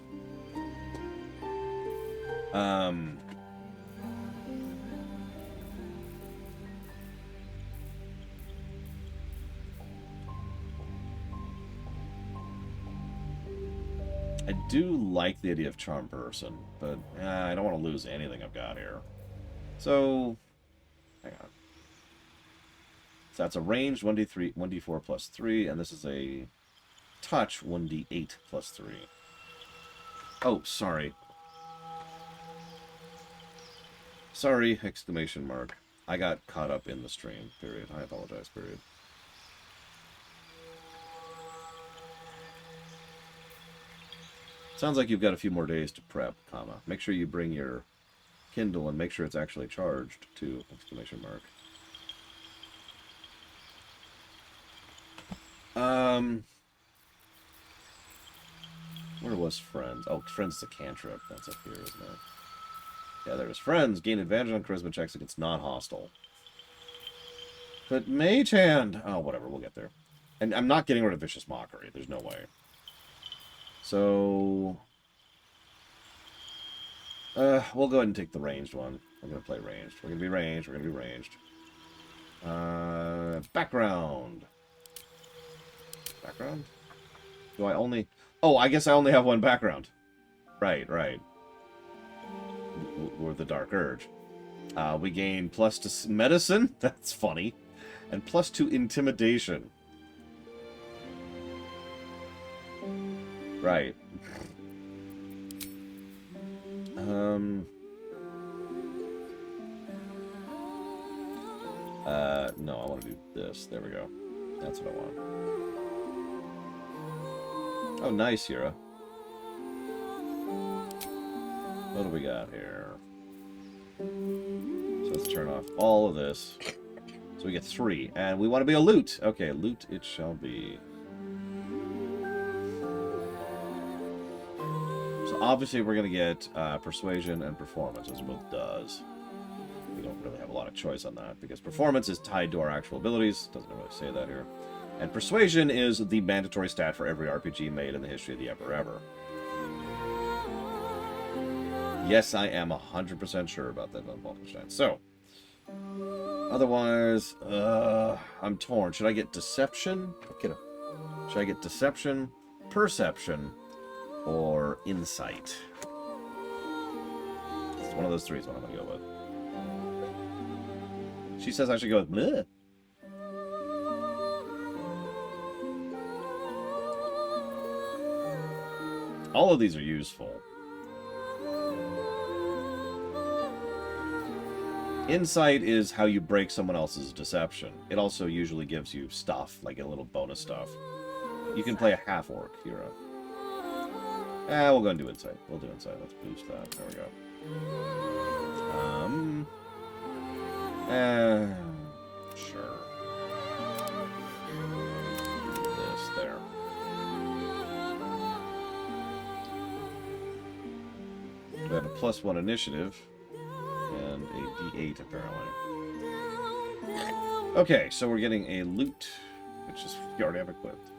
I do like the idea of Charm Person, but I don't want to lose anything I've got here. So, hang on. So that's a ranged 1d3, 1d4 plus 3, and this is a touch 1d8 plus 3. Oh, sorry. Sorry, exclamation mark. I got caught up in the stream, period. I apologize, period. Sounds like you've got a few more days to prep, comma. Make sure you bring your Kindle and make sure it's actually charged, too, exclamation mark. Where was Friends? Oh, Friends is a cantrip. That's up here, isn't it? Yeah, there's Friends. Gain advantage on charisma checks against non-hostile. But Mage Hand... Oh, whatever. We'll get there. And I'm not getting rid of Vicious Mockery. There's no way. So... we'll go ahead and take the ranged one. We're going to play ranged. We're going to be ranged. We're going to be ranged. Background. Background? Do I only... Oh, I guess I only have one background. Right, right. We're the Dark Urge. We gain +2 medicine. That's funny. And +2 intimidation. Right. No, I want to do this. There we go. That's what I want. Oh, nice, Hira. What do we got here? So let's turn off all of this. So we get 3. And we want to be a loot. Okay, loot it shall be. So obviously we're going to get persuasion and performance, as both does. We don't really have a lot of choice on that, because performance is tied to our actual abilities. Doesn't really say that here. And persuasion is the mandatory stat for every RPG made in the history of the Emperor ever. Yes, I am 100% sure about that on Wolfenstein. So, otherwise, I'm torn. Should I get Deception? Should I get Deception, Perception, or Insight? It's one of those three is what I'm going to go with. She says I should go with bleh. All of these are useful. Insight is how you break someone else's deception. It also usually gives you stuff, like a little bonus stuff. You can play a half-orc hero. We'll go and do Insight. We'll do Insight. Let's boost that. There we go. Sure. This, there. We have a +1 initiative. And a D8, apparently. Okay, so we're getting a loot, which is we already have equipped.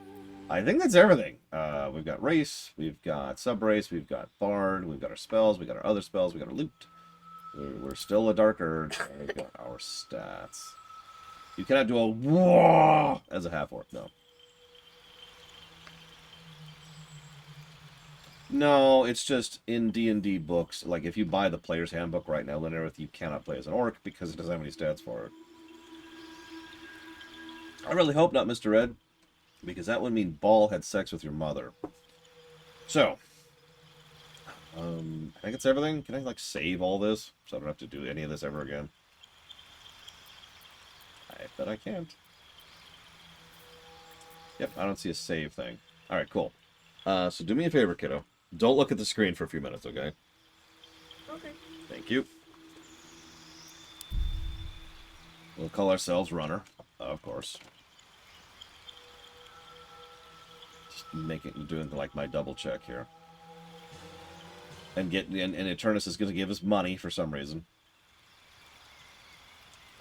I think that's everything. We've got race, we've got sub-race, we've got bard, we've got our spells, we've got our other spells, we've got our loot. We're still a Dark Urge, and we've got our stats. You cannot do a whoa as a half-orc, no. No, it's just in D&D books. Like, if you buy the player's handbook right now, Linear, you cannot play as an orc because it doesn't have any stats for it. I really hope not, Mr. Red, because that would mean Ball had sex with your mother. So, I think it's everything. Can I, like, save all this so I don't have to do any of this ever again? I bet I can't. Yep, I don't see a save thing. Alright, cool. So do me a favor, kiddo. Don't look at the screen for a few minutes, okay? Okay. Thank you. We'll call ourselves Runner, of course. Just doing like my double check here. And Eternus is going to give us money for some reason.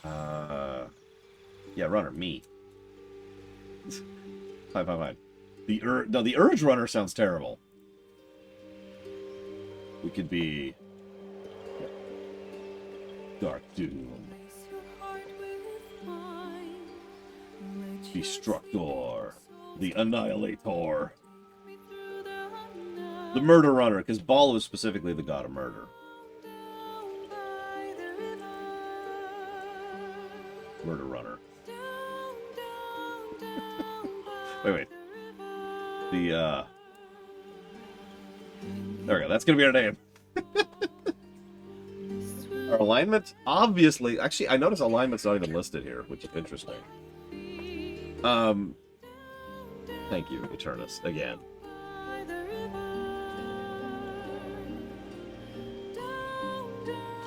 Yeah, Runner, me. Fine. The Urge Runner sounds terrible. We could be Dark Doom, Destructor, the Annihilator, the Murder Runner, because Baal is specifically the god of murder. Murder Runner. wait. There we go. That's gonna be our name. Our alignment, obviously. Actually, I noticed alignment's not even listed here, which is interesting. Thank you, Eternus, again.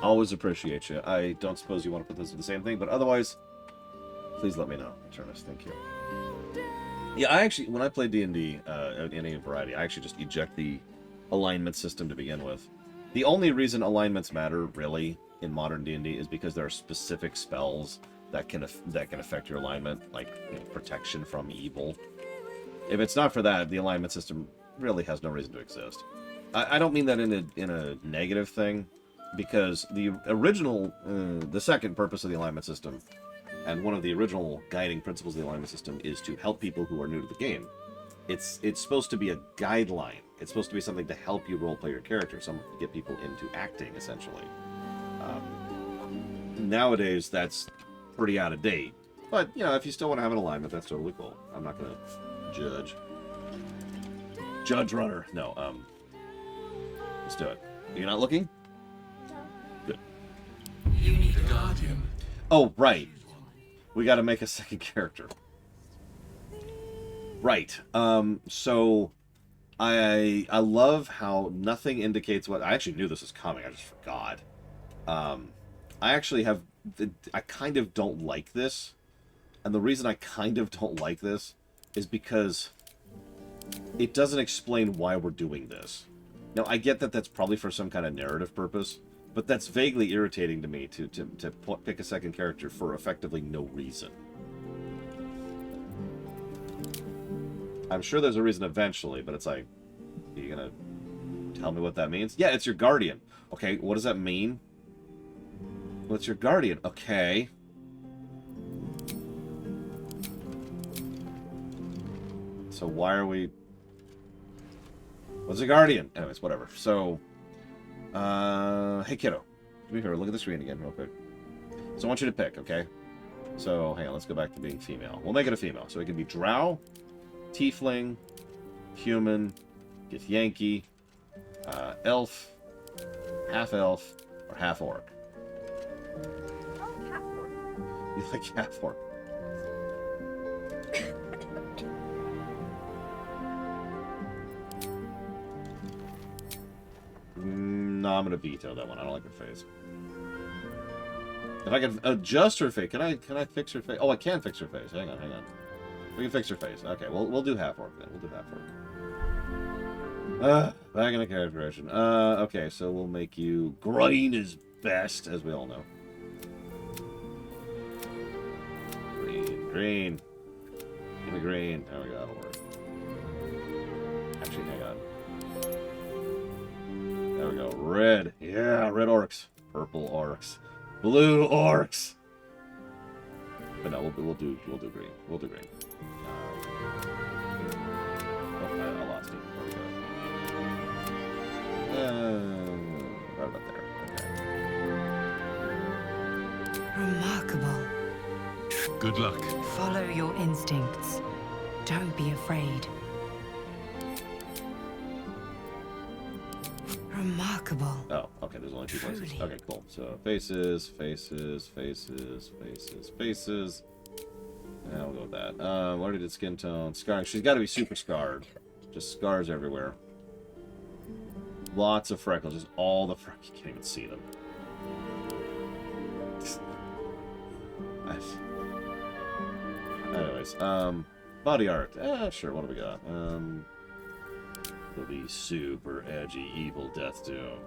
Always appreciate you. I don't suppose you want to put this in the same thing, but otherwise, please let me know, Eternus. Thank you. Yeah, I actually, when I play D&D, in any variety, I actually just eject the alignment system to begin with. The only reason alignments matter, really, in modern D&D is because there are specific spells that can affect your alignment, like protection from evil. If it's not for that, the alignment system really has no reason to exist. I don't mean that in a negative thing, because the original, the second purpose of the alignment system, and one of the original guiding principles of the alignment system, is to help people who are new to the game. It's supposed to be a guideline. It's supposed to be something to help you roleplay your character, something to get people into acting, essentially. Nowadays, that's pretty out of date. But, you know, if you still want to have an alignment, that's totally cool. I'm not going to judge. Judge Runner. No, let's do it. You're not looking? Good. You need a guardian. Oh, right. We got to make a second character. Right. So I love how nothing indicates what... I actually knew this was coming. I just forgot. I actually have... I kind of don't like this. And the reason I kind of don't like this is because it doesn't explain why we're doing this. Now, I get that that's probably for some kind of narrative purpose, but that's vaguely irritating to me to pick a second character for effectively no reason. I'm sure there's a reason eventually, but it's like, are you gonna tell me what that means? Yeah, it's your guardian. Okay, what does that mean? Well, it's your guardian. Okay. So why are we... What's a guardian? Anyways, whatever. So, hey kiddo. Come here, look at the screen again real quick. So I want you to pick, okay? So, hang on, let's go back to being female. We'll make it a female. So it can be drow, tiefling, human, Githyanki, elf, half-elf, or half-orc. You like half-orc? No, I'm gonna veto that one. I don't like her face. If I can adjust her face, can I fix her face? Oh, I can fix her face. Hang on. We can fix her face. Okay, we'll do half-orc then. We'll do half-orc. Back in the character creation. Okay, so we'll make you... Green is best, as we all know. Green. Give me green. There we go, that'll work. Actually, hang on. There we go. Red. Yeah, red orcs. Purple orcs. Blue orcs. But no, we'll do green. We'll do green. I lost it. There we go. Right about there. Okay. Remarkable. Good luck. Follow your instincts. Don't be afraid. Remarkable. Oh, okay, there's only 2 places. Okay, cool. So, faces. Yeah, we'll go with that. What already did skin tone? Scarring. She's got to be super scarred. Just scars everywhere. Lots of freckles. Just all the freckles. You can't even see them. Anyways, body art. Sure, what do we got? It'll be super edgy, evil Death Doom.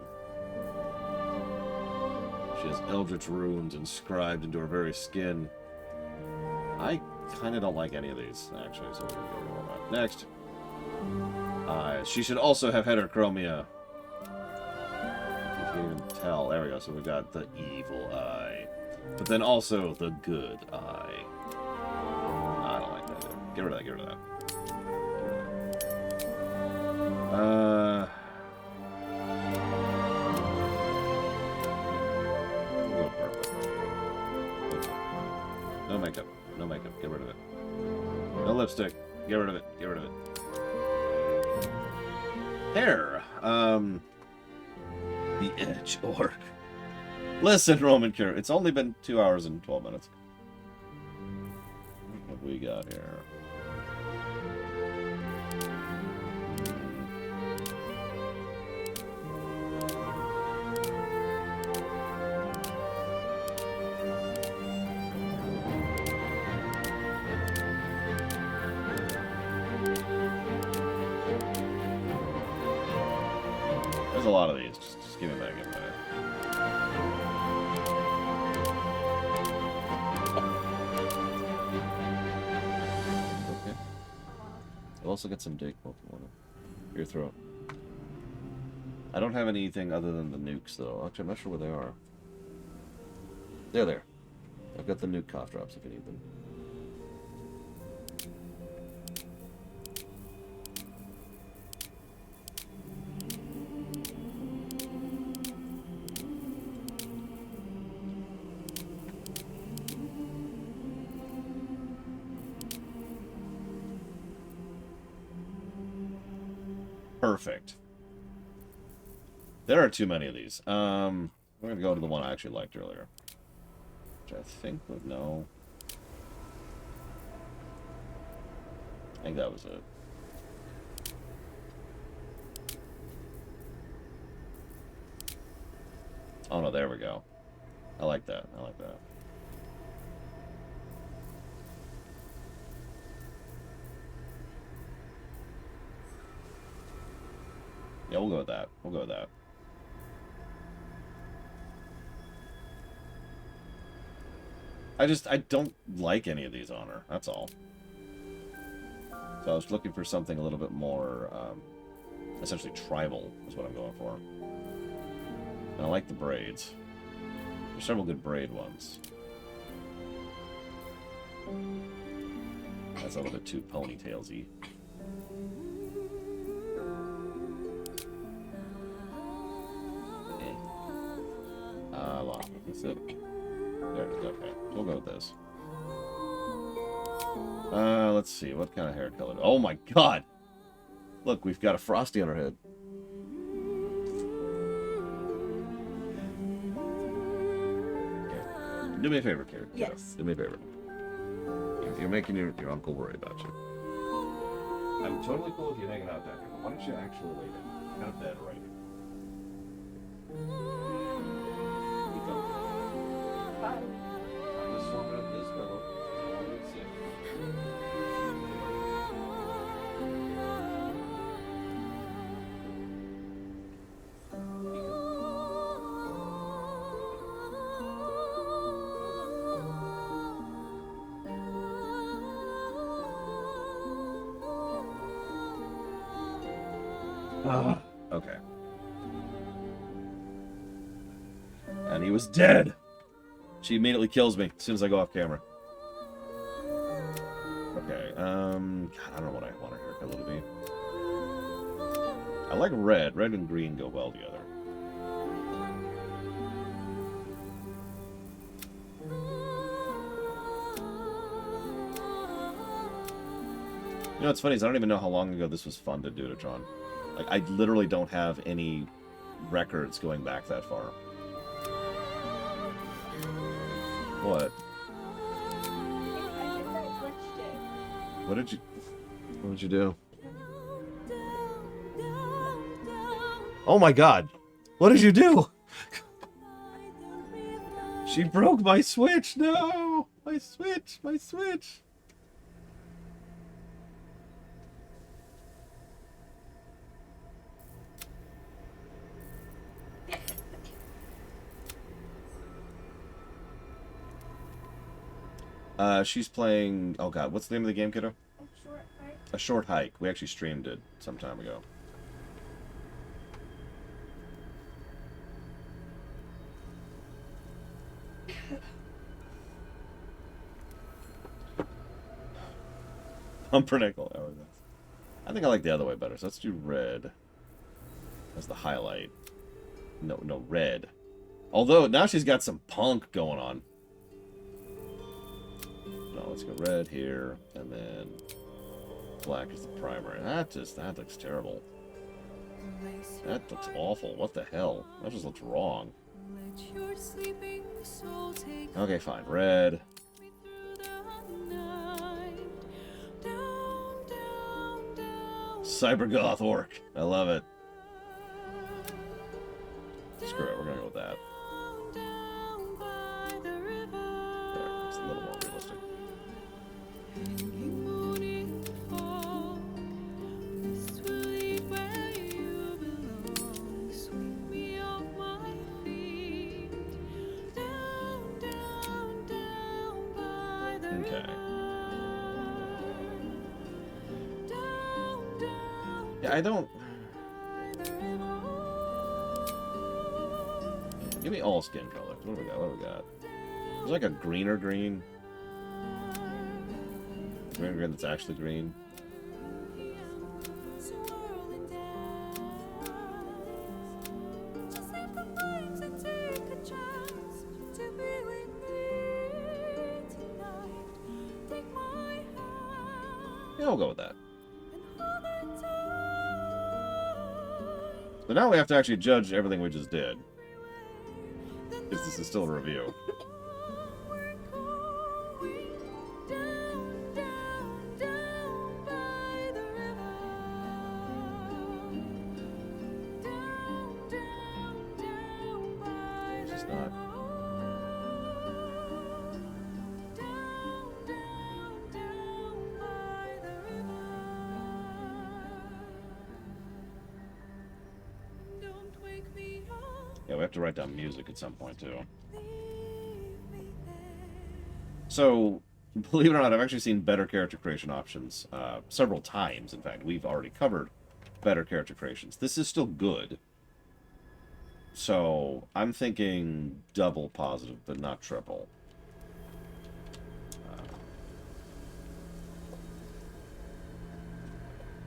She has eldritch runes inscribed into her very skin. I kind of don't like any of these, actually, so we're going to go with all that. Next. She should also have heterochromia. You can't even tell. There we go. So we got the evil eye. But then also the good eye. I don't like that either. Get rid of that, get rid of that. We'll go purple. No makeup. No makeup. Get rid of it. No lipstick. Get rid of it. Get rid of it. Hair. The Edge Orc. Listen, Roman Cure. It's only been 2 hours and 12 minutes. What do we got here? There's a lot of these. Just give me back a minute. Okay. I'll also get some dig for your throat. I don't have anything other than the nukes, though. Actually, I'm not sure where they are. They're there. I've got the nuke cough drops if you need them. Perfect. There are too many of these. We're gonna go to the one I actually liked earlier, which I think would no. I think that was it. Oh no, there we go. I like that. I like that. Yeah, we'll go with that. We'll go with that. I don't like any of these on her. That's all. So I was looking for something a little bit more, essentially tribal is what I'm going for. And I like the braids. There's several good braid ones. That's a little bit too ponytails-y. That's it. There it is. Okay. We'll go with this. Let's see. What kind of hair color? Oh my god! Look, we've got a Frosty on our head. Okay. Do me a favor, Karen. Yes. Do me a favor. If you're making your uncle worry about you. I'm totally cool with you hanging out down here, but why don't you actually lay down? Got a bed right here. Okay. And he was dead. She immediately kills me as soon as I go off camera. Okay, God, I don't know what I want her haircut to be. I like red. Red and green go well together. You know what's funny is I don't even know how long ago this was fun to do to Tron. Like, I literally don't have any records going back that far. What? I think I glitched it. What did you do? Oh my god. What did you do? She broke my switch. No. My switch. My switch. She's playing... Oh god, what's the name of the game, kiddo? A Short Hike. We actually streamed it some time ago. Pumpernickel. Oh, I think I like the other way better, so let's do red. That's the highlight. No, red. Although, now she's got some punk going on. No, let's go red here, and then black is the primary. That looks terrible. That looks awful. What the hell? That just looks wrong. Okay, fine. Red. Cybergoth orc. I love it. Screw it, we're gonna go with that. There, it's a little more realistic. Okay. Yeah, I don't... Give me all skin colors. What do we got? What do we got? There's like a greener green. Green that's actually green. Yeah, we'll go with that. So now we have to actually judge everything we just did. Because this is still a review. It's just not... Yeah, we have to write down music at some point, too. So, believe it or not, I've actually seen better character creation options several times. In fact, we've already covered better character creations. This is still good. So, I'm thinking double positive, but not triple.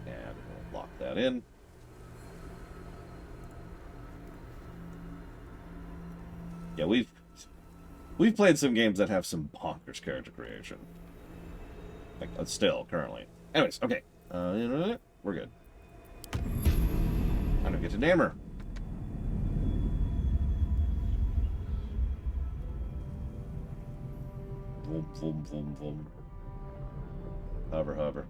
And we'll lock that in. Yeah, we've played some games that have some bonkers character creation. Like, still, currently. Anyways, okay. We're good. Time to get to Namor. Vroom, vroom, vroom, vroom. Hover, hover.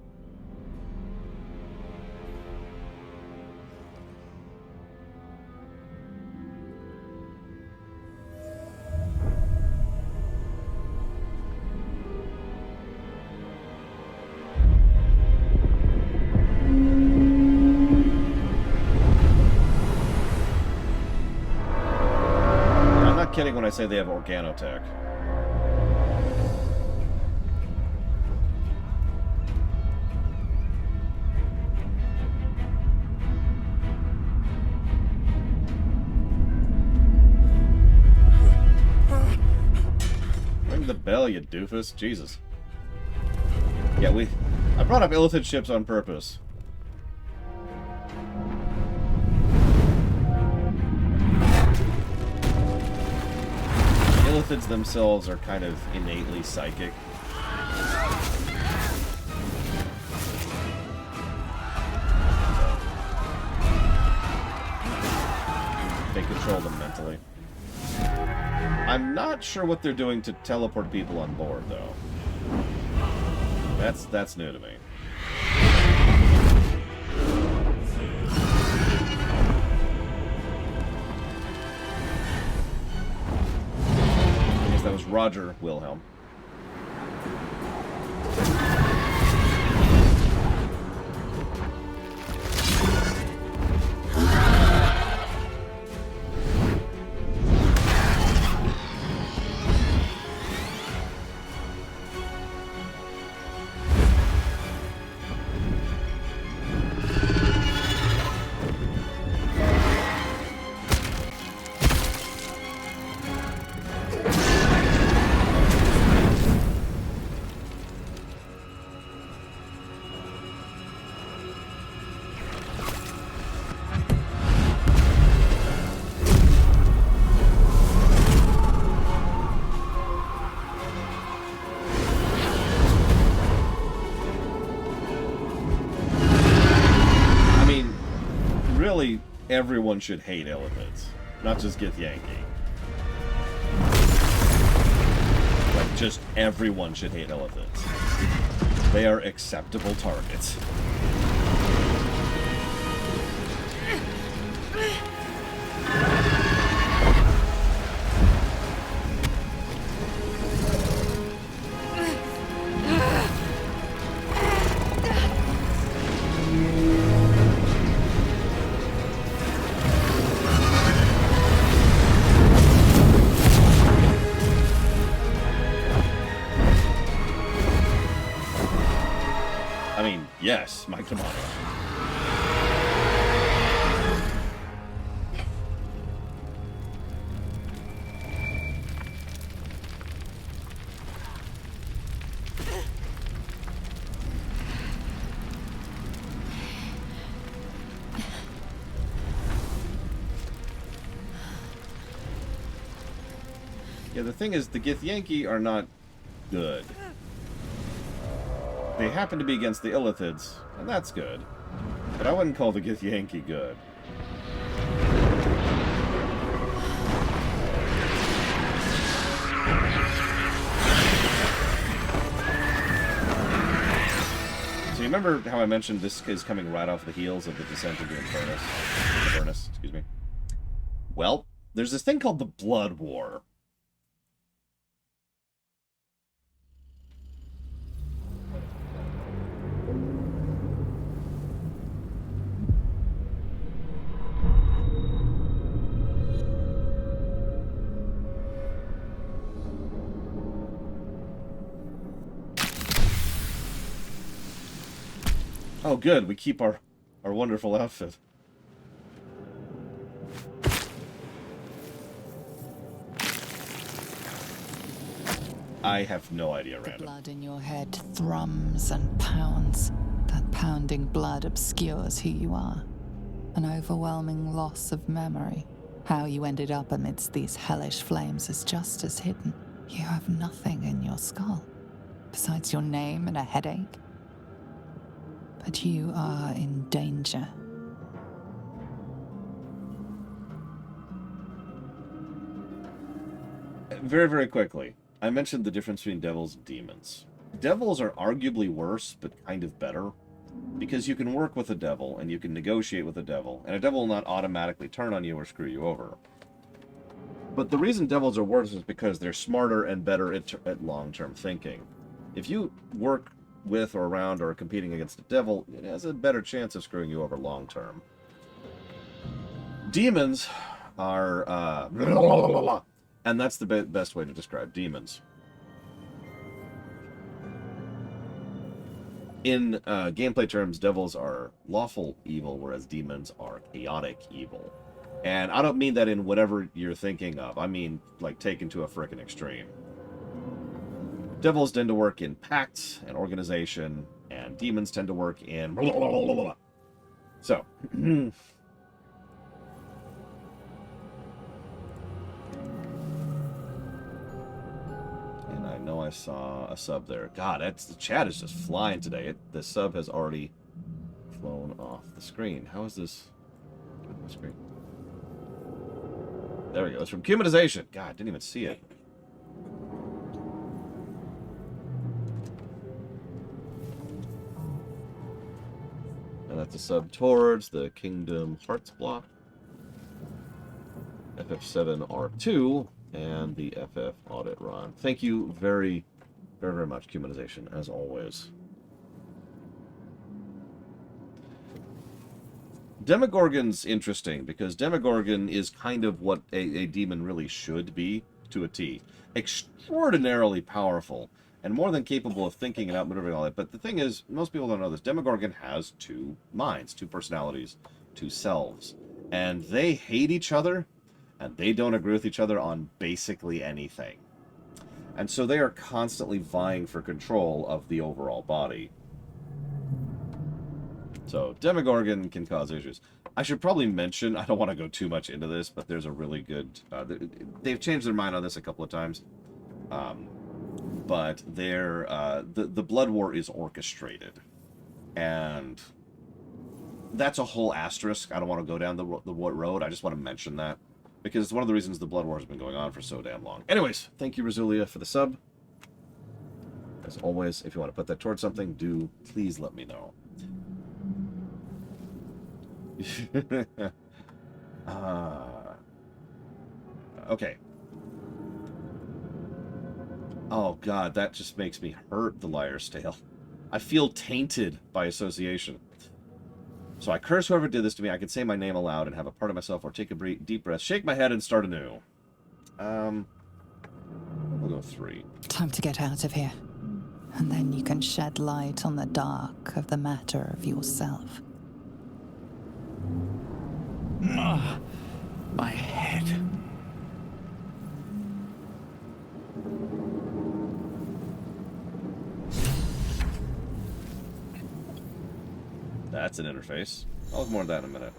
Kidding when I say they have organotech. Ring the bell, you doofus. Jesus. Yeah, I brought up Illithid ships on purpose. Illithids themselves are kind of innately psychic. They control them mentally. I'm not sure what they're doing to teleport people on board, though. That's new to me. Roger, Wilhelm. Really, everyone should hate Illithids, not just Githyanki. Like, just everyone should hate Illithids. They are acceptable targets. Yes, my tomato. Yeah, the thing is, the Githyanki are not good. They happen to be against the Illithids, and that's good. But I wouldn't call the Githyanki good. So you remember how I mentioned this is coming right off the heels of the Descent into Avernus, excuse me. Well, there's this thing called the Blood War. Oh, good. We keep our wonderful outfit. I have no idea, Random. The blood in your head thrums and pounds. That pounding blood obscures who you are. An overwhelming loss of memory. How you ended up amidst these hellish flames is just as hidden. You have nothing in your skull, besides your name and a headache. But you are in danger. Very, very quickly, I mentioned the difference between devils and demons. Devils are arguably worse, but kind of better, because you can work with a devil, and you can negotiate with a devil, and a devil will not automatically turn on you or screw you over. But the reason devils are worse is because they're smarter and better at long-term thinking. If you work with or around or competing against a devil, it has a better chance of screwing you over long term. Demons are and that's the best way to describe demons. In gameplay terms, devils are lawful evil, whereas demons are chaotic evil. And I don't mean that in whatever you're thinking of. I mean, like, taken to a frickin' extreme. Devils tend to work in pacts and organization, and demons tend to work in... So. And I know I saw a sub there. God, the chat is just flying today. The sub has already flown off the screen. How is this on the screen? There we go. It's from Cumanization. God, didn't even see it. And that's a sub towards the Kingdom Hearts block. FF7R2 and the FF audit run. Thank you very, very, very much, Humanization, as always. Demogorgon's interesting, because Demogorgon is kind of what a demon really should be, to a T. Extraordinarily powerful, and more than capable of thinking and outmaneuvering all that. But the thing is, most people don't know this, Demogorgon has two minds, two personalities, two selves. And they hate each other, and they don't agree with each other on basically anything. And so they are constantly vying for control of the overall body. So Demogorgon can cause issues. I should probably mention, I don't want to go too much into this, but there's a really good... they've changed their mind on this a couple of times. But the Blood War is orchestrated. And that's a whole asterisk. I don't want to go down the road. I just want to mention that. Because it's one of the reasons the Blood War has been going on for so damn long. Anyways, thank you, Rosulia, for the sub. As always, if you want to put that towards something, do please let me know. Okay. Oh god, that just makes me hurt, the Liar's Tale. I feel tainted by association. So I curse whoever did this to me. I can say my name aloud and have a part of myself, or take a deep breath, shake my head, and start anew. We'll go 3. Time to get out of here. And then you can shed light on the dark of the matter of yourself. My head. That's an interface. I'll look more at that in a minute.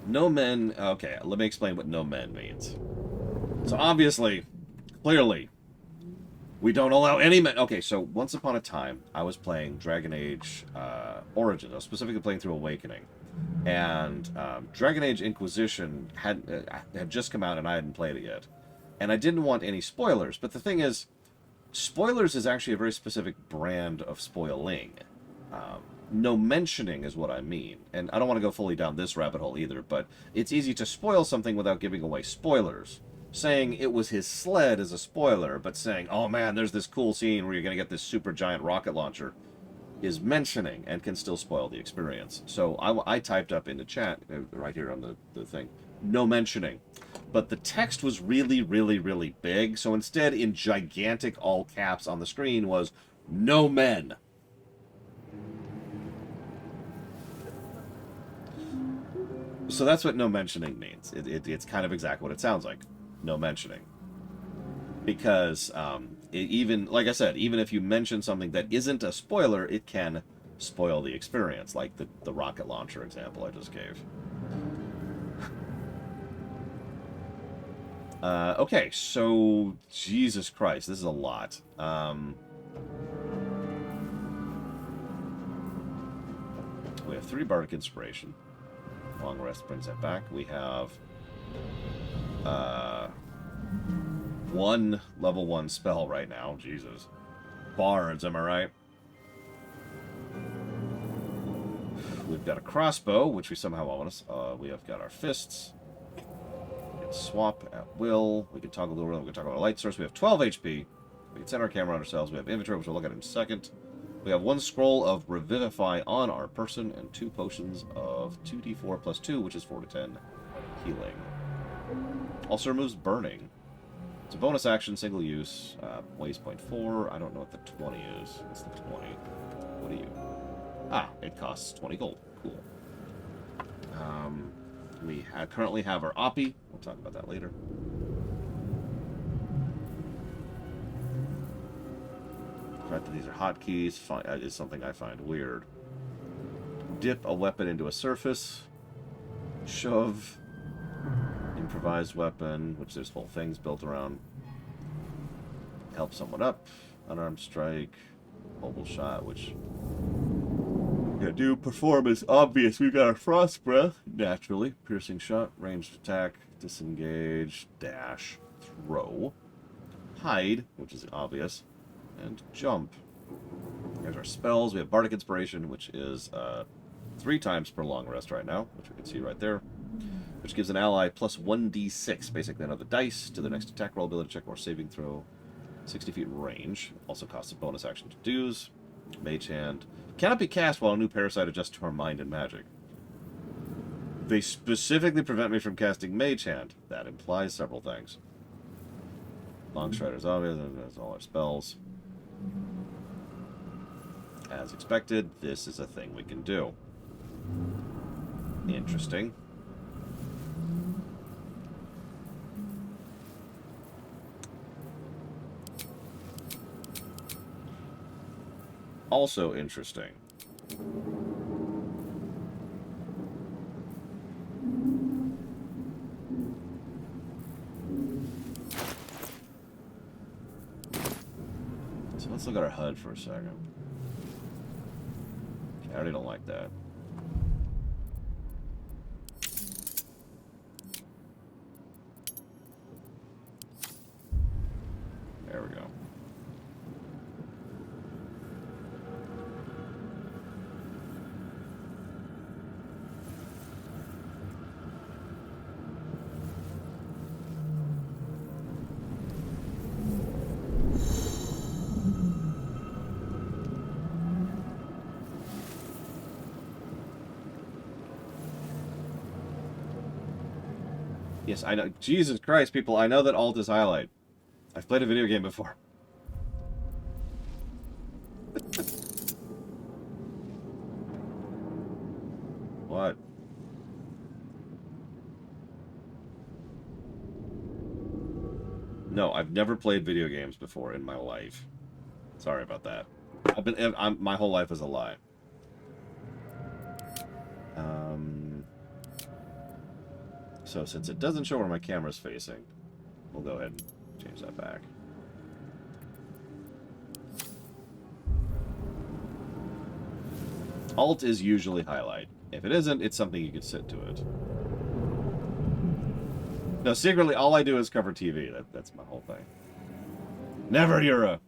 No men... Okay, let me explain what no men means. So obviously, clearly, we don't allow any men... Okay, so once upon a time, I was playing Dragon Age Origins. I was specifically playing through Awakening. And Dragon Age Inquisition had just come out and I hadn't played it yet. And I didn't want any spoilers. But the thing is, spoilers is actually a very specific brand of spoiling. No mentioning is what I mean. And I don't want to go fully down this rabbit hole either, but it's easy to spoil something without giving away spoilers. Saying it was his sled is a spoiler, but saying, oh man, there's this cool scene where you're going to get this super giant rocket launcher, is mentioning and can still spoil the experience. So I typed up in the chat, right here on the thing, no mentioning. But the text was really, really, really big, so instead in gigantic all caps on the screen was, no men. So that's what no mentioning means. It's kind of exactly what it sounds like. No mentioning. Because, even, like I said, even if you mention something that isn't a spoiler, it can spoil the experience, like the rocket launcher example I just gave. Okay, so, Jesus Christ, this is a lot. We have 3 Bardic Inspiration. Long Rest brings that back. We have 1 level 1 spell right now. Jesus. Bards, am I right? We've got a crossbow, which we somehow want to... we have got our fists. We can swap at will. We can toggle the will. We can toggle our light source. We have 12 HP. We can send our camera on ourselves. We have inventory, which we'll look at in a second. We have 1 scroll of Revivify on our person and 2 potions of 2d4 plus 2, which is 4 to 10 healing. Also removes burning. It's a bonus action, single use, weighs 0.4. I don't know what the 20 is. What's the 20? What are you? Ah, it costs 20 gold. Cool. We currently have our Oppie. We'll talk about that later. The fact that these are hotkeys is something I find weird. Dip a weapon into a surface. Shove. Improvised weapon, which there's whole things built around. Help someone up. Unarmed strike. Mobile shot, which... Yeah, do perform is obvious. We've got our frost breath, naturally. Piercing shot, ranged attack, disengage, dash, throw. Hide, which is obvious. And jump. Here's our spells. We have Bardic Inspiration, which is 3 times per long rest right now, which we can see right there. Which gives an ally plus 1d6, basically another dice, to their next attack roll, ability check, or saving throw. 60 feet range. Also costs a bonus action to dues. Mage Hand. Cannot be cast while a new parasite adjusts to our mind and magic. They specifically prevent me from casting Mage Hand. That implies several things. Long Strider's obvious. That's all our spells. As expected, this is a thing we can do. Interesting. Also interesting. So let's look at our HUD for a second. Okay, I already don't like that. There we go. Yes, I know. Jesus Christ, people, I know that Alt is highlight. I've played a video game before. What? No, I've never played video games before in my life. Sorry about that. My whole life is a lie. So since it doesn't show where my camera's facing, we'll go ahead and change that back. Alt is usually highlight. If it isn't, it's something you could sit to it. No, secretly, all I do is cover TV. That's my whole thing. Never, Yura!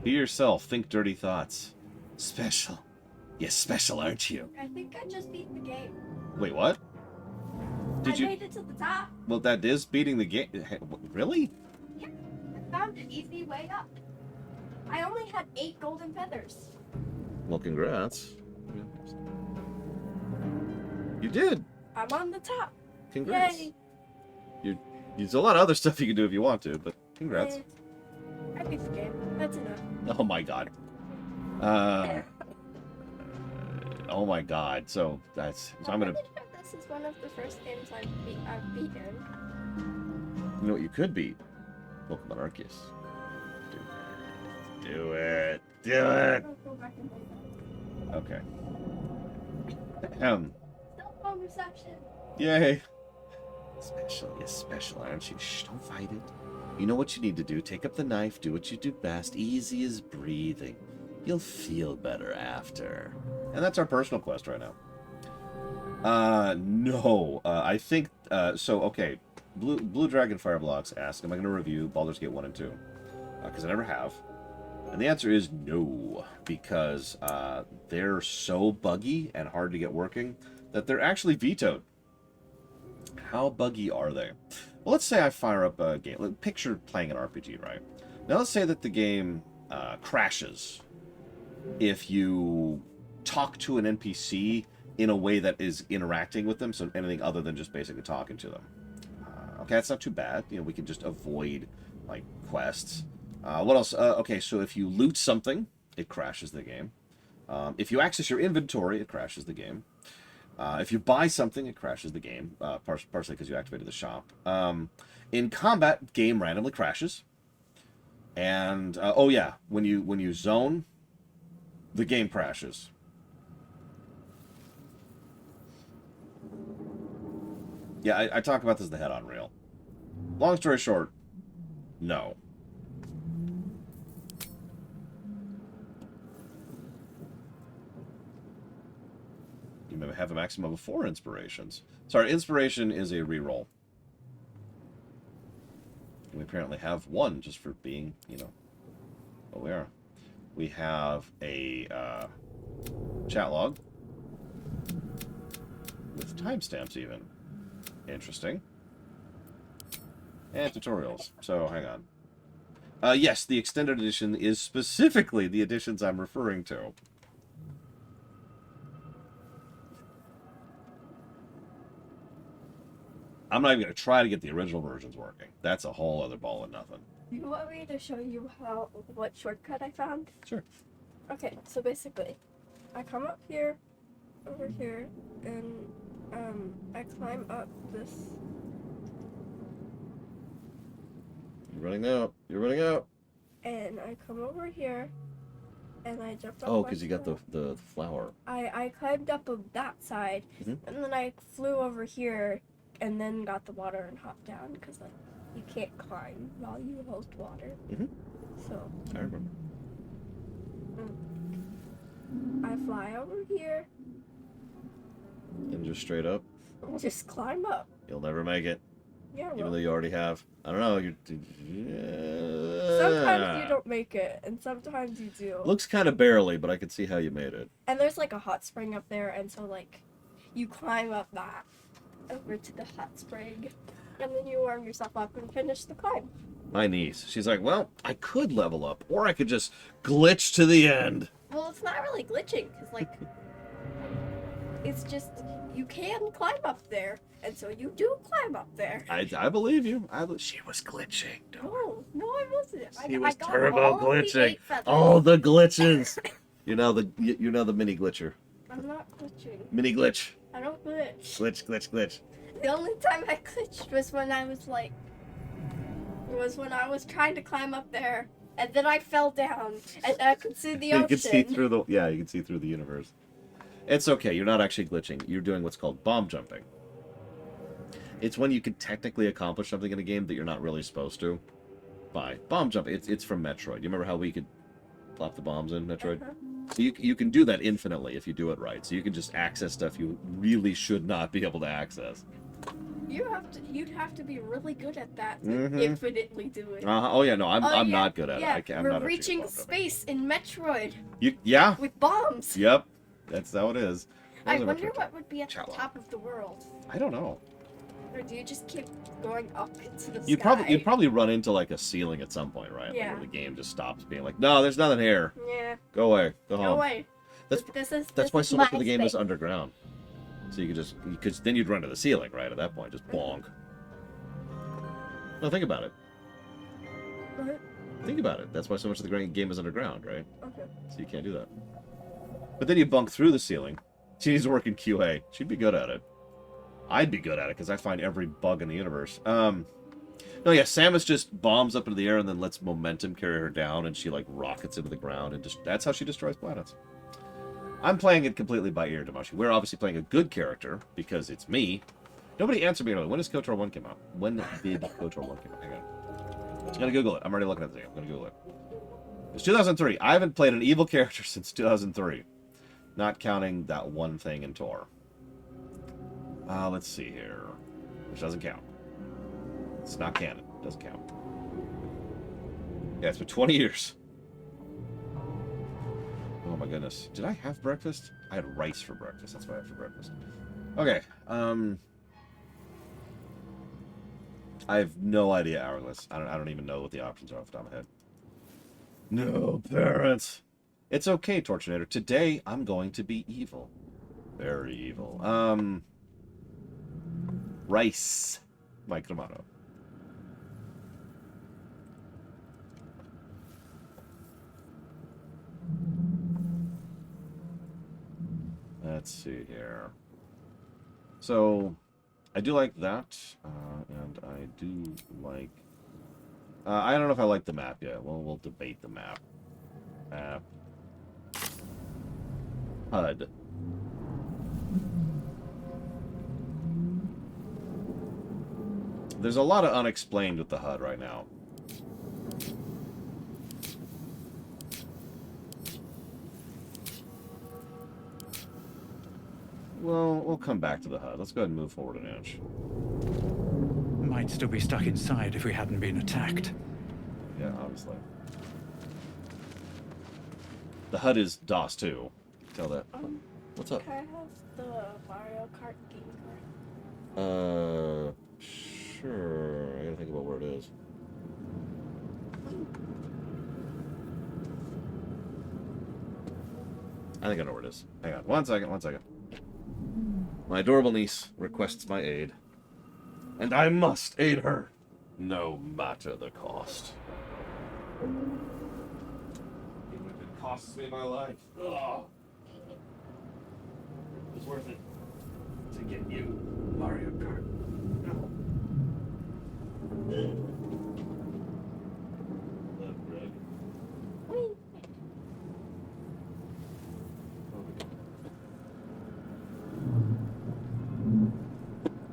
Be yourself. Think dirty thoughts. Special. Yes, special, aren't you? I think I just beat the game. Wait, what? Did you? I made it to the top. Well, that is beating the game. Really? Yeah, I found an easy way up. I only had 8 golden feathers. Well, congrats. You did. I'm on the top. Congrats. Yay. There's a lot of other stuff you can do if you want to, but congrats. I beat the game. That's enough. Oh my god. Oh my god. So I'm gonna. This is one of the first games I've beaten. You know what you could beat? Pokemon Arceus. Do it. Do it. I'll go back and play that. Okay. Cell phone reception. Yay. Special. Yes, special, aren't you? Shh, don't fight it. You know what you need to do. Take up the knife. Do what you do best. Easy as breathing. You'll feel better after. And that's our personal quest right now. No. I think, so, okay. Blue Dragon Fireblocks asks, am I going to review Baldur's Gate 1 and 2? Because I never have. And the answer is no. Because they're so buggy and hard to get working that they're actually vetoed. How buggy are they? Well, let's say I fire up a game. Picture playing an RPG, right? Now let's say that the game crashes if you talk to an NPC in a way that is interacting with them, so anything other than just basically talking to them. Okay, that's not too bad. You know, we can just avoid, like, quests. What else? Okay, so if you loot something, it crashes the game. If you access your inventory, it crashes the game. If you buy something, it crashes the game, partially because you activated the shop. In combat, game randomly crashes. And, oh yeah, when you zone, the game crashes. Yeah, I talk about this in the head-on reel. Long story short, no. You may have a maximum of 4 inspirations. Sorry, inspiration is a reroll. We apparently have 1 just for being, you know, what we are. We have a chat log with timestamps even. Interesting. And tutorials. So, hang on. Yes, the extended edition is specifically the editions I'm referring to. I'm not even going to try to get the original versions working. That's a whole other ball of nothing. Do you want me to show you what shortcut I found? Sure. Okay, so basically, I come up here, over here, and I climb up this. You're running out. You're running out. And I come over here, and I jump up. Oh, because you got the flower. I climbed up of that side, and then I flew over here, and then got the water and hopped down, because like you can't climb while you hold water. So. I remember. I fly over here. And just straight up. Just climb up. You'll never make it. Yeah, even though you already have. I don't know. Sometimes you don't make it, and sometimes you do. Looks kind of barely, but I can see how you made it. And there's like a hot spring up there, and so like you climb up that over to the hot spring, and then you warm yourself up and finish the climb. My niece, she's like, well, I could level up, or I could just glitch to the end. Well, it's not really glitching, because like it's just you can climb up there, and so you do climb up there. I believe you. She was glitching. No, I wasn't. She I was got turbo all glitching. The 8 feathers. All the glitches. you know the mini glitcher. I'm not glitching. Mini glitch. I don't glitch. Glitch. The only time I glitched was when I was trying to climb up there, and then I fell down, and I could see the ocean. You can see through the you can see through the universe. It's okay. You're not actually glitching. You're doing what's called bomb jumping. It's when you can technically accomplish something in a game that you're not really supposed to. By bomb jumping. It's from Metroid. You remember how we could plop the bombs in Metroid? So you can do that infinitely if you do it right. So you can just access stuff you really should not be able to access. You'd have to be really good at that to infinitely do it. Oh yeah, no, I'm not good at it. I'm we're not reaching space in Metroid. Yeah. With bombs. Yep, that's how it is. I wonder what would be at the top of the world. I don't know. Or do you just keep going up into the sky? You'd probably run into like a ceiling at some point, right? Yeah. Like, where the game just stops being like, no, there's nothing here. Yeah. Go away. Go home. Go away. That's why so much of the game is underground. So you could then you'd run to the ceiling, right? At that point, just bonk. No, think about it. What? Think about it. That's why so much of the game is underground, right? Okay. So you can't do that. But then you bunk through the ceiling. She needs to work in QA. She'd be good at it. I'd be good at it because I find every bug in the universe. No, yeah, Samus just bombs up into the air and then lets momentum carry her down, and she like rockets into the ground, and that's how she destroys planets. I'm playing it completely by ear, Damashi. We're obviously playing a good character because it's me. Nobody answered me earlier. When does KOTOR 1 came out? When did KOTOR 1 come out? Hang on. I'm gonna Google it. I'm already looking at the thing. I'm gonna Google it. It's 2003. I haven't played an evil character since 2003. Not counting that one thing in Tor. Let's see here. Which doesn't count. It's not canon. It doesn't count. Yeah, it's been 20 years. Oh my goodness. Did I have breakfast? I had rice for breakfast. That's what I had for breakfast. Okay. I have no idea, Hourglass. I don't even know what the options are off the top of my head. No, parents. It's okay, Torchinator. Today, I'm going to be evil. Very evil. Rice. Mike Romano. Let's see here. So, I do like that, and I do like... I don't know if I like the map yet. Well, we'll debate the map. HUD. There's a lot of unexplained with the HUD right now. we'll come back to the hut. Let's go ahead and move forward an inch. Might still be stuck inside if we hadn't been attacked. Yeah, obviously. The hut is DOS too. Tell that. What's up? Can I have the Mario Kart game card? Sure. I gotta think about where it is. I think I know where it is. Hang on. One second. My adorable niece requests my aid. And I must aid her, no matter the cost. Even if it costs me my life. Ugh. It's worth it to get you, Mario Kart.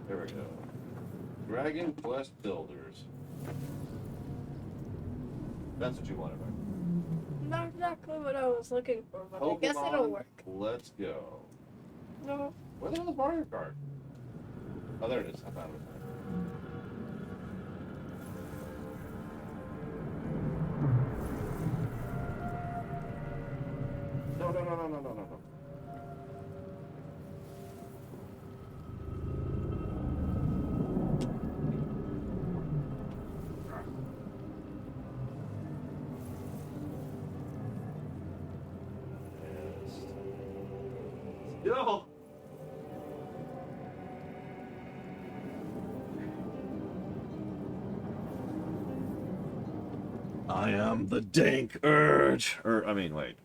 There we go. Dragon Quest Builders. That's what you wanted, right? Not exactly what I was looking for, but I guess it'll work. Let's go. No. Where the hell is Mario Kart? Oh, there it is. I found it. No. Yo! I am the dank urge. Wait.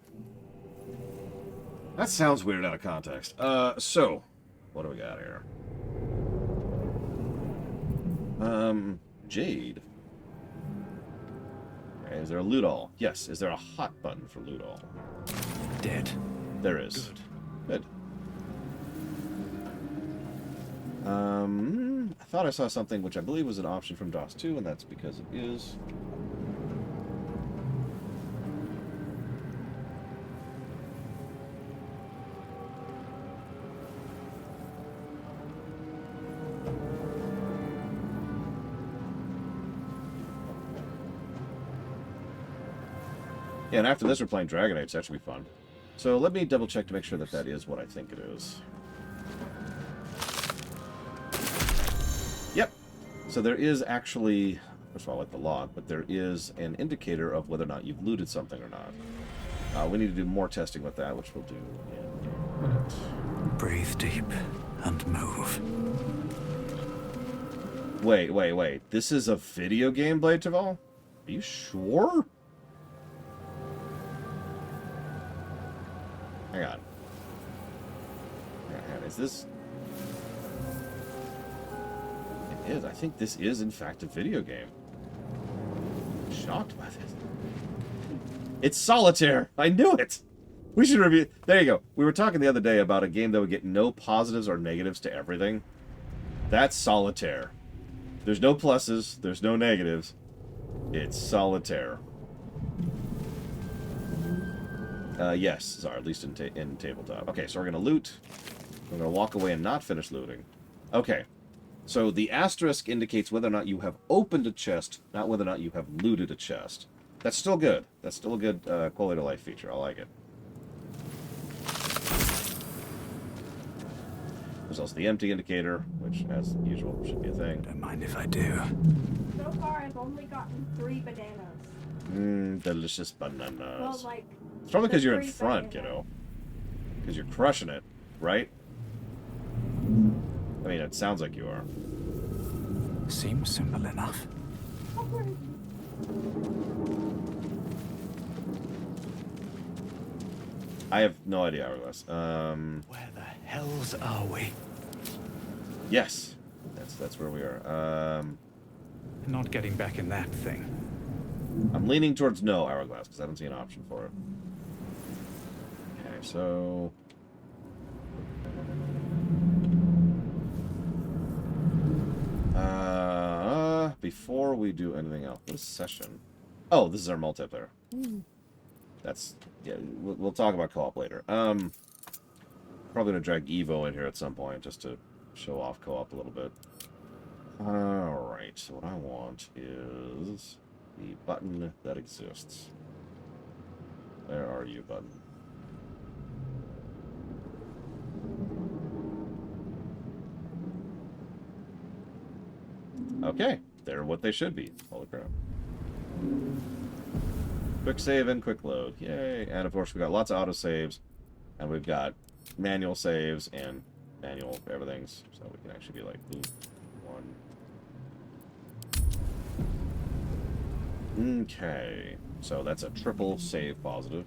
That sounds weird out of context. So, what do we got here? Jade. Okay, is there a loot all? Yes. Is there a hot button for loot all? Dead. There is. Good. I thought I saw something which I believe was an option from DOS 2, and that's because it is. Yeah, and after this we're playing Dragon Age, so that should be fun. So let me double check to make sure that that is what I think it is. Yep. So there is actually, first of all, I like the log, but there is an indicator of whether or not you've looted something or not. We need to do more testing with that, which we'll do in a minute. Breathe deep and move. Wait. This is a video game, Blade Taval? Are you sure? Hang on. Is this... It is. I think this is, in fact, a video game. I'm shocked by this. It's Solitaire! I knew it! We should review... There you go. We were talking the other day about a game that would get no positives or negatives to everything. That's Solitaire. There's no pluses. There's no negatives. It's Solitaire. Yes, sorry, at least in tabletop. Okay, so we're gonna loot. We're gonna walk away and not finish looting. Okay, so the asterisk indicates whether or not you have opened a chest, not whether or not you have looted a chest. That's still good. That's still a good quality of life feature. I like it. There's also the empty indicator, which, as usual, should be a thing. Don't mind if I do. So far, I've only gotten 3 bananas. Delicious bananas. Well, like... It's probably because you're in front, kiddo. Because you're crushing it, right? I mean, it sounds like you are. Seems simple enough. I have no idea, Hourglass. Where the hells are we? Yes. That's where we are. Not getting back in that thing. I'm leaning towards no, Hourglass, because I don't see an option for it. Okay, so... before we do anything else, what is session? Oh, this is our multiplayer. That's... yeah, we'll talk about co-op later. Probably gonna drag Evo in here at some point just to show off co-op a little bit. Alright, so what I want is the button that exists. Where are you, button? Okay, they're what they should be. Holy crap. Quick save and quick load. Yay. And of course we got lots of autosaves. And we've got manual saves and manual everything's. So we can actually be like, ooh, one. Okay. So that's a triple save positive.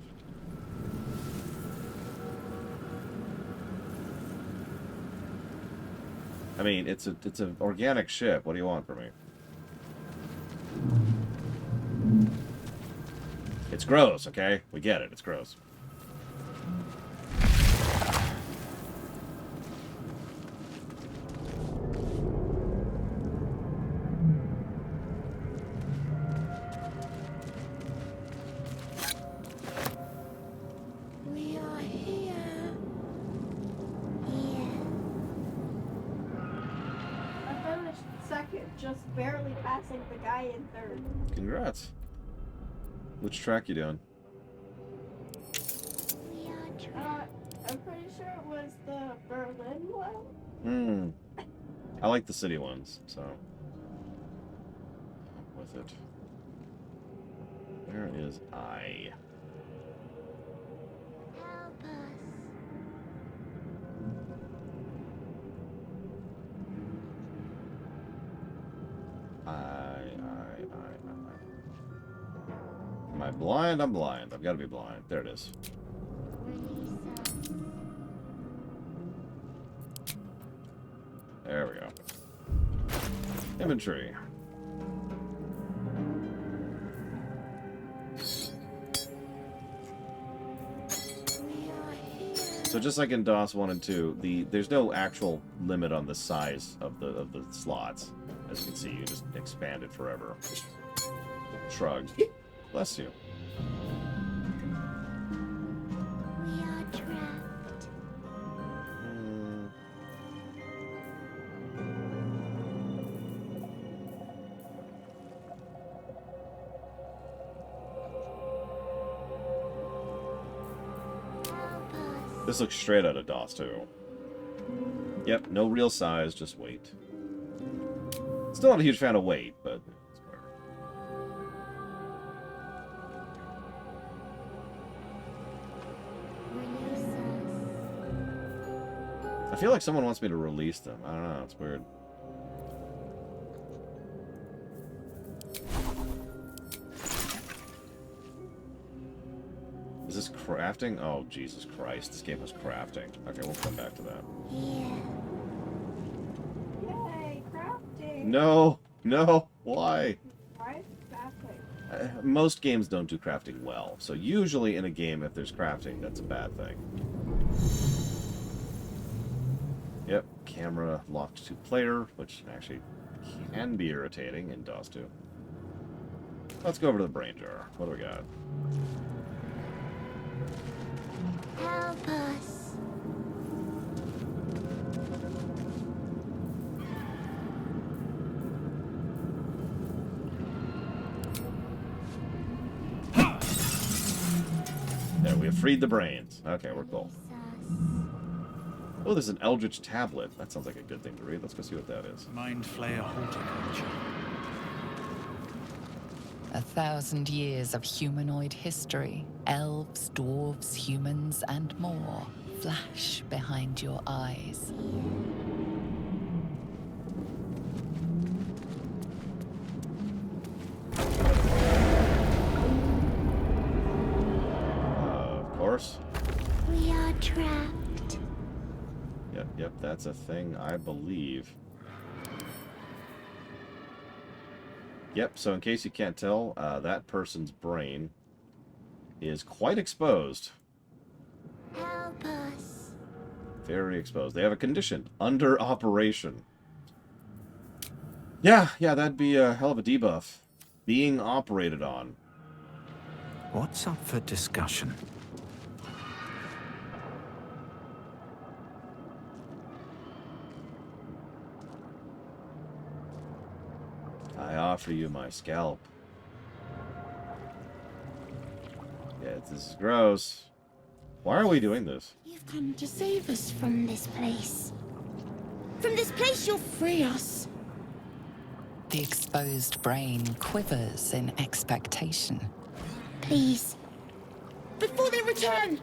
I mean, it's an organic ship. What do you want from me? It's gross, okay? We get it. It's gross. We are here. I finished second, just barely passing the guy in third. Congrats. Which track you doing? I'm pretty sure it was the Berlin one. I like the city ones, so I'm with it. Where is I? Help us. Am I blind? I'm blind. I've got to be blind. There it is. There we go. Inventory. So just like in DOS 1 and 2, there's no actual limit on the size of the slots. As you can see, you just expand it forever. Shrug. Bless you. We are trapped. This looks straight out of DOS 2. Yep, no real size, just weight. Still not a huge fan of weight, but it's fair. I feel like someone wants me to release them. I don't know, it's weird. Is this crafting? Oh, Jesus Christ. This game was crafting. Okay, we'll come back to that. Yay, crafting. No! No! Why? Why crafting? Most games don't do crafting well. So usually in a game, if there's crafting, that's a bad thing. Yep, camera locked to player, which actually can be irritating in DOS 2. Let's go over to the brain jar. What do we got? Help us. There, we have freed the brains. Okay, we're cool. Oh, there's an Eldritch tablet. That sounds like a good thing to read. Let's go see what that is. Mind Flayer horticulture. 1,000 years of humanoid history. Elves, dwarves, humans, and more flash behind your eyes. Of course. We are trapped. Yep, that's a thing, I believe. Yep, so in case you can't tell, that person's brain is quite exposed. Help us. Very exposed. They have a condition. Under operation. Yeah, that'd be a hell of a debuff. Being operated on. What's up for discussion? I offer you my scalp. Yeah, this is gross. Why are we doing this? You've come to save us from this place. From this place, you'll free us. The exposed brain quivers in expectation. Please. Before they return.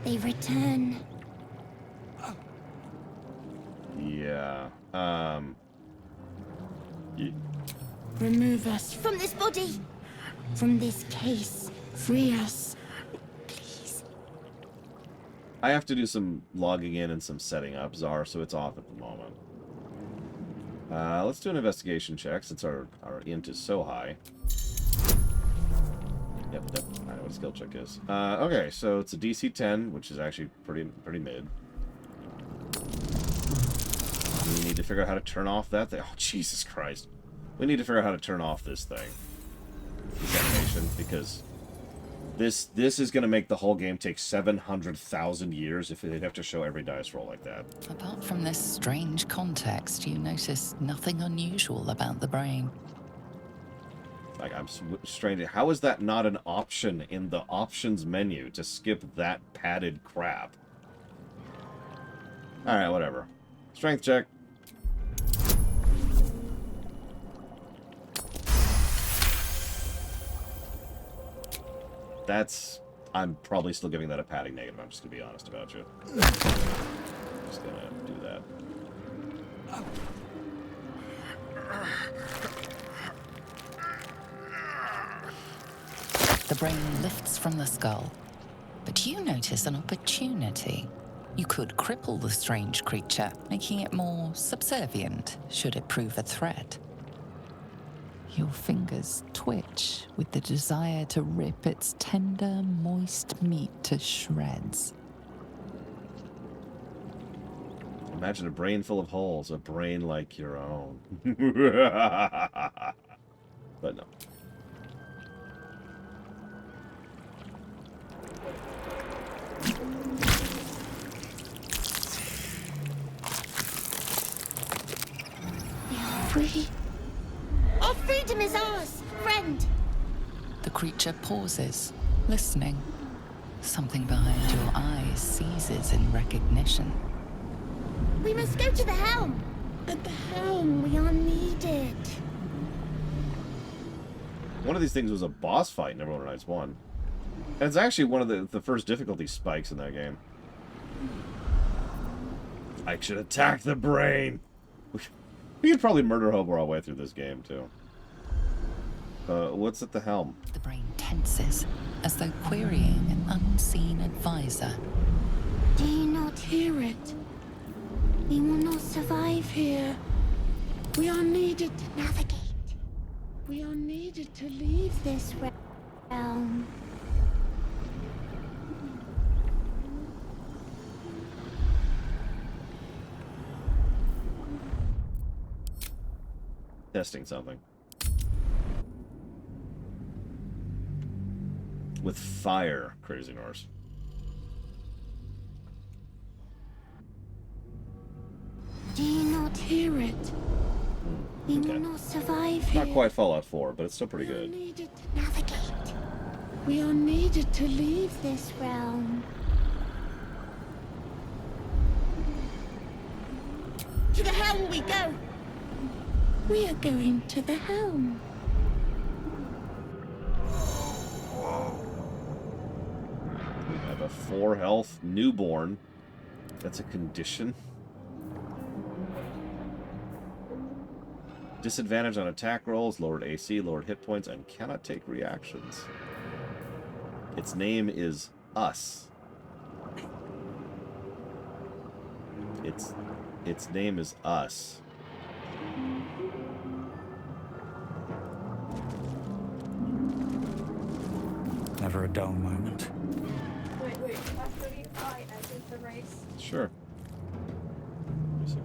They return. Yeah. Remove us from this body. From this case. Free us. Please. I have to do some logging in and some setting up, Czar, so it's off at the moment. Let's do an investigation check since our int is so high. Yep. I know what a skill check is. Okay, so it's a DC 10, which is actually pretty mid. We need to figure out how to turn off that thing. Oh, Jesus Christ. We need to figure out how to turn off this thing. This animation, because this is going to make the whole game take 700,000 years if they'd have to show every dice roll like that. Apart from this strange context, you notice nothing unusual about the brain. Like, I'm strange. How is that not an option in the options menu to skip that padded crap? Alright, whatever. Strength check. I'm probably still giving that a padding negative. I'm just going to be honest about you. Just going to do that. The brain lifts from the skull, but you notice an opportunity. You could cripple the strange creature, making it more subservient should it prove a threat. Your fingers twitch with the desire to rip its tender, moist meat to shreds. Imagine a brain full of holes, a brain like your own. But no. We are free. Our freedom is ours, friend. The creature pauses, listening. Something behind your eyes seizes in recognition. We must go to the helm. At the helm, we are needed. One of these things was a boss fight in Neverwinter Nights 1. And it's actually one of the first difficulty spikes in that game. I should attack the brain! We could probably murder Hobo our way through this game, too. What's at the helm? The brain tenses, as though querying an unseen advisor. Do you not hear it? We will not survive here. We are needed to navigate. We are needed to leave this realm. Testing something. With fire, Crazy Norse. Do you not hear it? We will not survive here. Not quite Fallout 4, but it's still pretty good. We are needed to navigate. We are needed to leave this realm. To the helm we go. We are going to the helm. We have a 4 health newborn. That's a condition. Disadvantage on attack rolls, lowered AC, lowered hit points, and cannot take reactions. Its name is Us. Its name is Us. Never a dull moment. Wait, after you I ended the race. Sure. Let me see.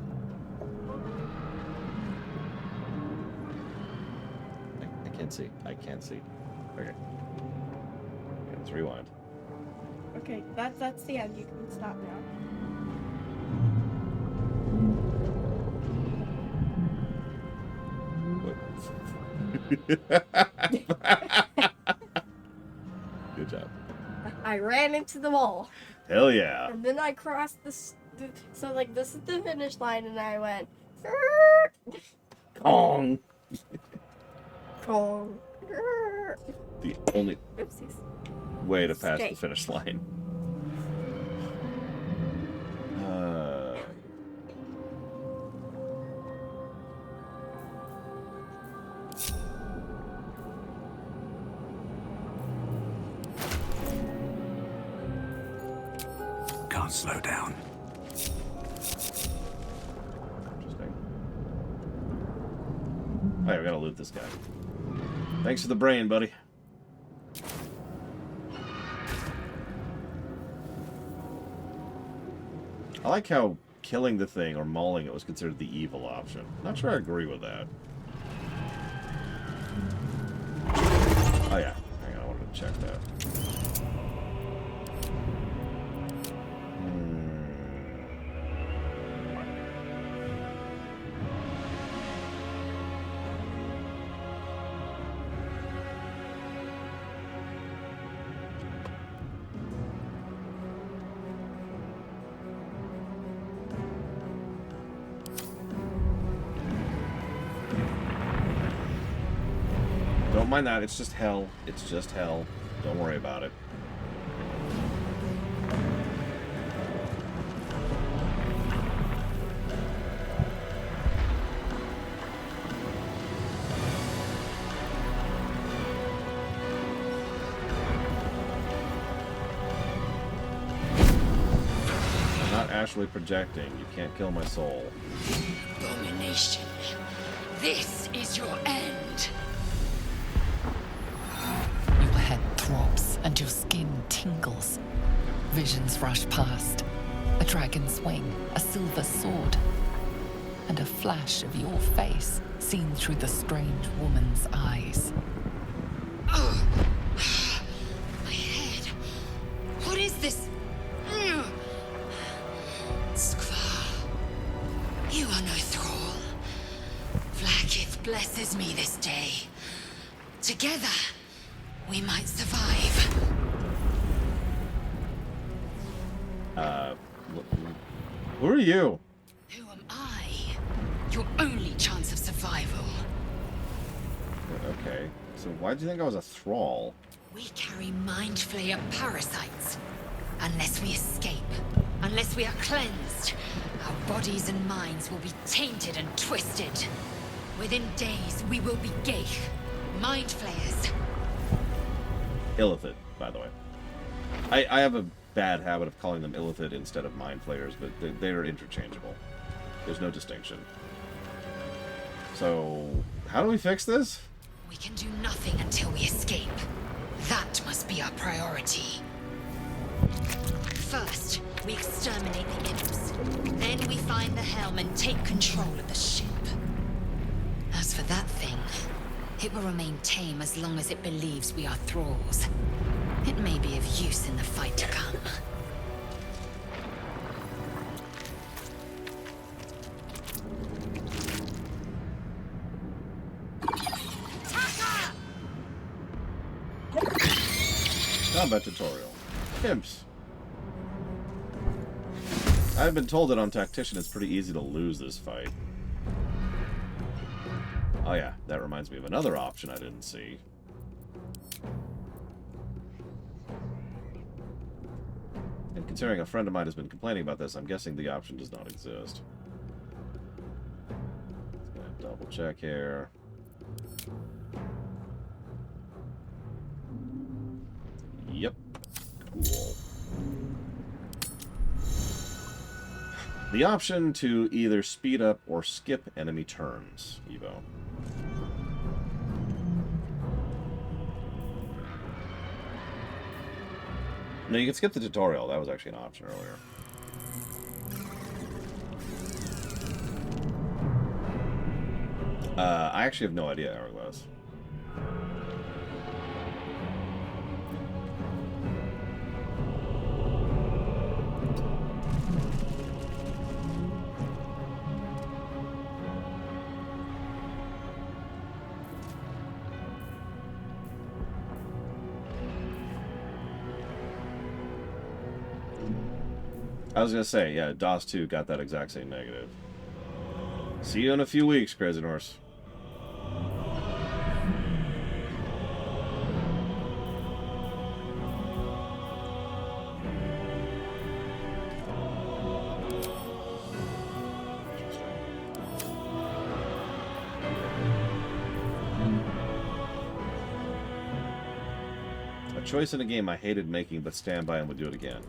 I can't see. I can't see. Okay. Let's rewind. Okay, that's the end. You can stop now. Wait. Good job. I ran into the wall. Hell yeah. And then I crossed so like this is the finish line, and I went. Kong. Kong. The only Oopsies. way to pass Stay. the finish line. Can't slow down. Interesting. Oh, yeah, we gotta loot this guy. Thanks for the brain, buddy. I like how killing the thing or mauling it was considered the evil option. Not sure I agree with that. Oh yeah, hang on, I wanted to check that. Don't mind that, it's just hell. It's just hell. Don't worry about it. I'm not actually projecting. You can't kill my soul. Abomination. This is your end. Your head throbs and your skin tingles. Visions rush past. A dragon's wing, a silver sword, and a flash of your face seen through the strange woman's eyes. Ugh. My head. What is this? Skvar. You are no thrall. Vlaakith blesses me this day. Together, we might survive. Who are you? Who am I? Your only chance of survival. Okay, so why do you think I was a thrall? We carry mind flayer parasites. Unless we escape, unless we are cleansed, our bodies and minds will be tainted and twisted. Within days, we will be Geich, mind flayers. Illithid, by the way. I have a bad habit of calling them Illithid instead of mind flayers, but they are interchangeable. There's no distinction. So, how do we fix this? We can do nothing until we escape. That must be our priority. First, we exterminate the imps. Then we find the helm and take control of the ship. As for that thing, it will remain tame as long as it believes we are thralls. It may be of use in the fight to come. Combat tutorial. Imps. I've been told that on Tactician it's pretty easy to lose this fight. Oh yeah, that reminds me of another option I didn't see. And considering a friend of mine has been complaining about this, I'm guessing the option does not exist. Gonna double check here. Yep. Cool. The option to either speed up or skip enemy turns, Evo. No, you can skip the tutorial. That was actually an option earlier. I actually have no idea, Hourglass. I was gonna say, yeah, DOS 2 got that exact same negative. See you in a few weeks, Crazy Norse. A choice in a game I hated making, but stand by and would do it again.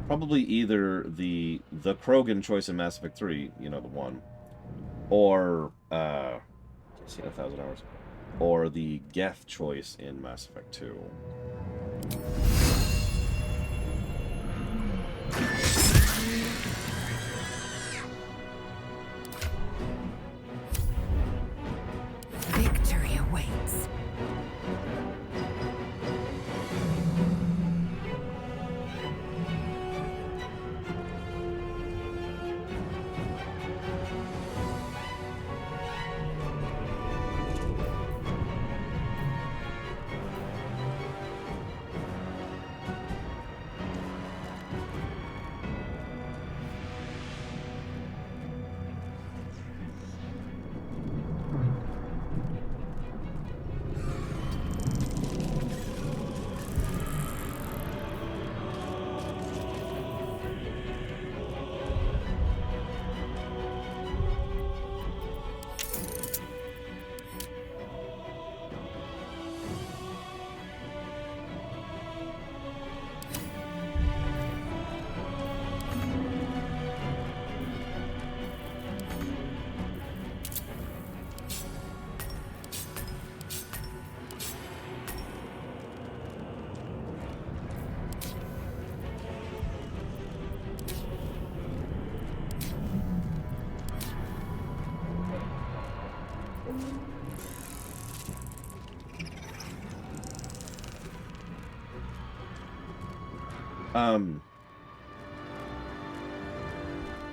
Probably either the Krogan choice in Mass Effect 3, you know, the one, or see 1,000 hours, or the Geth choice in Mass Effect 2. Victory awaits.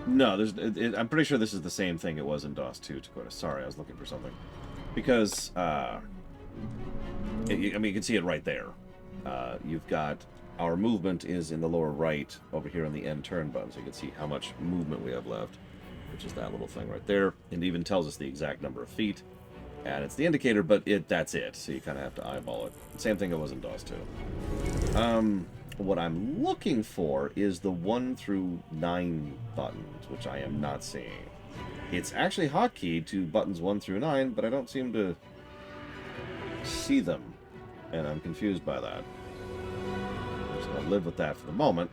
No, I'm pretty sure this is the same thing it was in DOS 2, Dakota. Sorry, I was looking for something. Because, I mean, you can see it right there. You've got our movement is in the lower right over here on the end turn button, so you can see how much movement we have left, which is that little thing right there. It even tells us the exact number of feet, and it's the indicator, but that's it, so you kind of have to eyeball it. Same thing it was in DOS 2. What I'm looking for is the 1 through 9 buttons, which I am not seeing. It's actually hotkeyed to buttons 1 through 9, but I don't seem to see them, and I'm confused by that. I'm just going to live with that for the moment.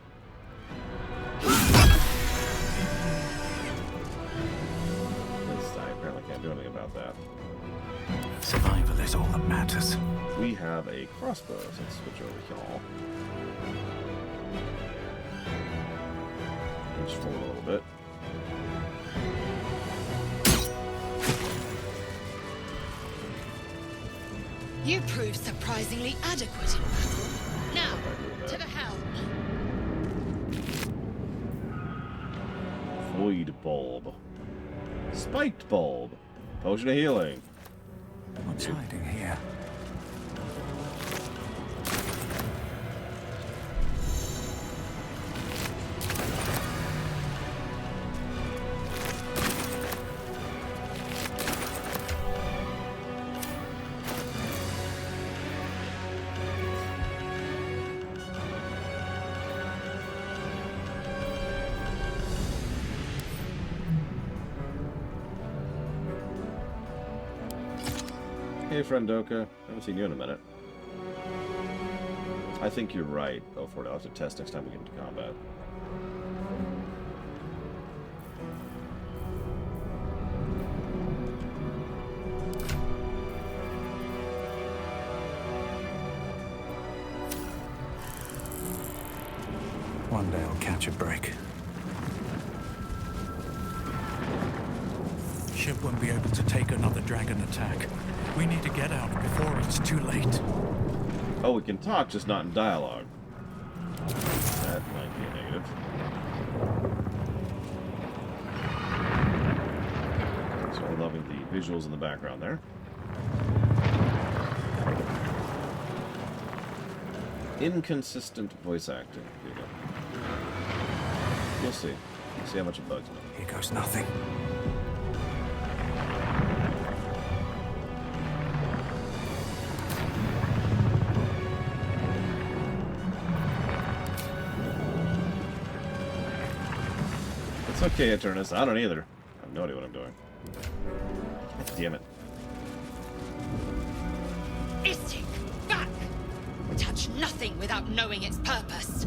Because I apparently can't do anything about that. Survival is all that matters. We have a crossbow, so let's switch over here. Inch forward a little bit. You proved surprisingly adequate in battle. Now, to the helm. Void bulb. Spiked bulb. Potion of healing. What's hiding here? Hey, friend Doka. Haven't seen you in a minute. I think you're right. Go for it. I'll have to test next time we get into combat. One day I'll catch a break. Ship won't be able to take another dragon attack. We need to get out before it's too late. Oh, we can talk, just not in dialogue. That might be a negative. So I'm loving the visuals in the background there. Inconsistent voice acting. People. We'll see. We'll see how much it bugs me. Here goes nothing. It's okay, Eternus. I don't either. I have no idea what I'm doing. God damn it. Istik, back! Touch nothing without knowing its purpose.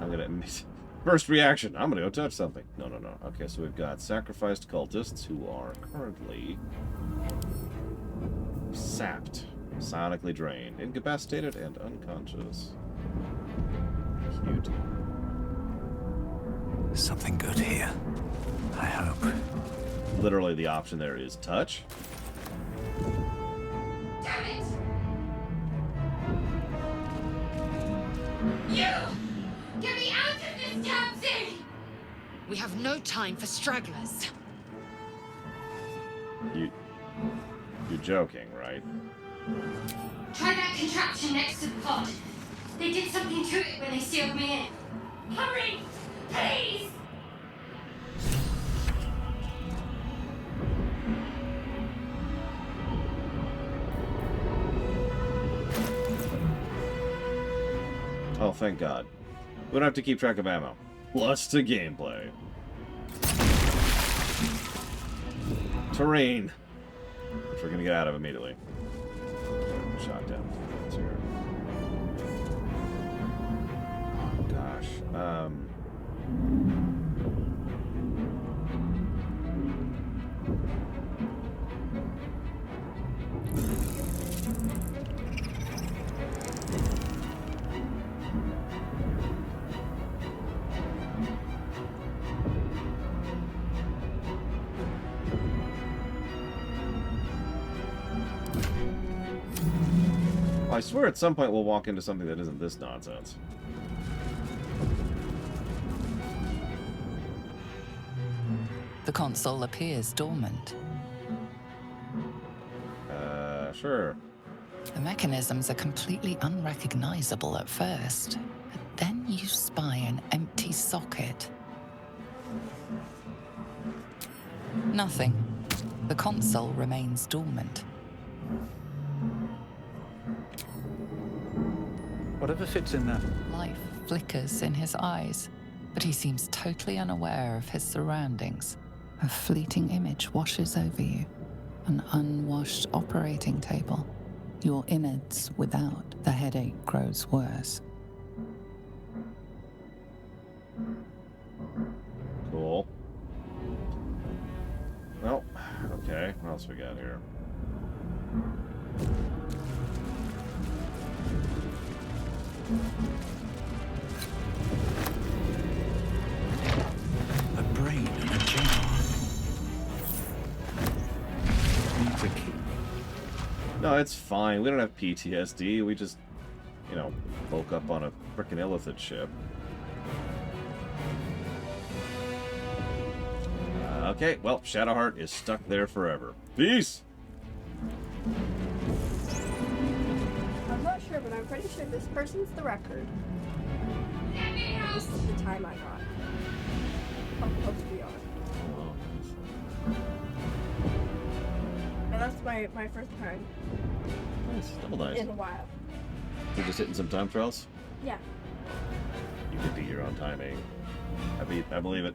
I'm gonna admit. First reaction, I'm gonna go touch something. No, no, no. Okay, so we've got sacrificed cultists who are currently sapped, sonically drained, incapacitated, and unconscious. Cute. Something good here. I hope. Literally, the option there is touch. Damn it! You! Get me out of this damn thing! We have no time for stragglers. You're joking, right? Try that contraption next to the pod. They did something to it when they sealed me in. Hurry! Please! Oh, thank God. We don't have to keep track of ammo. Plus to gameplay. Terrain. Which we're gonna get out of immediately. Shot down. Let's hear it. Oh, gosh. I swear at some point we'll walk into something that isn't this nonsense. The console appears dormant. Sure. The mechanisms are completely unrecognizable at first, but then you spy an empty socket. Nothing. The console remains dormant. Whatever fits in there. Life flickers in his eyes, but he seems totally unaware of his surroundings. A fleeting image washes over you. An unwashed operating table. Your innards without. The headache grows worse. Cool. Well, okay. What else we got here? A brain and a jar. Needs a key. No, it's fine. We don't have PTSD. We just, you know, woke up on a frickin' illithid ship. Okay, well, Shadowheart is stuck there forever. Peace! I'm not sure, but I'm pretty sure this person's the record. This is the time I got. I'm supposed to be on. And that's my first time. Nice, double nice. In a while. You're just hitting some time trials? Yeah. You can do your own timing. I believe it.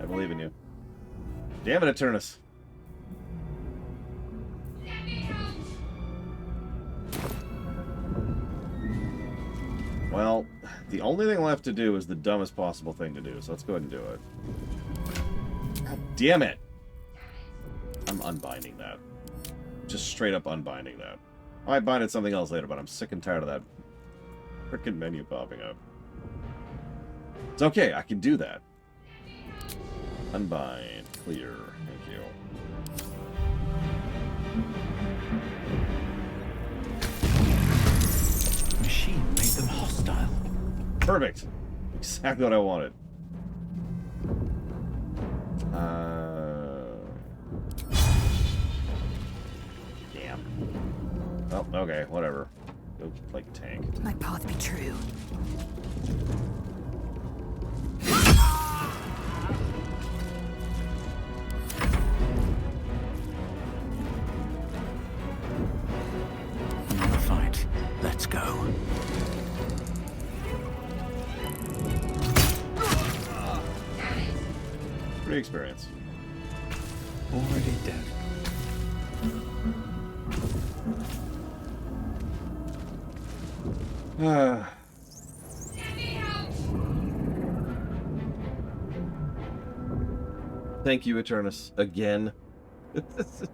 I believe in you. Damn it, Eternus. Well, the only thing left to do is the dumbest possible thing to do, so let's go ahead and do it. God damn it! I'm unbinding that. Just straight up unbinding that. I might bind it something else later, but I'm sick and tired of that frickin' menu popping up. It's okay, I can do that. Unbind. Clear. Thank you. Machine made them hostile. Perfect. Exactly what I wanted. Damn. Oh, okay, whatever. Go like a tank. My path be true. Another fight. Let's go. Free experience. Already dead. Thank you, Eternus, again.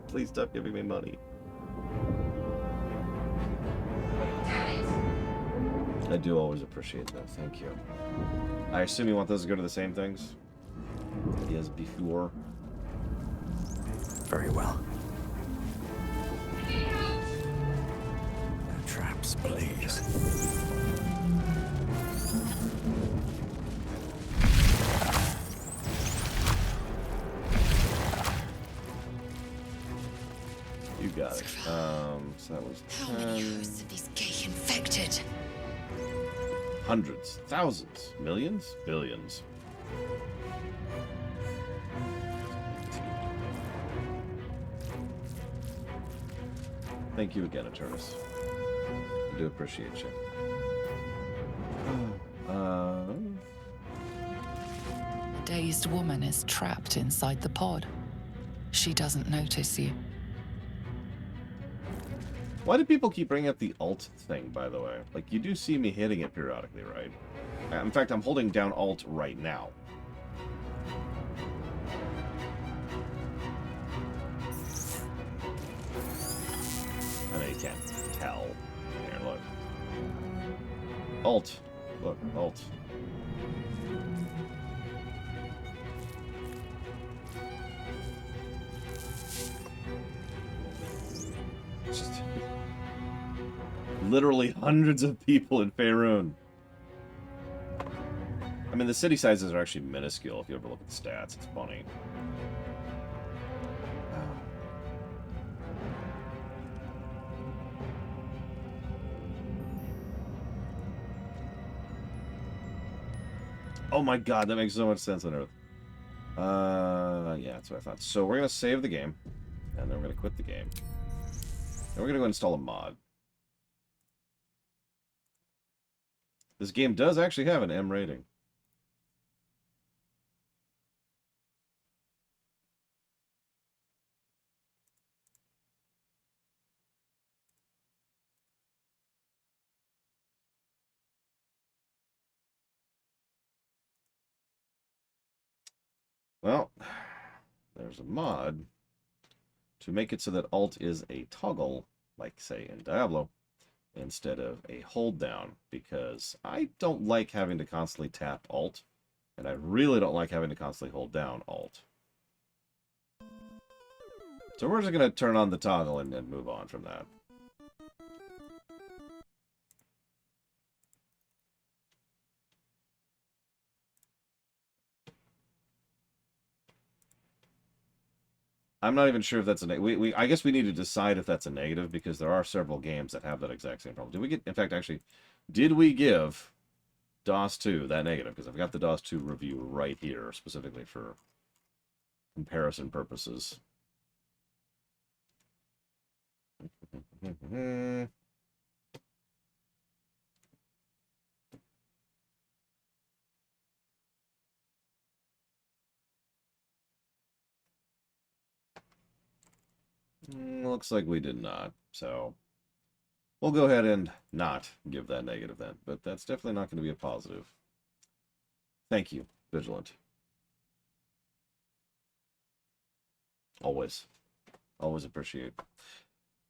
Please stop giving me money. I do always appreciate that. Thank you. I assume you want those to go to the same things? Yes, before. Very well. No traps, please. You got it. So that was 10. How many hosts of these gay infected? Hundreds, thousands, millions, billions. Thank you again, Eternus. I do appreciate you. The dazed woman is trapped inside the pod. She doesn't notice you. Why do people keep bringing up the alt thing, by the way? Like, you do see me hitting it periodically, right? In fact, I'm holding down alt right now. I know you can't tell. Here, look. Alt. Look, alt. Just literally hundreds of people in Faerun. I mean, the city sizes are actually minuscule if you ever look at the stats. It's funny. Oh my god, that makes so much sense on Earth. Yeah, that's what I thought. So we're going to save the game, and then we're going to quit the game. And we're going to go install a mod. This game does actually have an M rating. Well, there's a mod to make it so that Alt is a toggle, like, say, in Diablo, instead of a hold down, because I don't like having to constantly tap Alt, and I really don't like having to constantly hold down Alt. So we're just going to turn on the toggle and move on from that. I'm not even sure if that's a I guess we need to decide if that's a negative, because there are several games that have that exact same problem. Did we get, in fact, actually, did we give DOS 2 that negative? Because I've got the DOS 2 review right here, specifically for comparison purposes. Looks like we did not, so we'll go ahead and not give that negative then, but that's definitely not going to be a positive. Thank you, Vigilant. Always. Always appreciate.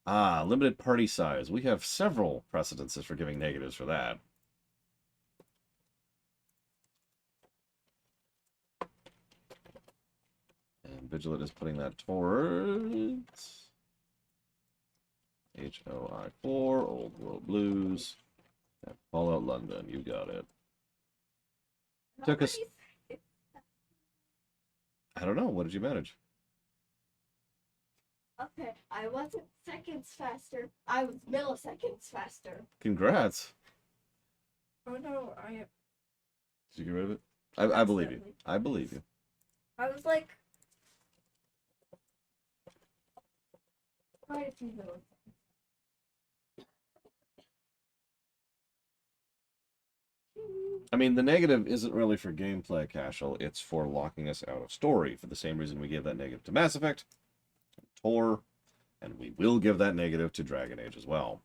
Limited party size. We have several precedences for giving negatives for that. And Vigilant is putting that towards HOI4, Old World Blues, and Fallout London. You got it. Took us. I don't know. What did you manage? Okay, I wasn't seconds faster. I was milliseconds faster. Congrats. Oh no, Did you get rid of it? I believe you. I believe you. I was like quite a few milliseconds. I mean, the negative isn't really for gameplay, Cashel. It's for locking us out of story, for the same reason we gave that negative to Mass Effect, Tor, and we will give that negative to Dragon Age as well.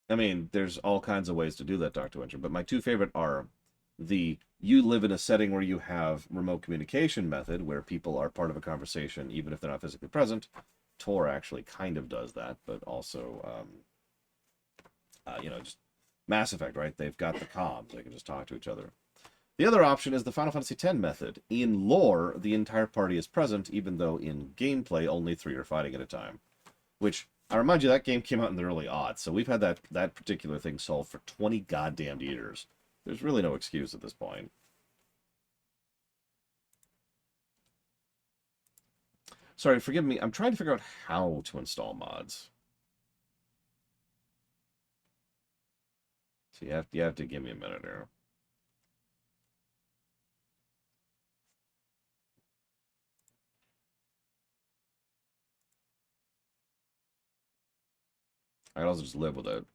I mean, there's all kinds of ways to do that, Dr. Winter, but my two favorite are the you live in a setting where you have remote communication method, where people are part of a conversation even if they're not physically present. Tor actually kind of does that, but also, just Mass Effect, right? They've got the comms. They can just talk to each other. The other option is the Final Fantasy X method. In lore, the entire party is present, even though in gameplay, only 3 are fighting at a time. Which, I remind you, that game came out in the early aughts, so we've had that particular thing solved for 20 goddamn years. There's really no excuse at this point. Sorry, forgive me. I'm trying to figure out how to install mods. So you have to give me a minute here. I can also just live with it.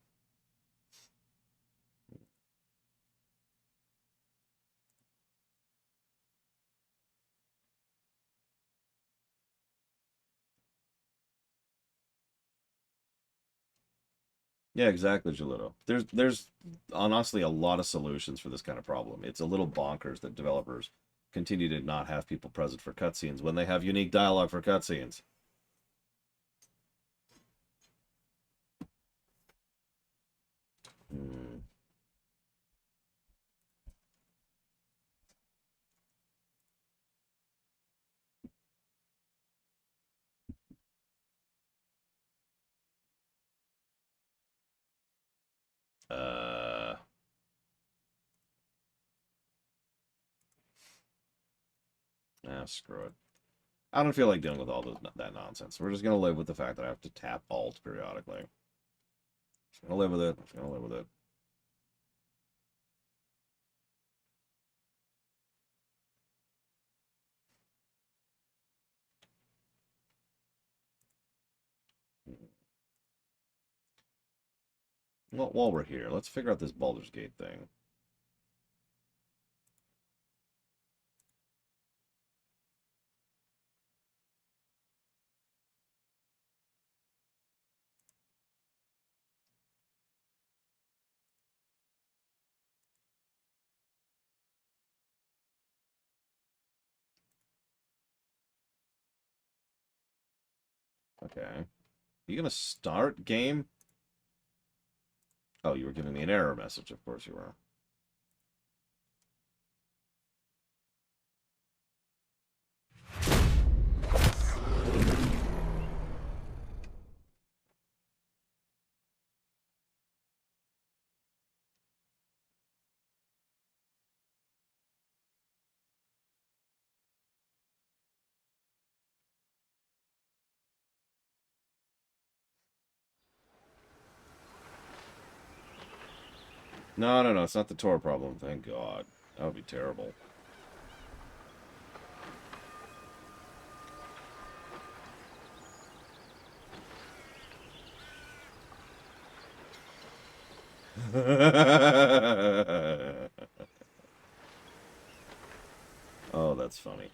Yeah, exactly, Gelato. There's honestly a lot of solutions for this kind of problem. It's a little bonkers that developers continue to not have people present for cutscenes when they have unique dialogue for cutscenes. Hmm. Screw it. I don't feel like dealing with all that nonsense. We're just gonna live with the fact that I have to tap Alt periodically. Just gonna live with it. Just gonna live with it. Well, while we're here, let's figure out this Baldur's Gate thing. Okay. You gonna start game? Oh, you were giving me an error message. Of course you were. No, it's not the Tor problem, thank God. That would be terrible. Oh, that's funny.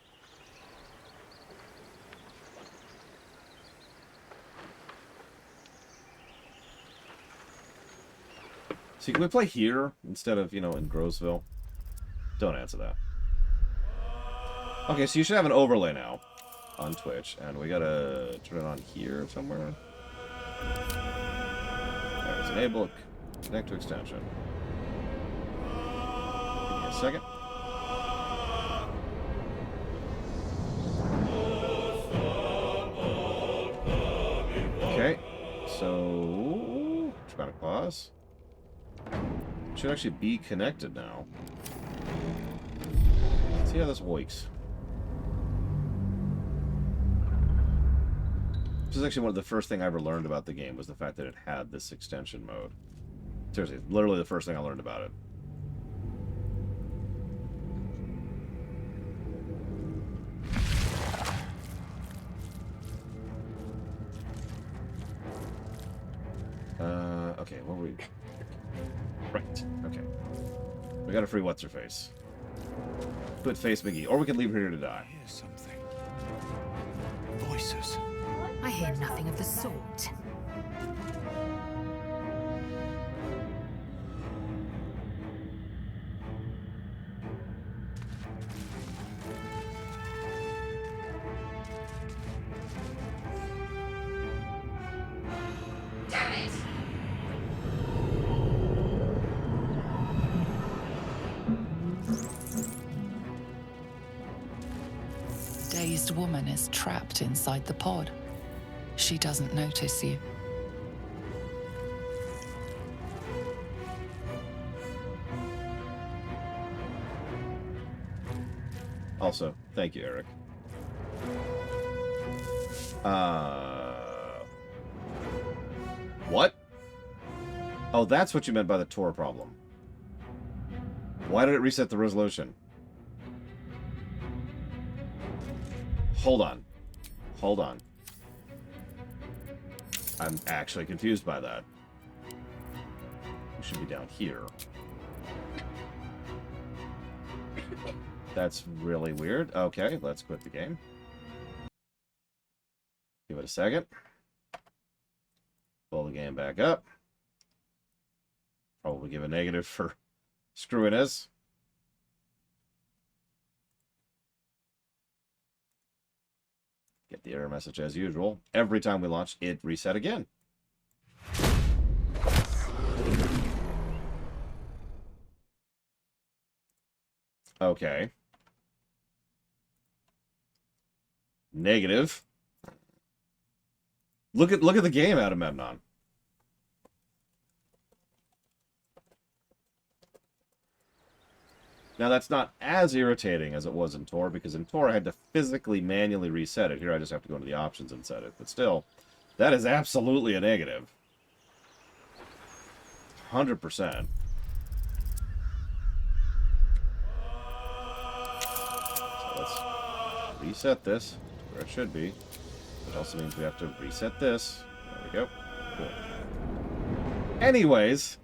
See, can we play here instead of, in Groseville? Don't answer that. Okay, so you should have an overlay now on Twitch, and we gotta turn it on here somewhere. There, it's enable, connect to extension. a second. Okay, so dramatic pause. Should actually be connected now. Let's see how this works. This is actually one of the first thing I ever learned about the game was the fact that it had this extension mode. Seriously, literally the first thing I learned about it. Okay, what were we... Right, okay. We got a free what's-her-face. Put face McGee, or we can leave her here to die. Hear something. Voices. I hear nothing of the sort. Damn it! Dazed woman is trapped inside the pod. She doesn't notice you. Also, thank you, Eric. What? Oh, that's what you meant by the Tor problem. Why did it reset the resolution? Hold on. Hold on. I'm actually confused by that. We should be down here. That's really weird. Okay, let's quit the game. Give it a second. Pull the game back up. Probably give a negative for screwing us. Get the error message as usual. Every time we launch, it reset again. Okay. Negative. Look at the game, Agamemnon. Now that's not as irritating as it was in Tor, because in Tor I had to physically manually reset it. Here I just have to go into the options and set it. But still, that is absolutely a negative. 100%. So let's reset this where it should be. Which also means we have to reset this. There we go. Cool. Anyways.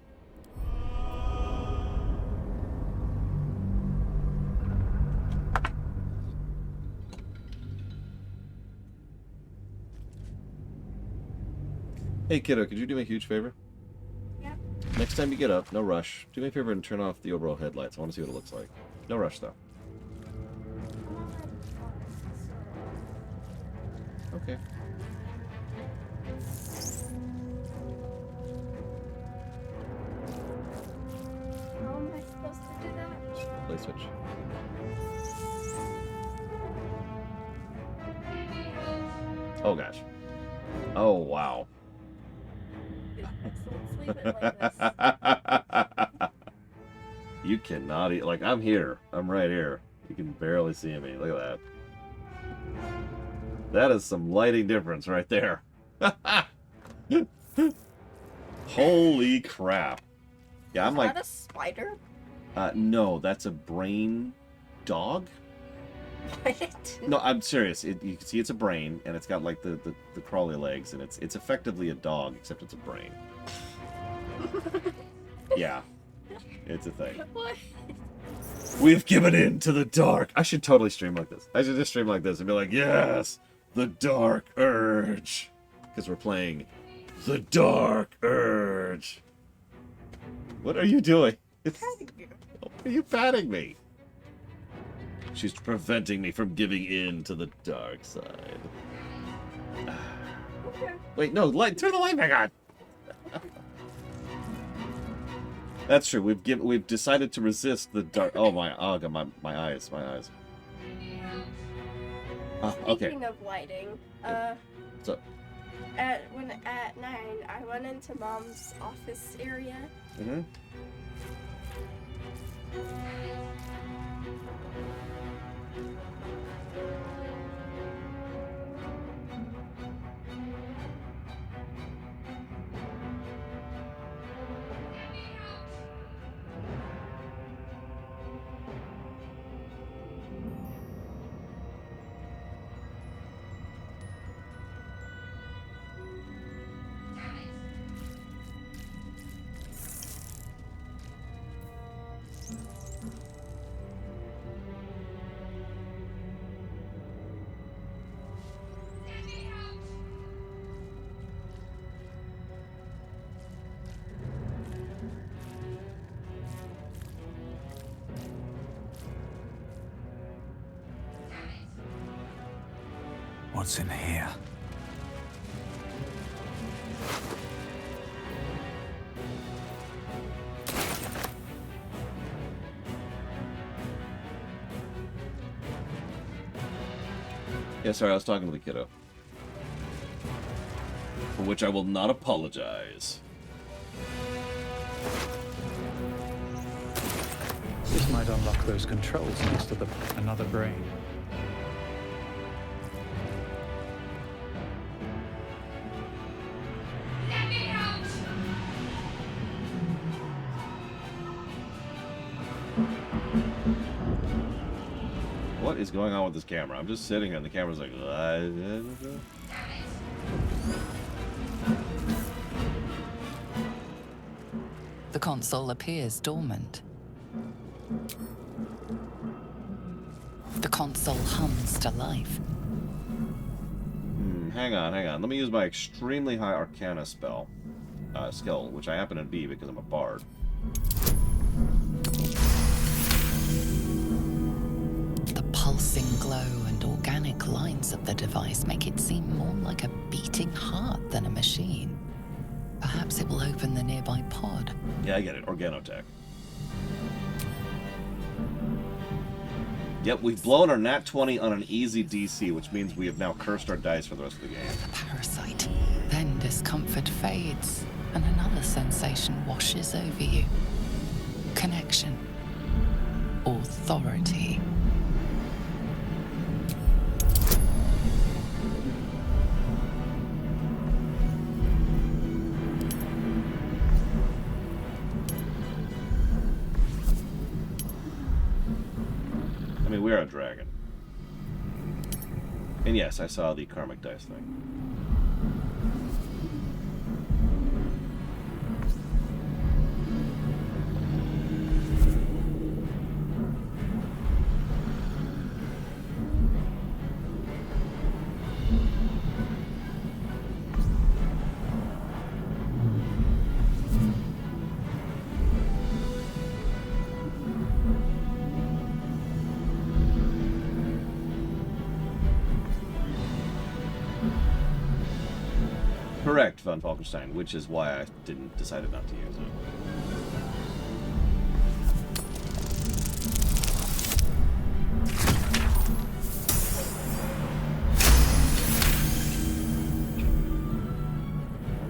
Hey, kiddo, could you do me a huge favor? Yeah. Next time you get up, no rush. Do me a favor and turn off the overall headlights. I want to see what it looks like. No rush, though. Okay. How am I supposed to do that? Play switch. Oh, gosh. Oh, wow. Let's leave it like this. You cannot eat. Like, I'm here. I'm right here. You can barely see me. Look at that. That is some lighting difference right there. Holy crap. Yeah, I'm like... Is that a spider? No, that's a brain dog. What? No, I'm serious. You can see it's a brain, and it's got like the crawly legs, and it's effectively a dog, except it's a brain. Yeah, it's a thing. What? We've given in to the dark. I should totally stream like this. I should just stream like this and be like, yes, the dark urge, because we're playing the dark urge. What are you doing? Why are you patting me? She's preventing me from giving in to the dark side. Okay. Wait, no, turn the light back on. That's true. We've decided to resist the dark. Oh my! Oh god, my eyes. Okay. Speaking of lighting, So. at 9, I went into Mom's office area. Mm-hmm. What's in here? Yeah, sorry, I was talking to the kiddo. For which I will not apologize. This might unlock those controls next to another brain. What is going on with this camera? I'm just sitting here and the camera's like... The console appears dormant. The console hums to life. Hang on. Let me use my extremely high Arcana skill, which I happen to be because I'm a bard. The pulsing glow and organic lines of the device make it seem more like a beating heart than a machine. Perhaps it will open the nearby pod. Yeah, I get it. Organotech. Yep, we've blown our nat 20 on an easy DC, which means we have now cursed our dice for the rest of the game. The parasite. Then discomfort fades, and another sensation washes over you. Connection. Authority. I mean, we're a dragon. And yes, I saw the karmic dice thing. Correct, Von Falkenstein, which is why I decided not to use it.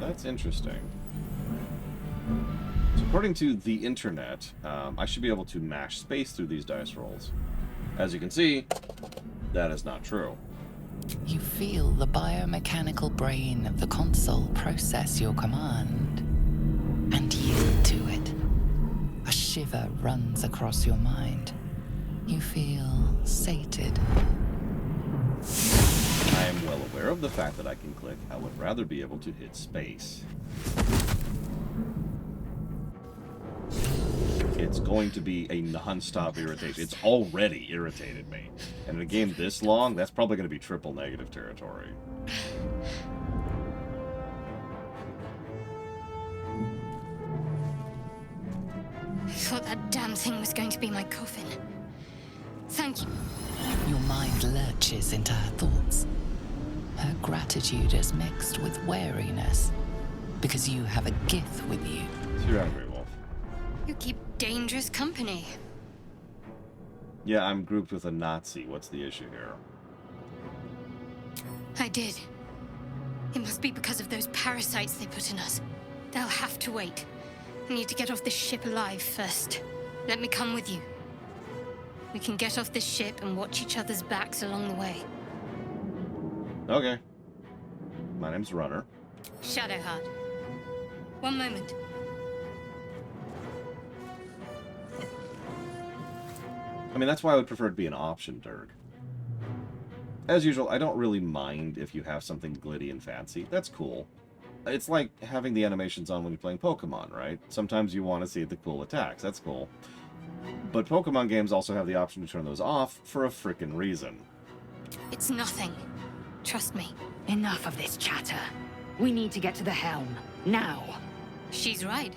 That's interesting. So according to the internet, I should be able to mash space through these dice rolls. As you can see, that is not true. You feel the biomechanical brain of the console process your command and yield to it. A shiver runs across your mind. You feel sated. I am well aware of the fact that I can click. I would rather be able to hit space. It's going to be a non-stop irritation. It's already irritated me. And in a game this long, that's probably going to be triple negative territory. I thought that damn thing was going to be my coffin. Thank you. Your mind lurches into her thoughts. Her gratitude is mixed with wariness, because you have a gift with you. So you're angry, Wolf. You keep dangerous company. Yeah, I'm grouped with a Nazi. What's the issue here? I did. It must be because of those parasites they put in us. They'll have to wait. I need to get off this ship alive first. Let me come with you. We can get off this ship and watch each other's backs along the way. Okay. My name's Runner. Shadowheart. One moment. I mean, that's why I would prefer it to be an option, Dirk. As usual, I don't really mind if you have something glitty and fancy. That's cool. It's like having the animations on when you're playing Pokemon, right? Sometimes you want to see the cool attacks. That's cool. But Pokemon games also have the option to turn those off for a frickin' reason. It's nothing. Trust me. Enough of this chatter. We need to get to the helm. Now. She's right.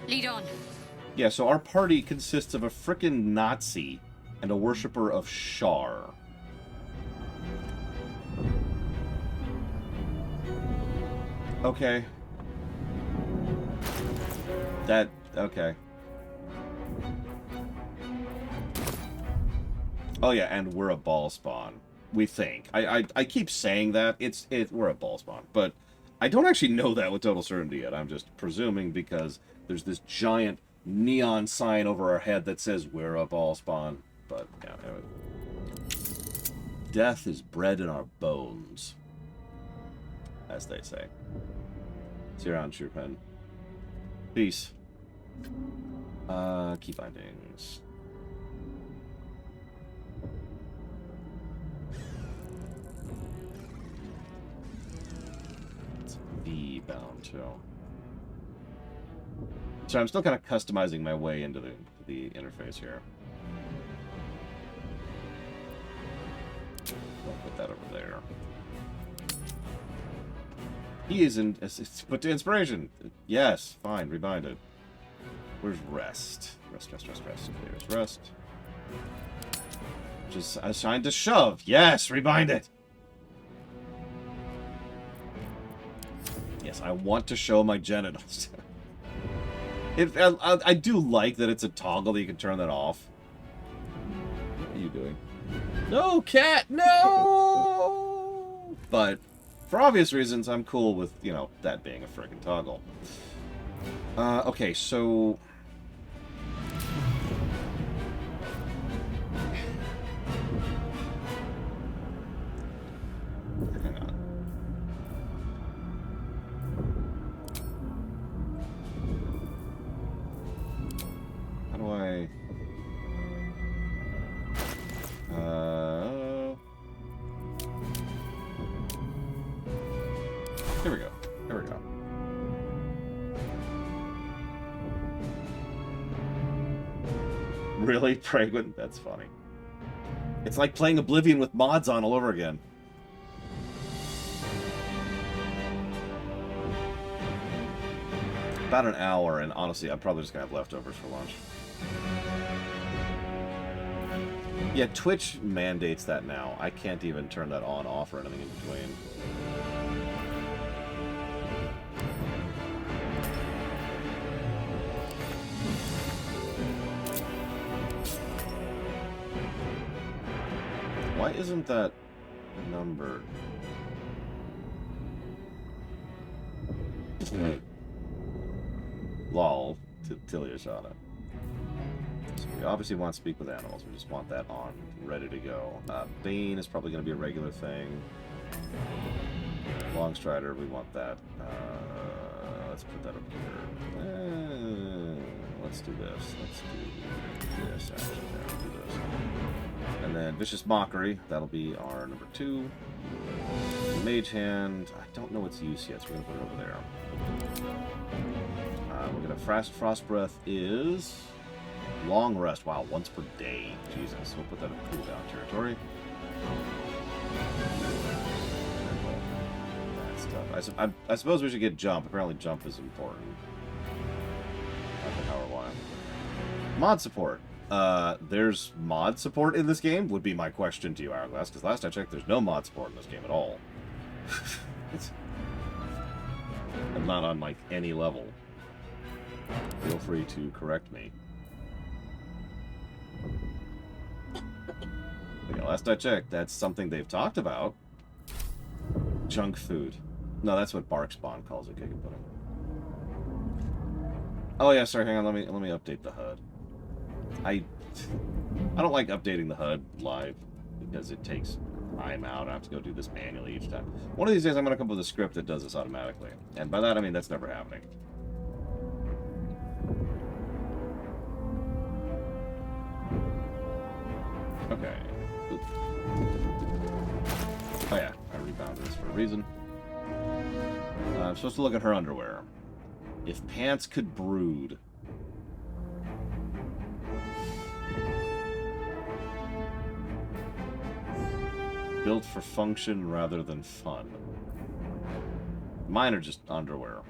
Lead on. Yeah, so our party consists of a frickin' Nazi and a worshipper of Shar. Okay. Okay. Oh yeah, and we're a ball spawn. We think. I keep saying that. We're a ball spawn, but I don't actually know that with total certainty yet. I'm just presuming because there's this giant neon sign over our head that says we're a ball spawn. But yeah, anyway. Death is bred in our bones, as they say. See you around, Pen. Peace. Key findings. It's V bound too. So I'm still kind of customizing my way into the interface here. I'll put that over there. He is in. Put to inspiration. Yes, fine. Rebind it. Where's rest? Rest. There's rest. Just assigned to shove. Yes, rebind it. Yes, I want to show my genitals. I do like that it's a toggle that you can turn that off. What are you doing? No, cat, no! But for obvious reasons, I'm cool with, you know, that being a friggin' toggle. Okay, so... Hang on. How do I... Here we go. Here we go. Really? Pregnant? That's funny. It's like playing Oblivion with mods on all over again. About an hour, and honestly, I'm probably just gonna have leftovers for lunch. Yeah, Twitch mandates that now. I can't even turn that on, off, or anything in between. Why isn't that numbered? Lol, Tilia shot it. So we obviously want to speak with animals. We just want that on, ready to go. Bane is probably going to be a regular thing. Longstrider, we want that. Let's put that up here. Let's do this. Let's do this, actually. Yeah, we'll do this. And then Vicious Mockery, that'll be our number 2. Mage Hand, I don't know its use yet, so we're going to put it over there. We're going to Frost Breath is Long Rest. Wow, once per day. Jesus, we'll put that in cooldown territory. That stuff. I suppose we should get Jump. Apparently Jump is important. I don't know how or why. Mod support. There's mod support in this game? Would be my question to you, Hourglass, because last I checked, there's no mod support in this game at all. I'm not on, like, any level. Feel free to correct me. Okay, last I checked, that's something they've talked about. Junk food. No, that's what Bark Spawn calls it, Giga Pudding. Oh yeah, sorry, hang on, let me update the HUD. I don't like updating the HUD live because it takes time out. I have to go do this manually each time. One of these days I'm gonna come up with a script that does this automatically. And by that I mean that's never happening. Okay. Oop. Oh yeah, I rebounded this for a reason. I'm supposed to look at her underwear. If pants could brood. Built for function rather than fun. Mine are just underwear.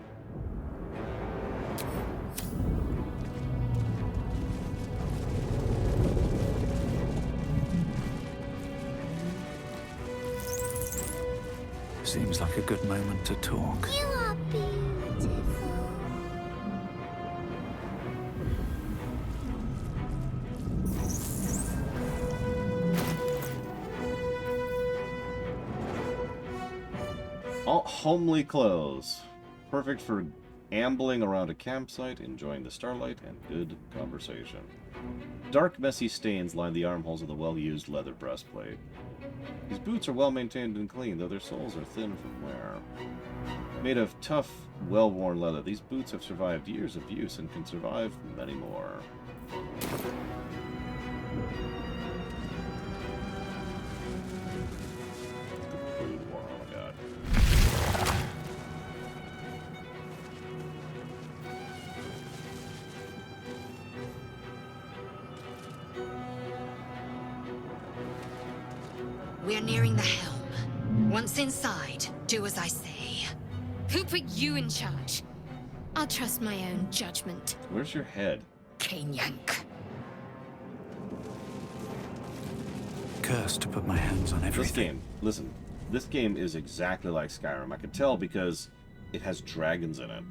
Seems like a good moment to talk. You are beautiful. All homely clothes. Perfect for ambling around a campsite, enjoying the starlight, and good conversation. Dark, messy stains line the armholes of the well-used leather breastplate. These boots are well-maintained and clean, though their soles are thin from wear. Made of tough, well-worn leather, these boots have survived years of use and can survive many more. Food war, oh my god. We're nearing the helm. Once inside, do as I say. Who put you in charge? I'll trust my own judgment. Where's your head? Cane yank. Cursed to put my hands on everything. This game, listen, this game is exactly like Skyrim. I can tell because it has dragons in it.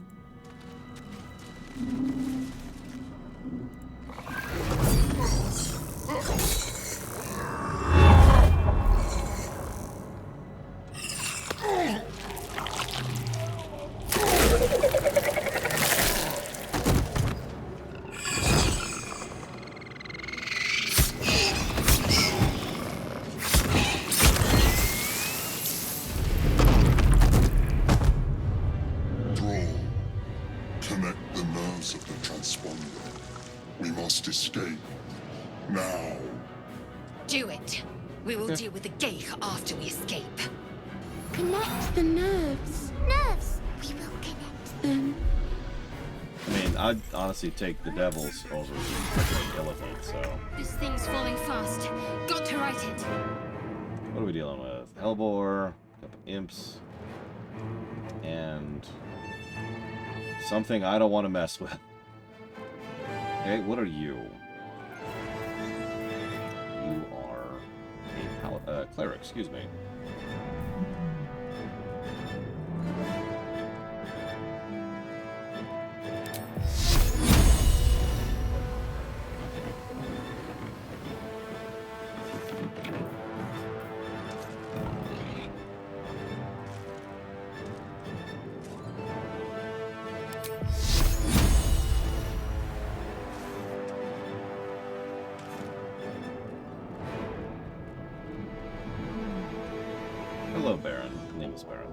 Connect the nerves of the transponder. We must escape. Now. Do it. We will deal with the Geich after we escape. Connect the nerves. Nerves. We will connect them. I mean, I'd honestly take the devils over the freaking elephant, so... This thing's falling fast. Got to right it. What are we dealing with? Hellbore, couple imps, and... something I don't want to mess with. Okay, what are you? You are a cleric, excuse me. Hello, Baron. Name is Baron.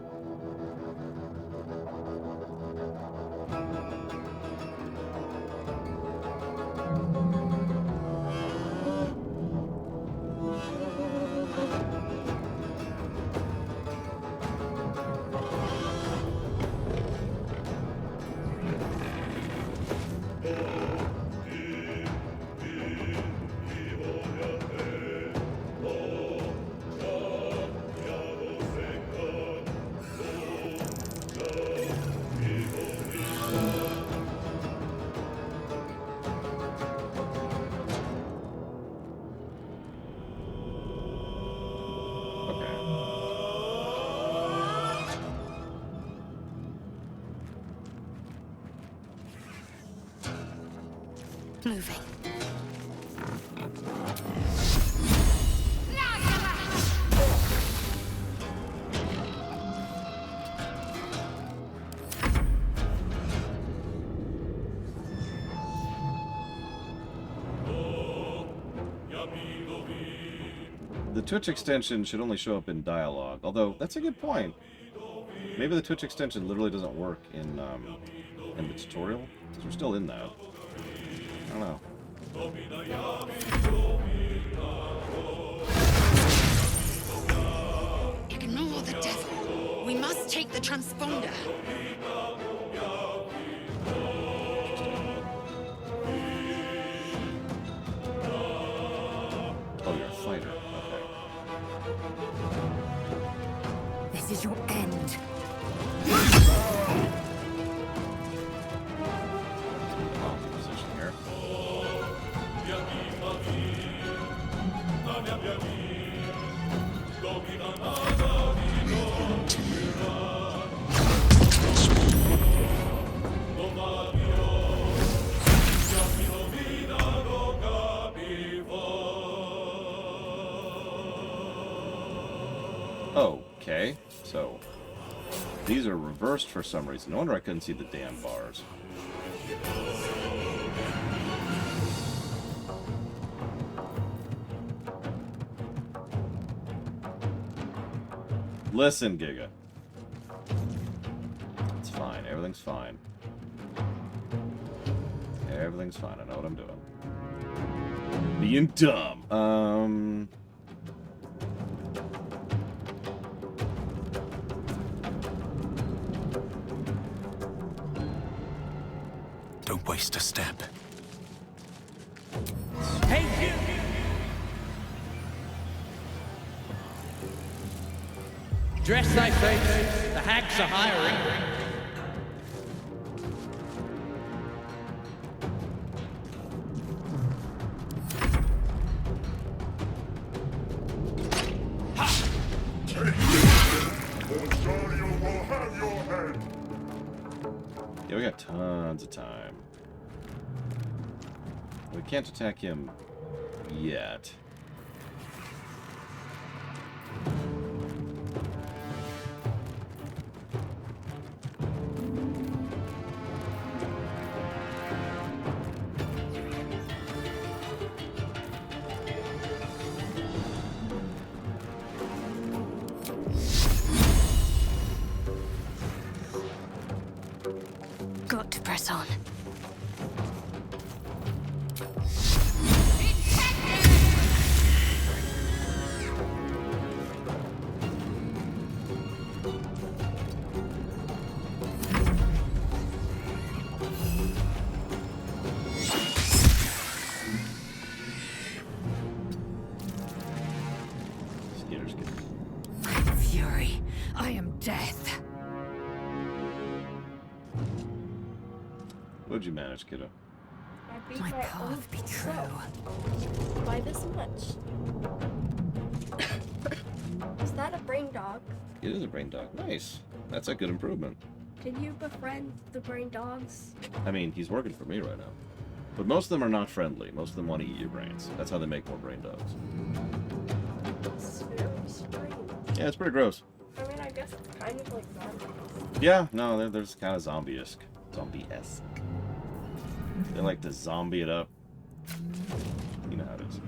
moving. The Twitch extension should only show up in dialogue, although that's a good point. Maybe the Twitch extension literally doesn't work in the tutorial, because we're still in that. I don't know. Ignore the devil. We must take the transponder. Oh, you're a fighter. Okay. This is your end. Position here. Okay, so these are reversed for some reason. No wonder I couldn't see the damn bars. Listen, Giga. It's fine. Everything's fine. Everything's fine. I know what I'm doing. Being dumb. Don't waste a step. Hey, you! Dress thy face, the hags are hiring. Yeah, we got tons of time. We can't attack him yet. Got to press on. I'm fury. I am death. What'd you manage, kiddo? I beat My my path own be true. self by this much. Is that a brain dog? It is a brain dog. Nice. That's a good improvement. Did you befriend the brain dogs? I mean, he's working for me right now. But most of them are not friendly. Most of them want to eat your brains. That's how they make more brain dogs. It's very strange. Yeah, it's pretty gross. I mean, I guess it's kind of like zombies. Yeah, no, they're just kind of zombie-esque. Zombie-esque. They like to zombie it up. You know how it is.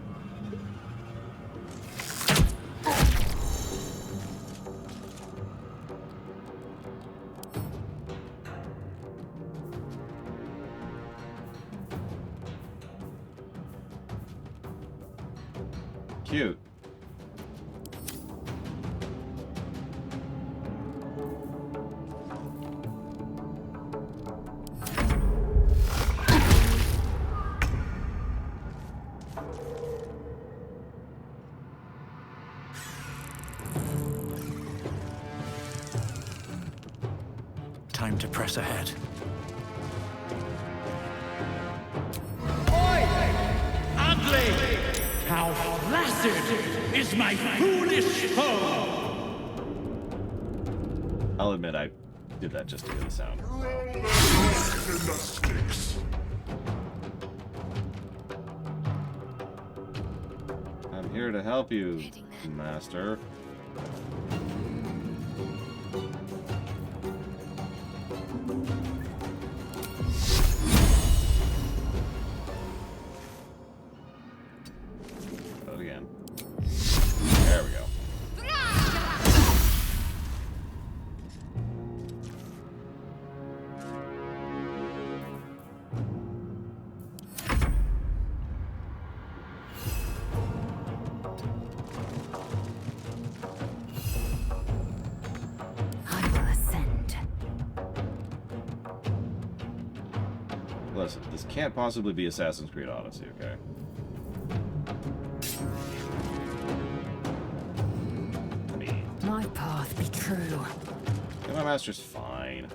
Cute. Time to press ahead. Oi! Ugly! How flaccid is my foolish foe! I'll admit I did that just to get the sound. here to help you, Master. Do it again. There we go. Listen, this can't possibly be Assassin's Creed Odyssey, okay? I mean... My path be true. Yeah, my master's fine.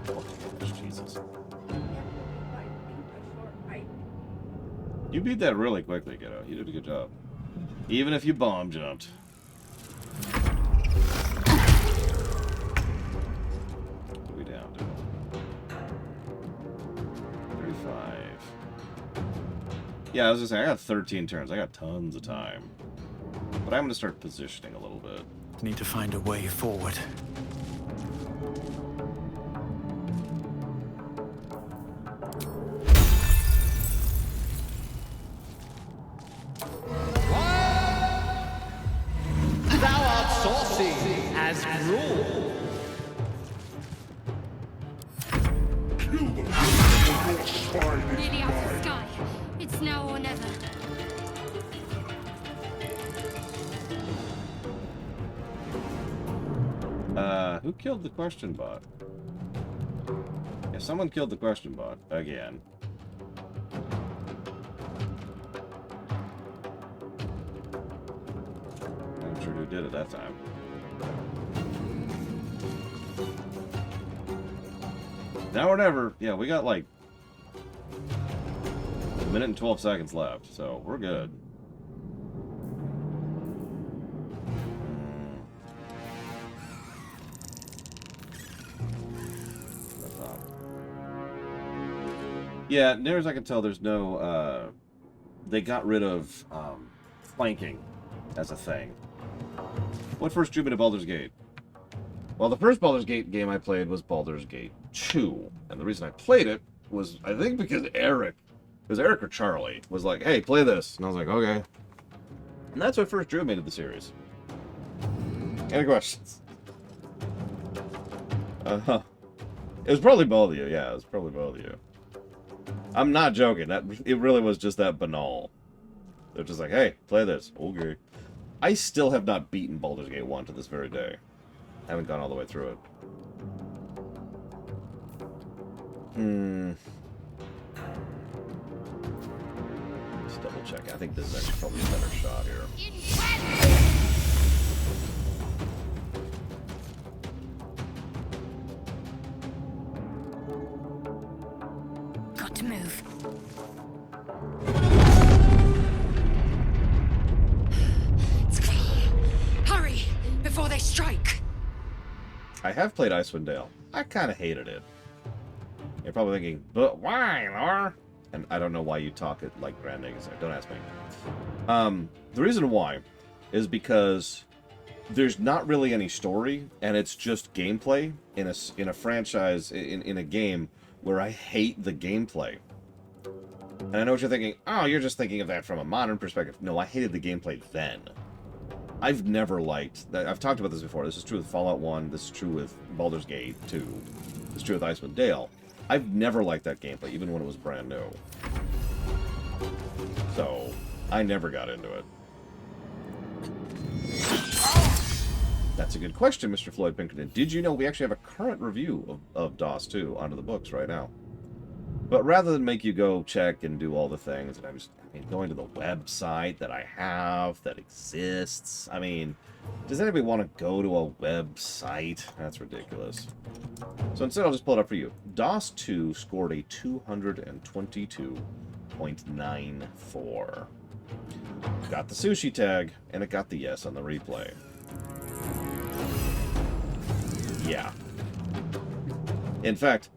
Oh, Jesus. You beat that really quickly, kiddo. You did a good job. Even if you bomb jumped. What are we down to? 35. Yeah, I was just saying, I got 13 turns. I got tons of time. But I'm going to start positioning a little bit. Need to find a way forward. Thou art saucy as gruel. Nearly out of the sky. It's now or never. Who killed the question bot? Yeah, someone killed the question bot again. I'm sure who did it that time. Now or never. Yeah, we got like a minute and 12 seconds left, so we're good. Yeah, near as I can tell, there's no, they got rid of, flanking as a thing. What first drew me to Baldur's Gate? Well, the first Baldur's Gate game I played was Baldur's Gate 2. And the reason I played it was, I think, because Eric or Charlie was like, hey, play this. And I was like, okay. And that's what first drew me to the series. Any questions? Uh-huh. It was probably both of you. Yeah, it was probably both of you. I'm not joking. It really was just that banal. They're just like, hey, play this. Okay. I still have not beaten Baldur's Gate 1 to this very day. I haven't gone all the way through it. Just double check. I think this is actually probably a better shot here. Got to move. It's clear. Hurry before they strike. I have played Icewind Dale. I kind of hated it. You're probably thinking, but why, Laura? And I don't know why you talk it like Grand Negus. Don't ask me. The reason why is because there's not really any story, and it's just gameplay in a franchise, in a game where I hate the gameplay. And I know what you're thinking. Oh, you're just thinking of that from a modern perspective. No, I hated the gameplay then. I've never liked that. I've talked about this before. This is true with Fallout 1. This is true with Baldur's Gate 2. This is true with Icewind Dale. I've never liked that gameplay, even when it was brand new. So, I never got into it. That's a good question, Mr. Floyd Pinkerton. Did you know we actually have a current review of DOS 2 onto the books right now? But rather than make you go check and do all the things, and going to the website that I have that exists. I mean, does anybody want to go to a website? That's ridiculous. So instead, I'll just pull it up for you. DOS 2 scored a 222.94. Got the sushi tag, and it got the yes on the replay. Yeah. In fact,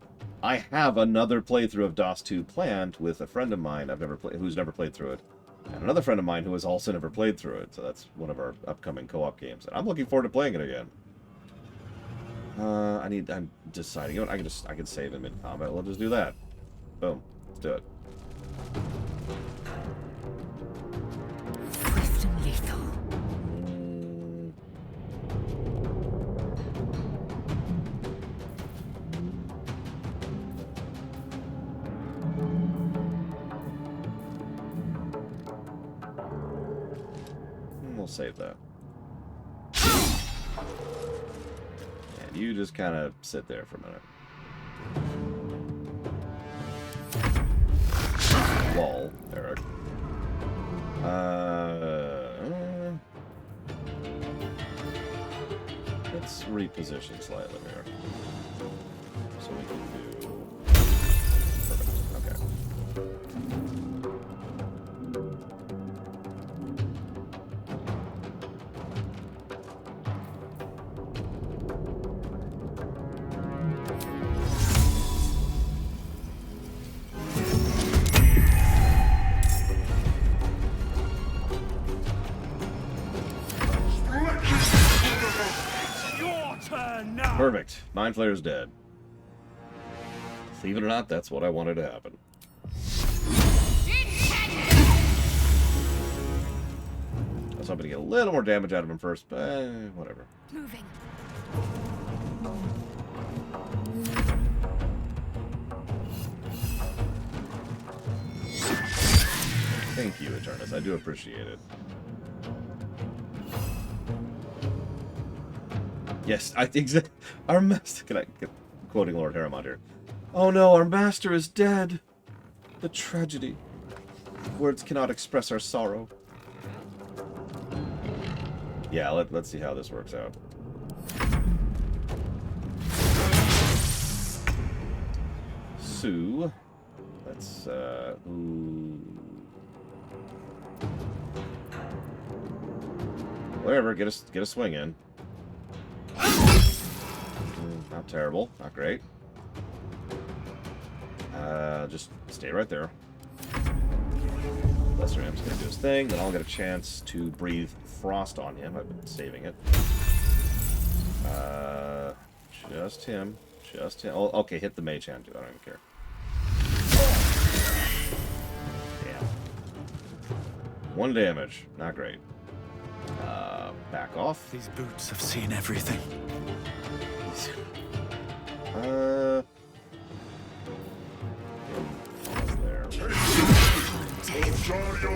I have another playthrough of DOS 2 planned with a friend of mine who's never played through it. And another friend of mine who has also never played through it, so that's one of our upcoming co-op games. And I'm looking forward to playing it again. I'm deciding. You know what, I can save in mid-combat. We'll just do that. Boom. Let's do it. Swift and lethal. We'll save that. And you just kind of sit there for a minute. Lol, Eric. Let's reposition slightly here. So we can do... Perfect, okay. Perfect. Mind Flayer's dead. Believe it or not, that's what I wanted to happen. I was hoping to get a little more damage out of him first, but whatever. Moving. Thank you, Eternus. I do appreciate it. Yes, I think our master. Can I get quoting Lord Harriman here? Oh no, our master is dead. The tragedy. Words cannot express our sorrow. Yeah, let's see how this works out. So, let's whatever. Get a swing in. Not terrible. Not great. Just stay right there. Lesser Imp's gonna do his thing, then I'll get a chance to breathe frost on him. I've been saving it. Just him. Just him. Oh, okay, hit the mage hand too. I don't even care. Damn. 1 damage. Not great. Back off. These boots have seen everything. Pause there.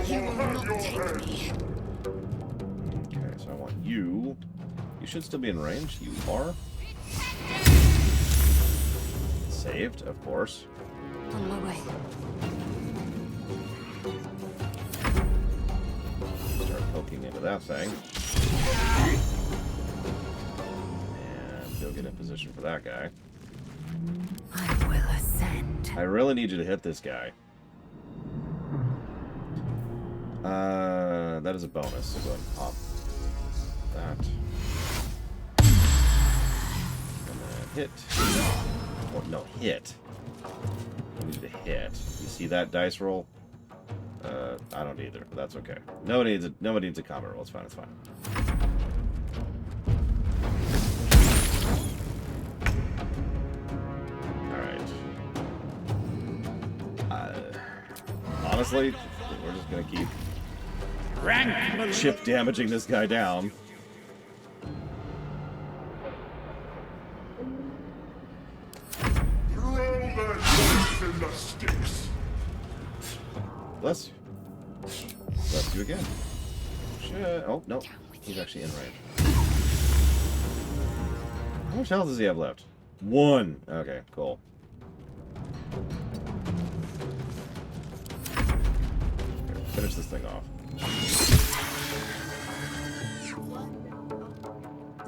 You will not take me. Okay, so I want you. You should still be in range. You are. Saved, of course. On my way. Start poking into that thing. And go get in position for that guy. I will ascend. I really need you to hit this guy. That is a bonus, so go ahead and pop that. And then hit. Oh, no, hit. I need to hit. You see that dice roll? I don't either, but that's okay. Nobody needs a combat roll. It's fine. It's fine. Honestly, we're just gonna keep chip damaging this guy down. Throw that dice in the sticks. Bless you. Bless you again. Shit. Oh, no. He's actually in range. How much health does he have left? 1. Okay, cool. Finish this thing off.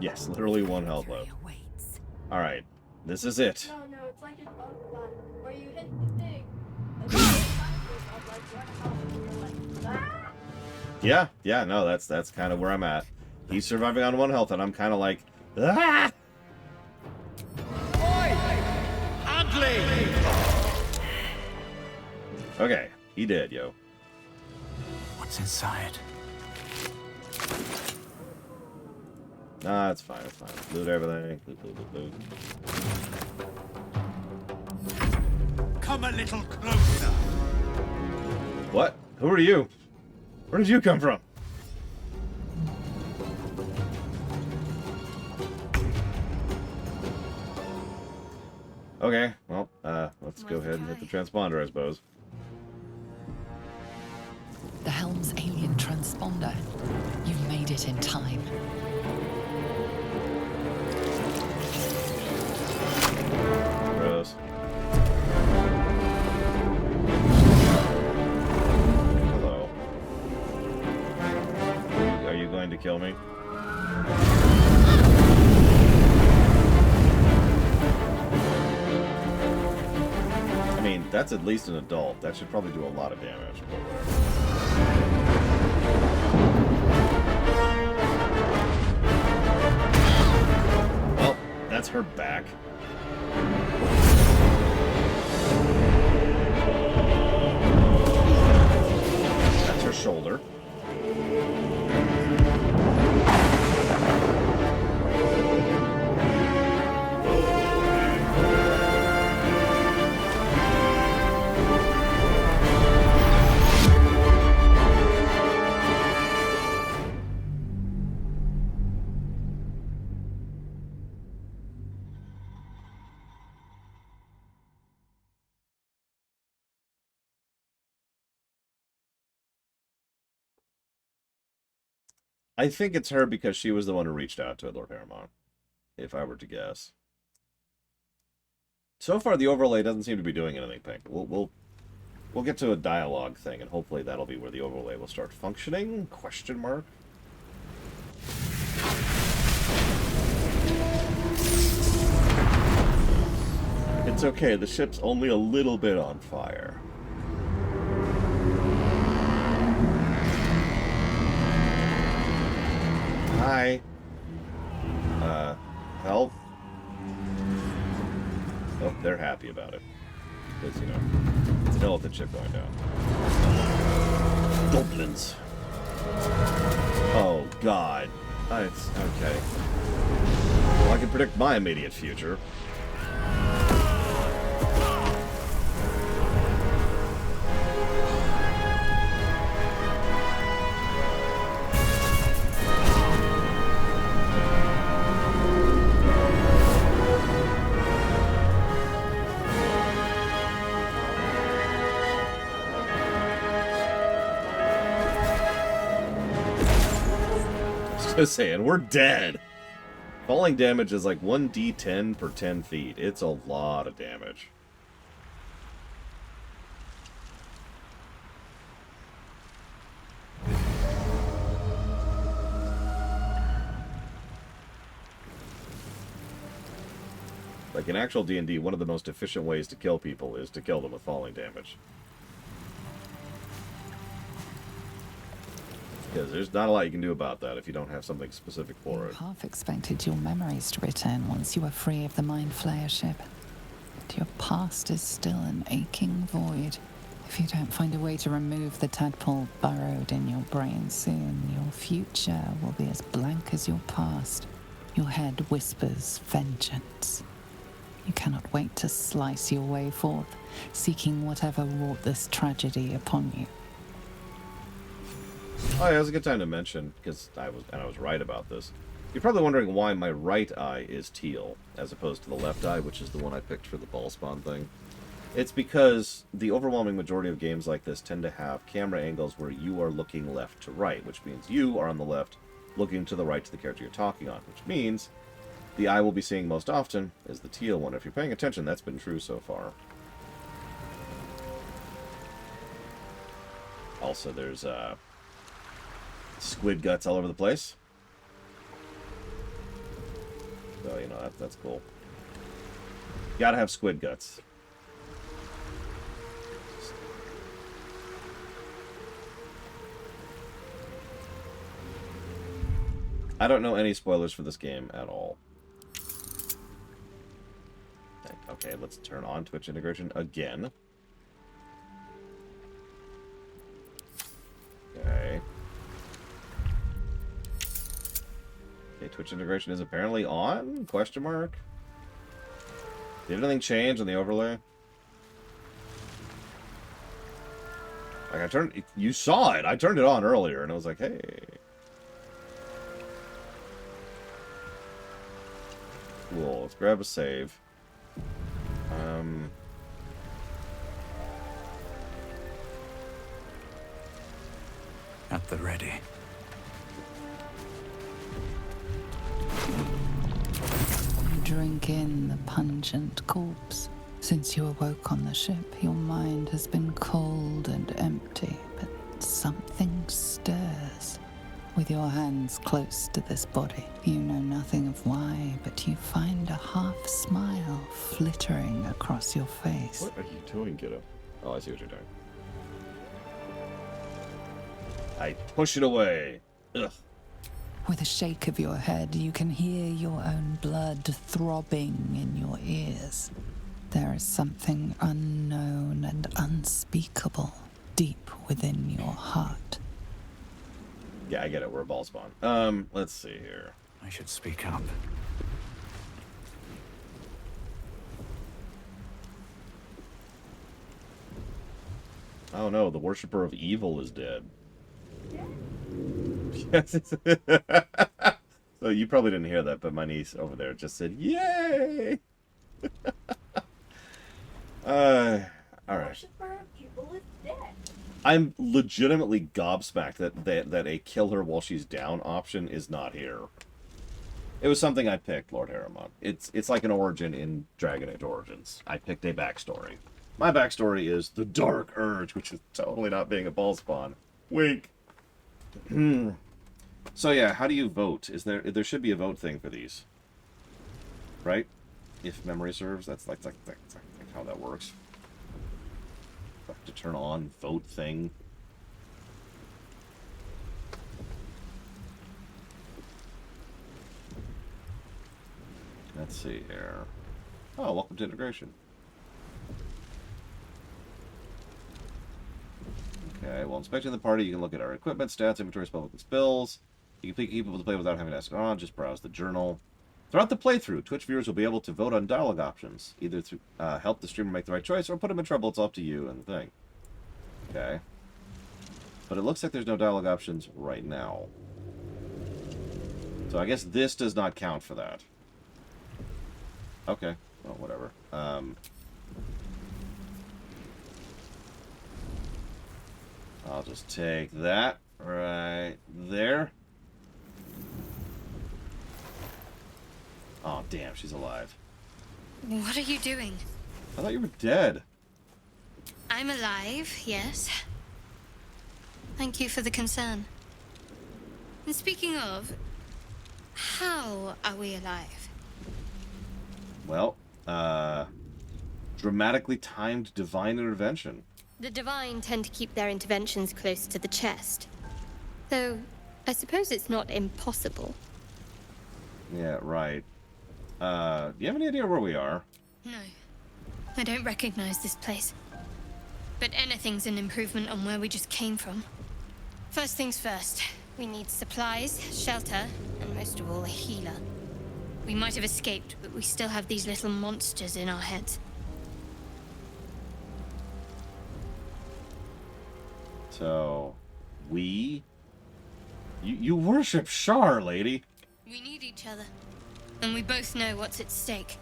Yes, literally 1 health left. Alright, this is it. No, it's like an up button where you hit the thing. Yeah, no, that's kind of where I'm at. He's surviving on 1 health, and I'm kind of like, ah! Ugly! Okay, he did, yo. what's inside. Nah, it's fine, it's fine. Loot everything. Loot. Come a little closer. What? Who are you? Where did you come from? Okay, well, let's go ahead and hit the transponder, I suppose. The Helm's alien transponder. You made it in time. Gross. Hello. Are you going to kill me? I mean, that's at least an adult. That should probably do a lot of damage. Well, that's her back. That's her shoulder. I think it's her because she was the one who reached out to Lord Paramount, if I were to guess. So far, the overlay doesn't seem to be doing anything, Pink. We'll get to a dialogue thing, and hopefully that'll be where the overlay will start functioning? Question mark. It's okay. The ship's only a little bit on fire. Hi. Help? Oh, they're happy about it. Because, you know, it's an elephant ship going down. Goblins. Oh, God. It's okay. Well, I can predict my immediate future. Just saying, we're dead. Falling damage is like 1d10 per 10 feet. It's a lot of damage. Like in actual D&D, one of the most efficient ways to kill people is to kill them with falling damage. Because there's not a lot you can do about that if you don't have something specific for it. Half expected your memories to return once you were free of the Mind Flayer ship. But your past is still an aching void. If you don't find a way to remove the tadpole burrowed in your brain soon, your future will be as blank as your past. Your head whispers vengeance. You cannot wait to slice your way forth, seeking whatever wrought this tragedy upon you. Oh, yeah, it was a good time to mention, because I was right about this. You're probably wondering why my right eye is teal, as opposed to the left eye, which is the one I picked for the ball spawn thing. It's because the overwhelming majority of games like this tend to have camera angles where you are looking left to right, which means you are on the left, looking to the right to the character you're talking on, which means the eye we'll be seeing most often is the teal one. If you're paying attention, that's been true so far. Also, there's, squid guts all over the place. So, you know, that's cool. Gotta have squid guts. I don't know any spoilers for this game at all. Okay, let's turn on Twitch integration again. Okay. Okay, Twitch integration is apparently on? Question mark? Did anything change on the overlay? Like, I turned... You saw it! I turned it on earlier, and I was like, hey... Cool, let's grab a save. At the ready. You drink in the pungent corpse. Since you awoke on the ship, your mind has been cold and empty, but something stirs. With your hands close to this body, you know nothing of why, but you find a half smile flittering across your face. What are you doing, kiddo? Oh, I see what you're doing. I push it away. Ugh. With a shake of your head, you can hear your own blood throbbing in your ears. There is something unknown and unspeakable deep within your heart. Yeah, I get it. We're a ball spawn. Let's see here. I should speak up. Oh no, the worshiper of evil is dead. Yes. So you probably didn't hear that, but my niece over there just said, "Yay!" All right. I'm legitimately gobsmacked that a kill her while she's down option is not here. It was something I picked, Lord Harriman. It's like an origin in Dragon Age Origins. I picked a backstory. My backstory is the Dark Urge, which is totally not being a ball spawn. Wink. So yeah, how do you vote? There should be a vote thing for these, right? If memory serves, that's like how that works. To turn on vote thing. Let's see here. Oh, welcome to integration. Okay, well, inspecting the party, you can look at our equipment, stats, inventory, spellbook, and spills. You can keep people to play without having to ask it on. Just browse the journal. Throughout the playthrough, Twitch viewers will be able to vote on dialogue options, either to help the streamer make the right choice or put him in trouble. It's up to you and the thing. Okay. But it looks like there's no dialogue options right now. So I guess this does not count for that. Okay. Well, whatever. I'll just take that right there. Oh, damn, she's alive. What are you doing? I thought you were dead. I'm alive, yes. Thank you for the concern. And speaking of, how are we alive? Well, dramatically timed divine intervention. The Divine tend to keep their interventions close to the chest. Though, I suppose it's not impossible. Yeah, right. Do you have any idea where we are? No. I don't recognize this place. But anything's an improvement on where we just came from. First things first, we need supplies, shelter, and most of all, a healer. We might have escaped, but we still have these little monsters in our heads. So, we? You worship Shar, lady. We need each other. And we both know what's at stake.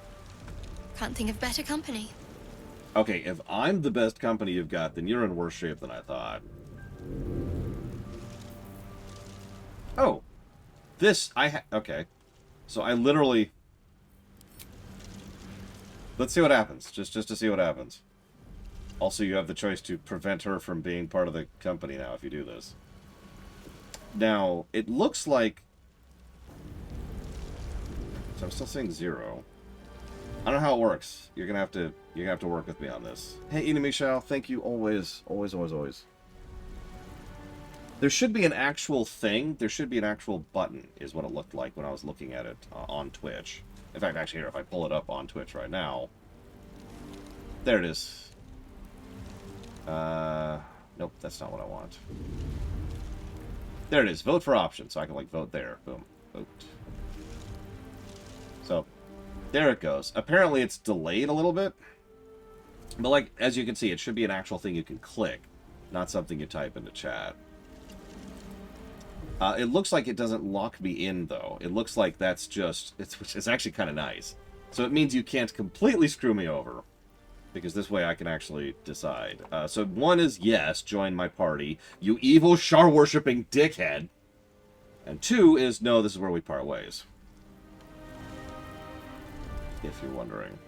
Can't think of better company. Okay, if I'm the best company you've got, then you're in worse shape than I thought. Oh. Okay. So I literally... Let's see what happens. Just to see what happens. Also, you have the choice to prevent her from being part of the company now if you do this. Now, it looks like... So I'm still saying 0. I don't know how it works. You're gonna have to work with me on this. Hey, Ina Michelle, thank you always. There should be an actual thing. There should be an actual button, is what it looked like when I was looking at it on Twitch. In fact, actually, here, if I pull it up on Twitch right now, there it is. Nope, that's not what I want. There it is. Vote for options. So I can, like, vote there. Boom. Vote. There it goes. Apparently it's delayed a little bit. But, like, as you can see, it should be an actual thing you can click, not something you type into chat. It looks like it doesn't lock me in, though. It looks like that's just... It's actually kind of nice. So it means you can't completely screw me over. Because this way I can actually decide. So 1 is yes, join my party. You evil Shar-worshipping dickhead. And 2 is no, this is where we part ways. If you're wondering.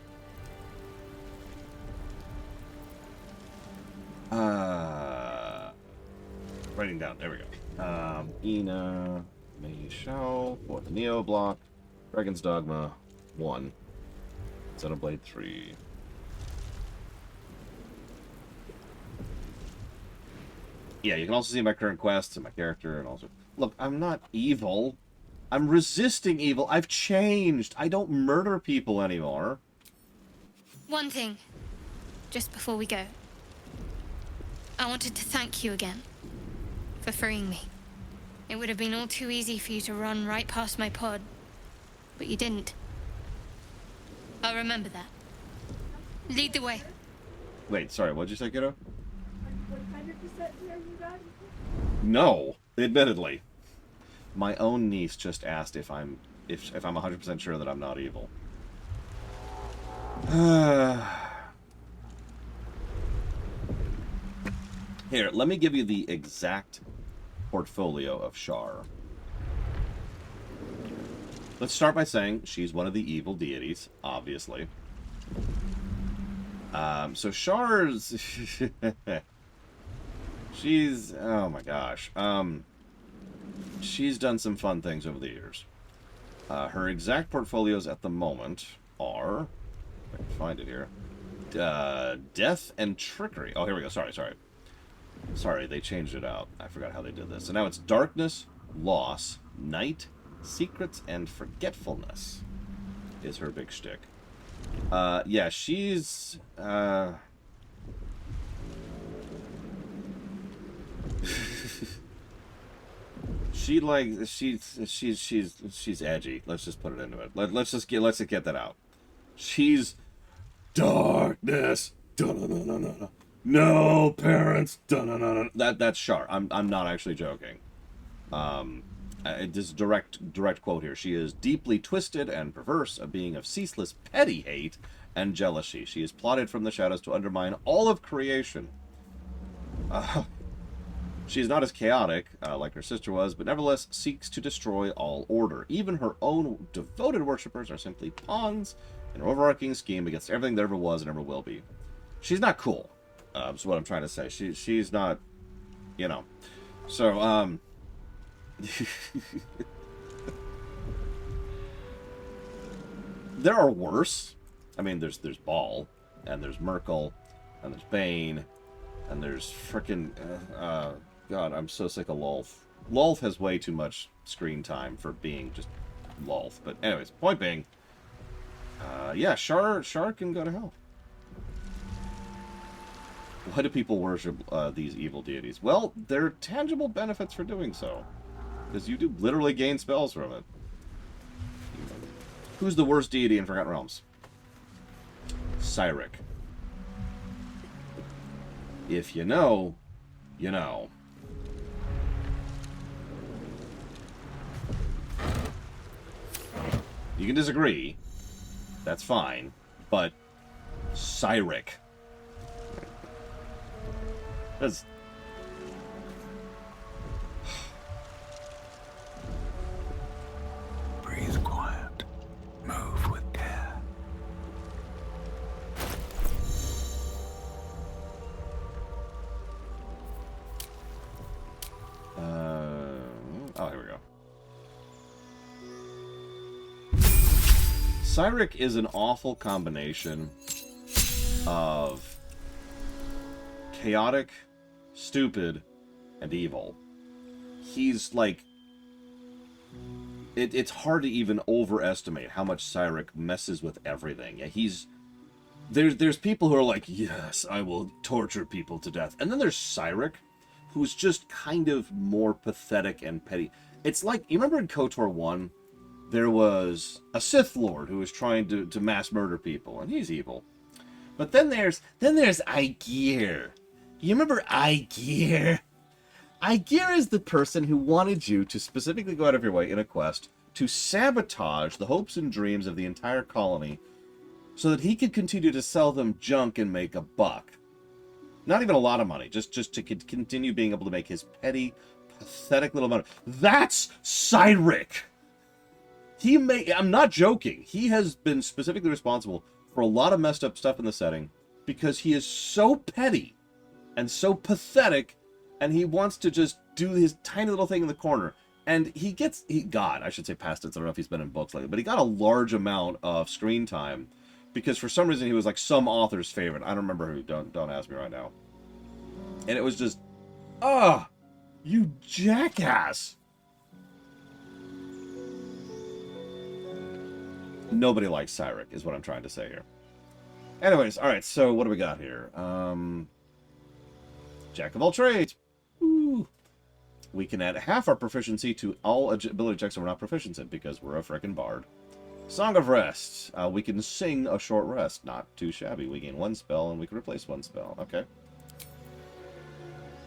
Writing down. There we go. Ina, Mei Shao, for the Neo block, Dragon's Dogma, 1. Xenoblade 3. Yeah, you can also see my current quests and my character and also... Look, I'm not evil. I'm resisting evil. I've changed. I don't murder people anymore. One thing, just before we go. I wanted to thank you again for freeing me. It would have been all too easy for you to run right past my pod, but you didn't. I'll remember that. Lead the way. Wait, sorry, what'd you say, kiddo? 100% sure you got it? No, admittedly. My own niece just asked if I'm 100% sure that I'm not evil. Here, let me give you the exact portfolio of Shar. Let's start by saying she's one of the evil deities, obviously. So Shar's... she's... Oh my gosh. She's done some fun things over the years. Her exact portfolios at the moment are... If I can find it here. Death and Trickery. Oh, here we go. Sorry. Sorry, they changed it out. I forgot how they did this. So now it's Darkness, Loss, Night, Secrets, and Forgetfulness is her big shtick. Yeah, she's... she's edgy. Let's just put it into it. Let's get that out. She's darkness. No parents. That's Shar. I'm not actually joking. This direct quote here. She is deeply twisted and perverse, a being of ceaseless petty hate and jealousy. She is plotted from the shadows to undermine all of creation. She is not as chaotic like her sister was, but nevertheless seeks to destroy all order. Even her own devoted worshippers are simply pawns in her overarching scheme against everything that ever was and ever will be. She's not cool. Is what I'm trying to say. She's not, you know. So, there are worse. I mean, there's Ball, and there's Merkel, and there's Bane, and there's frickin' God, I'm so sick of Lolth. Lolth has way too much screen time for being just Lolth. But anyways, point being, yeah, Shar can go to hell. Why do people worship these evil deities? Well, there are tangible benefits for doing so. Because you do literally gain spells from it. Who's the worst deity in Forgotten Realms? Cyric. If you know, you know. You can disagree. That's fine. But Cyric. That's... Breathe quiet. Move with care. Oh, here we go. Cyric is an awful combination of chaotic, stupid, and evil. He's like... It's hard to even overestimate how much Cyric messes with everything. Yeah, he's... There's people who are like, yes, I will torture people to death. And then there's Cyric, who's just kind of more pathetic and petty. It's like, you remember in KOTOR 1, there was a Sith Lord who was trying to mass murder people, and he's evil. But then there's Aegir. You remember Aegir? Aegir is the person who wanted you to specifically go out of your way in a quest to sabotage the hopes and dreams of the entire colony so that he could continue to sell them junk and make a buck. Not even a lot of money, just to continue being able to make his petty, pathetic little money. That's Cyric! I'm not joking. He has been specifically responsible for a lot of messed up stuff in the setting because he is so petty and so pathetic, and he wants to just do his tiny little thing in the corner. And he got, I should say past tense, I don't know if he's been in books lately, but he got a large amount of screen time because for some reason he was like some author's favorite. I don't remember who, don't ask me right now. And it was just, you jackass. Nobody likes Cyric, is what I'm trying to say here. Anyways, alright, so what do we got here? Jack of all trades. Woo. We can add half our proficiency to all ability checks that we're not proficient in because we're a frickin' bard. Song of Rest. We can sing a short rest. Not too shabby. We gain one spell and we can replace one spell. Okay.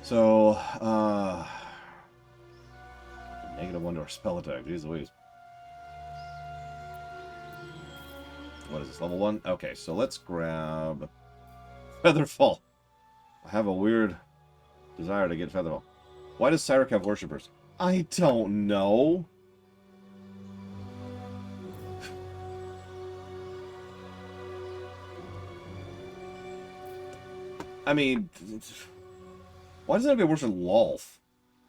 So, -1 to our spell attack. Jeez Louise. What is this, level 1? Okay, so let's grab Featherfall. I have a weird desire to get Featherfall. Why does Cyric have worshippers? I don't know. I mean, why does anybody worship Lolth,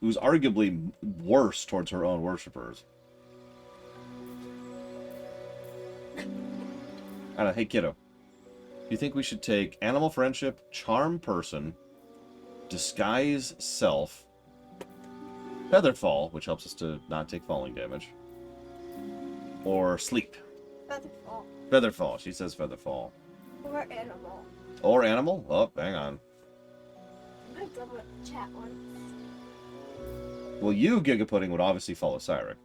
who's arguably worse towards her own worshippers? I don't know. Hey, kiddo. Do you think we should take Animal Friendship, Charm Person, Disguise Self, Featherfall, which helps us to not take falling damage, or Sleep? Featherfall. Featherfall. She says Featherfall. Or Animal. Or Animal? Oh, hang on. I've done with chat once. Well, you, Giga Pudding, would obviously follow Cyric.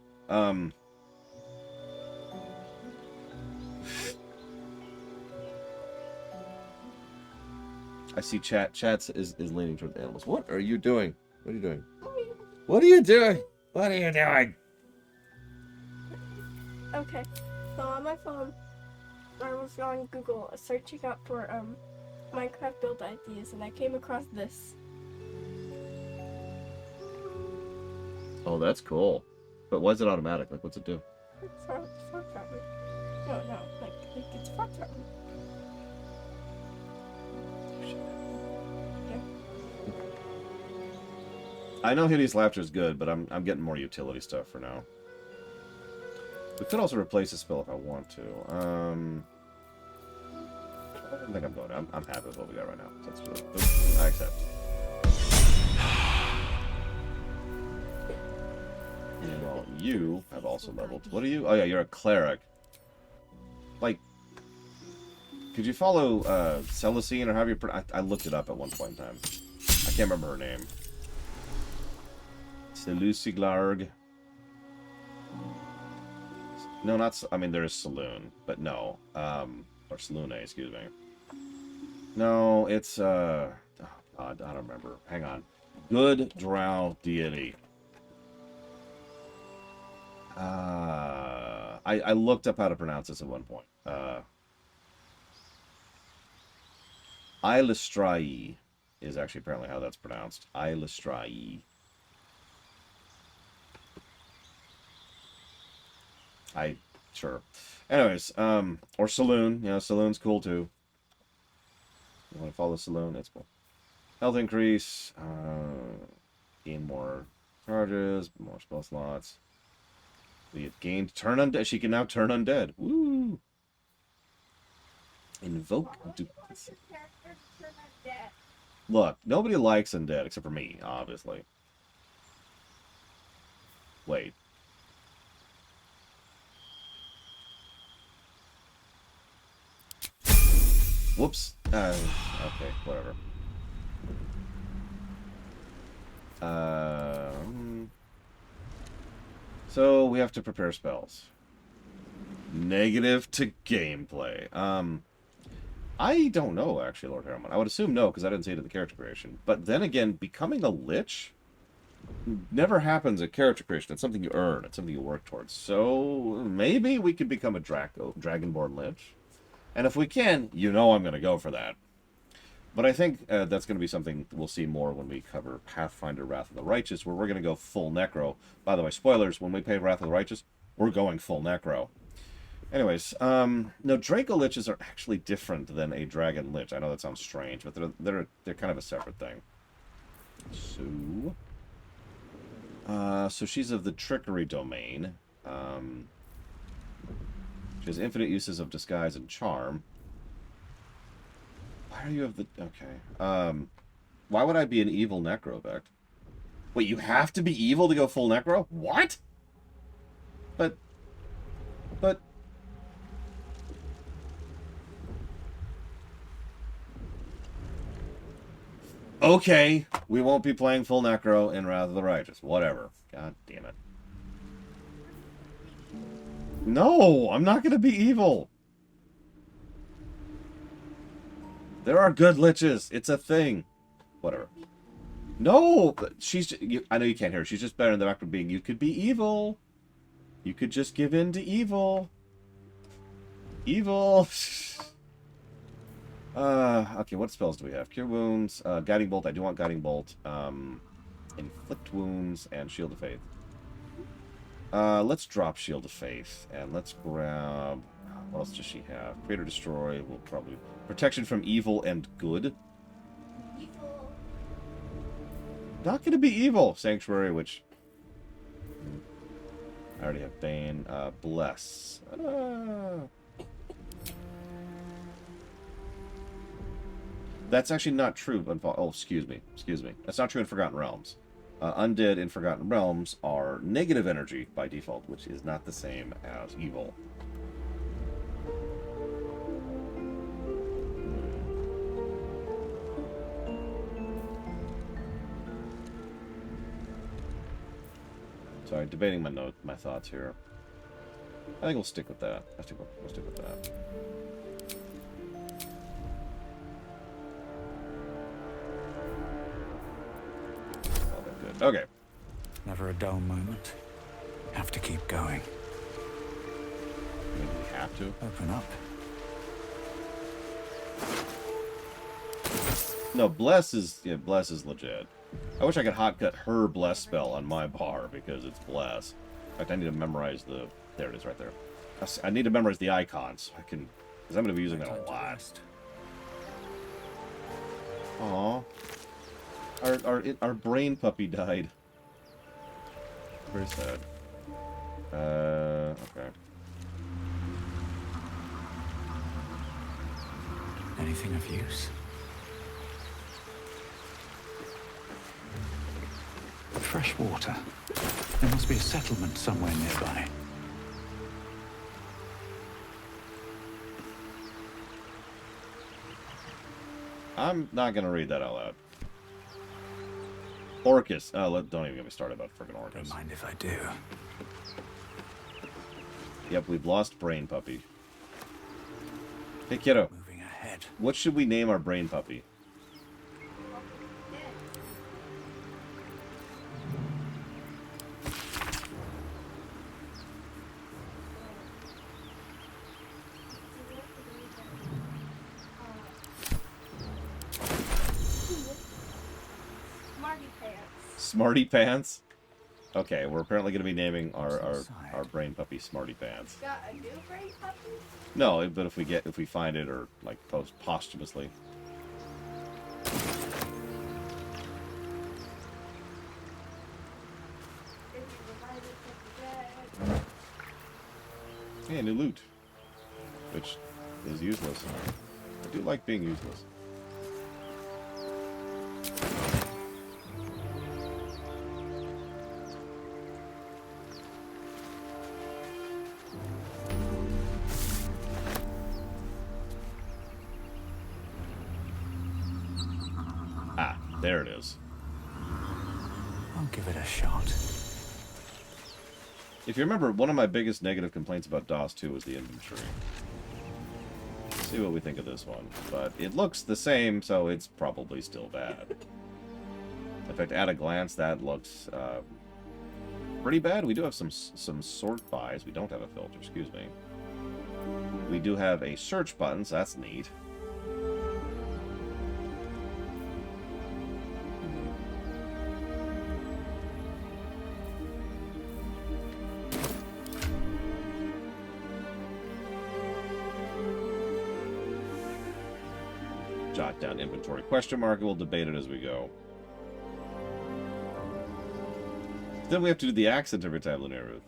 I see Chats is leaning towards animals. What are you doing? What are you doing? What are you doing? What are you doing? Okay, so on my phone, I was on Google searching up for Minecraft build ideas, and I came across this. Oh, that's cool. But why is it automatic? Like, what's it do? It's frog fountain. No, like it's frog fountain. I know Hideous Laughter is good, but I'm getting more utility stuff for now. We could also replace the spell if I want to. I don't think I'm going to. I'm happy with what we got right now. So that's really, I accept. Well, you have also leveled. What are you? Oh yeah, you're a cleric. Like, could you follow Celestine or have you? I looked it up at one point in time. I can't remember her name. Selusiglarg. No, not. I mean, there is Saloon, but no. Or Saloon, excuse me. No, it's oh God, I don't remember. Hang on. Good Drow deity. I looked up how to pronounce this at one point. Ilustrai is actually apparently how that's pronounced. Ilustrai. Sure. Anyways, or Saloon. You know, Saloon's cool too. You want to follow Saloon? That's cool. Health increase. Gain more charges, more spell slots. We have gained turn undead. She can now turn undead. Woo! Invoke. Look, nobody likes undead except for me, obviously. Wait. Whoops. Okay, whatever. So we have to prepare spells. Negative to gameplay. I don't know, actually, Lord Harriman. I would assume no, because I didn't see it in the character creation. But then again, becoming a lich never happens at character creation. It's something you earn. It's something you work towards. So maybe we could become a Dragonborn lich. And if we can, you know I'm going to go for that. But I think that's going to be something we'll see more when we cover Pathfinder Wrath of the Righteous, where we're going to go full Necro. By the way, spoilers, when we play Wrath of the Righteous, we're going full Necro. Anyways, no, Draco Liches are actually different than a Dragon Lich. I know that sounds strange, but they're kind of a separate thing. So she's of the Trickery domain. She has infinite uses of disguise and charm. Why are you of the... Okay. Why would I be an evil Necro, Vect? Wait, you have to be evil to go full Necro? What? But... Okay, we won't be playing full Necro in Wrath of the Righteous. Whatever. God damn it. No, I'm not going to be evil. There are good liches. It's a thing. Whatever. No, but she's... I know you can't hear her. She's just better in the fact of being... You could be evil. You could just give in to evil. Evil. Okay, what spells do we have? Cure Wounds, Guiding Bolt. I do want Guiding Bolt. Inflict Wounds, and Shield of Faith. Let's drop Shield of Faith, and let's grab... What else does she have? Create or Destroy. We'll probably... Protection from evil and good. Evil. Not gonna be evil. Sanctuary, which... I already have Bane. Bless. That's actually not true. Oh, excuse me. Excuse me. That's not true in Forgotten Realms. Undead in Forgotten Realms are negative energy by default, which is not the same as evil. Sorry, debating my thoughts here. I think we'll stick with that. We'll stick with that. Okay. Never a dull moment. Have to keep going. Maybe we have to. Open up. No, Bless is legit. I wish I could hotcut her Bless spell on my bar because it's Bless. In fact, I need to memorize the... There it is right there. I need to memorize the icons. I can... Because I'm going to be using that a lot. Aww. Our brain puppy died. Very sad. Okay. Anything of use? Fresh water. There must be a settlement somewhere nearby. I'm not gonna read that out loud. Orcus. Don't even get me started about friggin' Orcus. Don't mind if I do. Yep, we've lost Brain Puppy. Hey, kiddo. Moving ahead. What should we name our Brain Puppy? Smarty Pants? Okay, we're apparently going to be naming our Brain Puppy Smarty Pants. Got a new Brain Puppy? No, but if we find it or like posthumously. Hey, new loot, which is useless. I do like being useless. There it is. I'll give it a shot. If you remember, one of my biggest negative complaints about DOS 2 was the inventory. Let's see what we think of this one. But it looks the same, so it's probably still bad. In fact, at a glance, that looks pretty bad. We do have some sort bys. We don't have a filter, excuse me. We do have a search button, so that's neat. Jot down inventory question mark, and we'll debate it as we go. Then we have to do the accent every time, Lunaruth.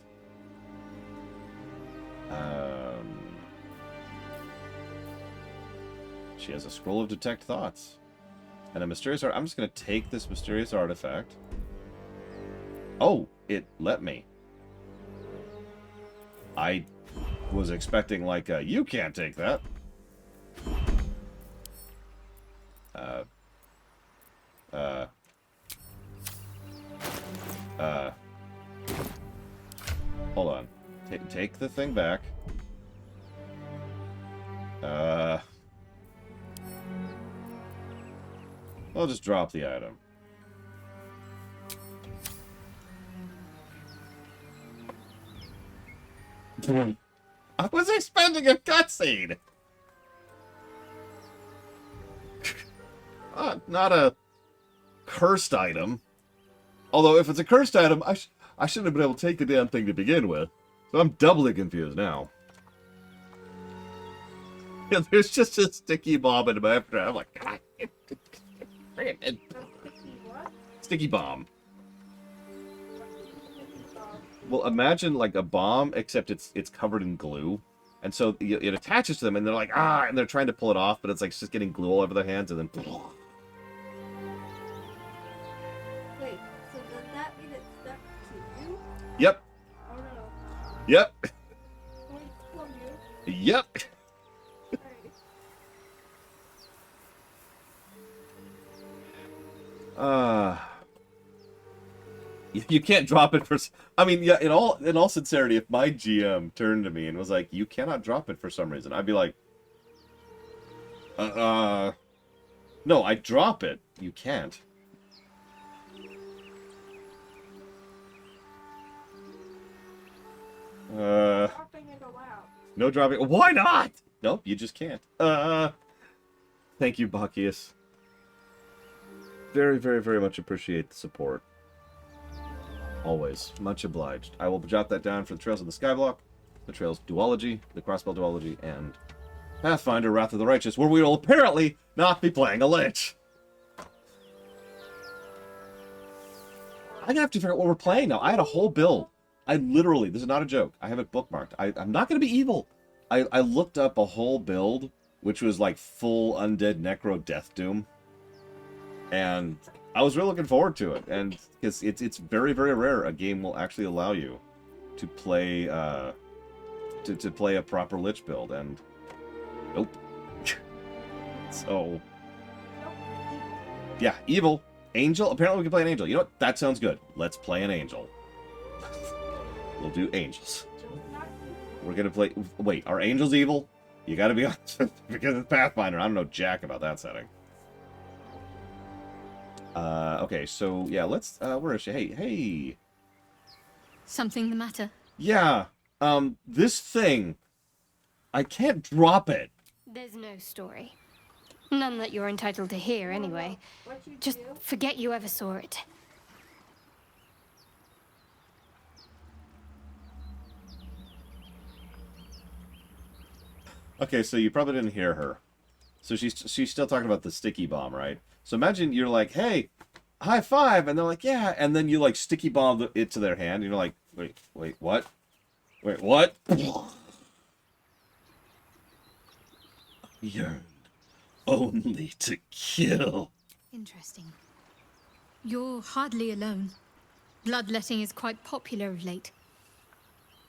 She has a scroll of detect thoughts. And a mysterious art. I'm just going to take this mysterious artifact. Oh, it let me. I was expecting like a, you can't take that. Hold on. Take the thing back. I'll just drop the item. I was expecting a cutscene. Not a cursed item. Although, if it's a cursed item, I shouldn't have been able to take the damn thing to begin with. So I'm doubly confused now. Yeah, there's just a sticky bomb in my after. I'm like, God. Sticky bomb. Well, imagine like a bomb, except it's covered in glue, and so it attaches to them, and they're like, ah, and they're trying to pull it off, but it's like just getting glue all over their hands, and then. Wait, so does that mean it's stuck to you? Yep. Oh no. Yep. Wait, you? Yep. You can't drop it for. I mean, yeah. In all sincerity, if my GM turned to me and was like, "You cannot drop it for some reason," I'd be like, no, I drop it. You can't." No dropping. Why not? Nope, you just can't. Thank you, Bacchius. Very, very, very much appreciate the support. Always. Much obliged. I will jot that down for the Trails of the Skyblock, the Trails Duology, the Crossbell Duology, and Pathfinder Wrath of the Righteous, where we will apparently not be playing a Lich. I'm gonna have to figure out what we're playing now. I had a whole build. I literally, this is not a joke, I have it bookmarked. I'm not gonna be evil. I looked up a whole build, which was like full Undead Necro Death Doom. And I was really looking forward to it, and because it's very, very rare a game will actually allow you to play to play a proper Lich build, and nope. So yeah, evil angel. Apparently we can play an angel. You know what? That sounds good. Let's play an angel. We'll do angels. We're gonna play. Wait, are angels evil? You got to be honest, because it's Pathfinder. I don't know jack about that setting. Okay, so, yeah, let's, where is she? Hey. Something the matter? Yeah, this thing, I can't drop it. There's no story. None that you're entitled to hear, anyway. Just forget you ever saw it. Okay, so you probably didn't hear her. So she's still talking about the sticky bomb, right? So imagine you're like, hey, high five, and they're like, yeah, and then you like sticky bomb it to their hand, and you're like, wait, what? Wait, what? Yearn only to kill. Interesting. You're hardly alone. Bloodletting is quite popular of late.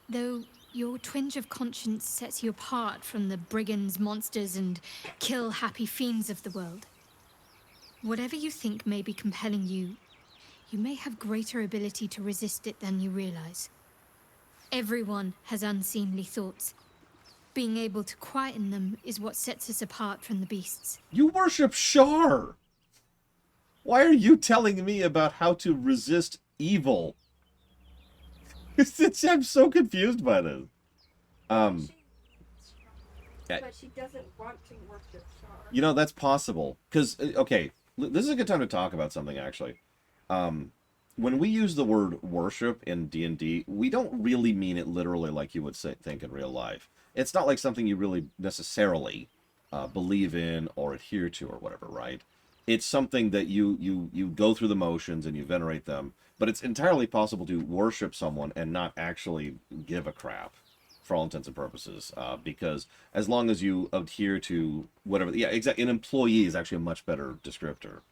Though your twinge of conscience sets you apart from the brigands, monsters, and kill-happy fiends of the world. Whatever you think may be compelling you, you may have greater ability to resist it than you realize. Everyone has unseemly thoughts. Being able to quieten them is what sets us apart from the beasts. You worship Shar! Why are you telling me about how to resist evil? I'm so confused by this. But she doesn't want to worship Shar. You know, that's possible. Because, okay, this is a good time to talk about something, actually. When we use the word worship in D&D, we don't really mean it literally like you would think in real life. It's not like something you really necessarily believe in or adhere to or whatever, right? It's something that you go through the motions and you venerate them, but it's entirely possible to worship someone and not actually give a crap, for all intents and purposes, because as long as you adhere to whatever, yeah, exactly. An employee is actually a much better descriptor.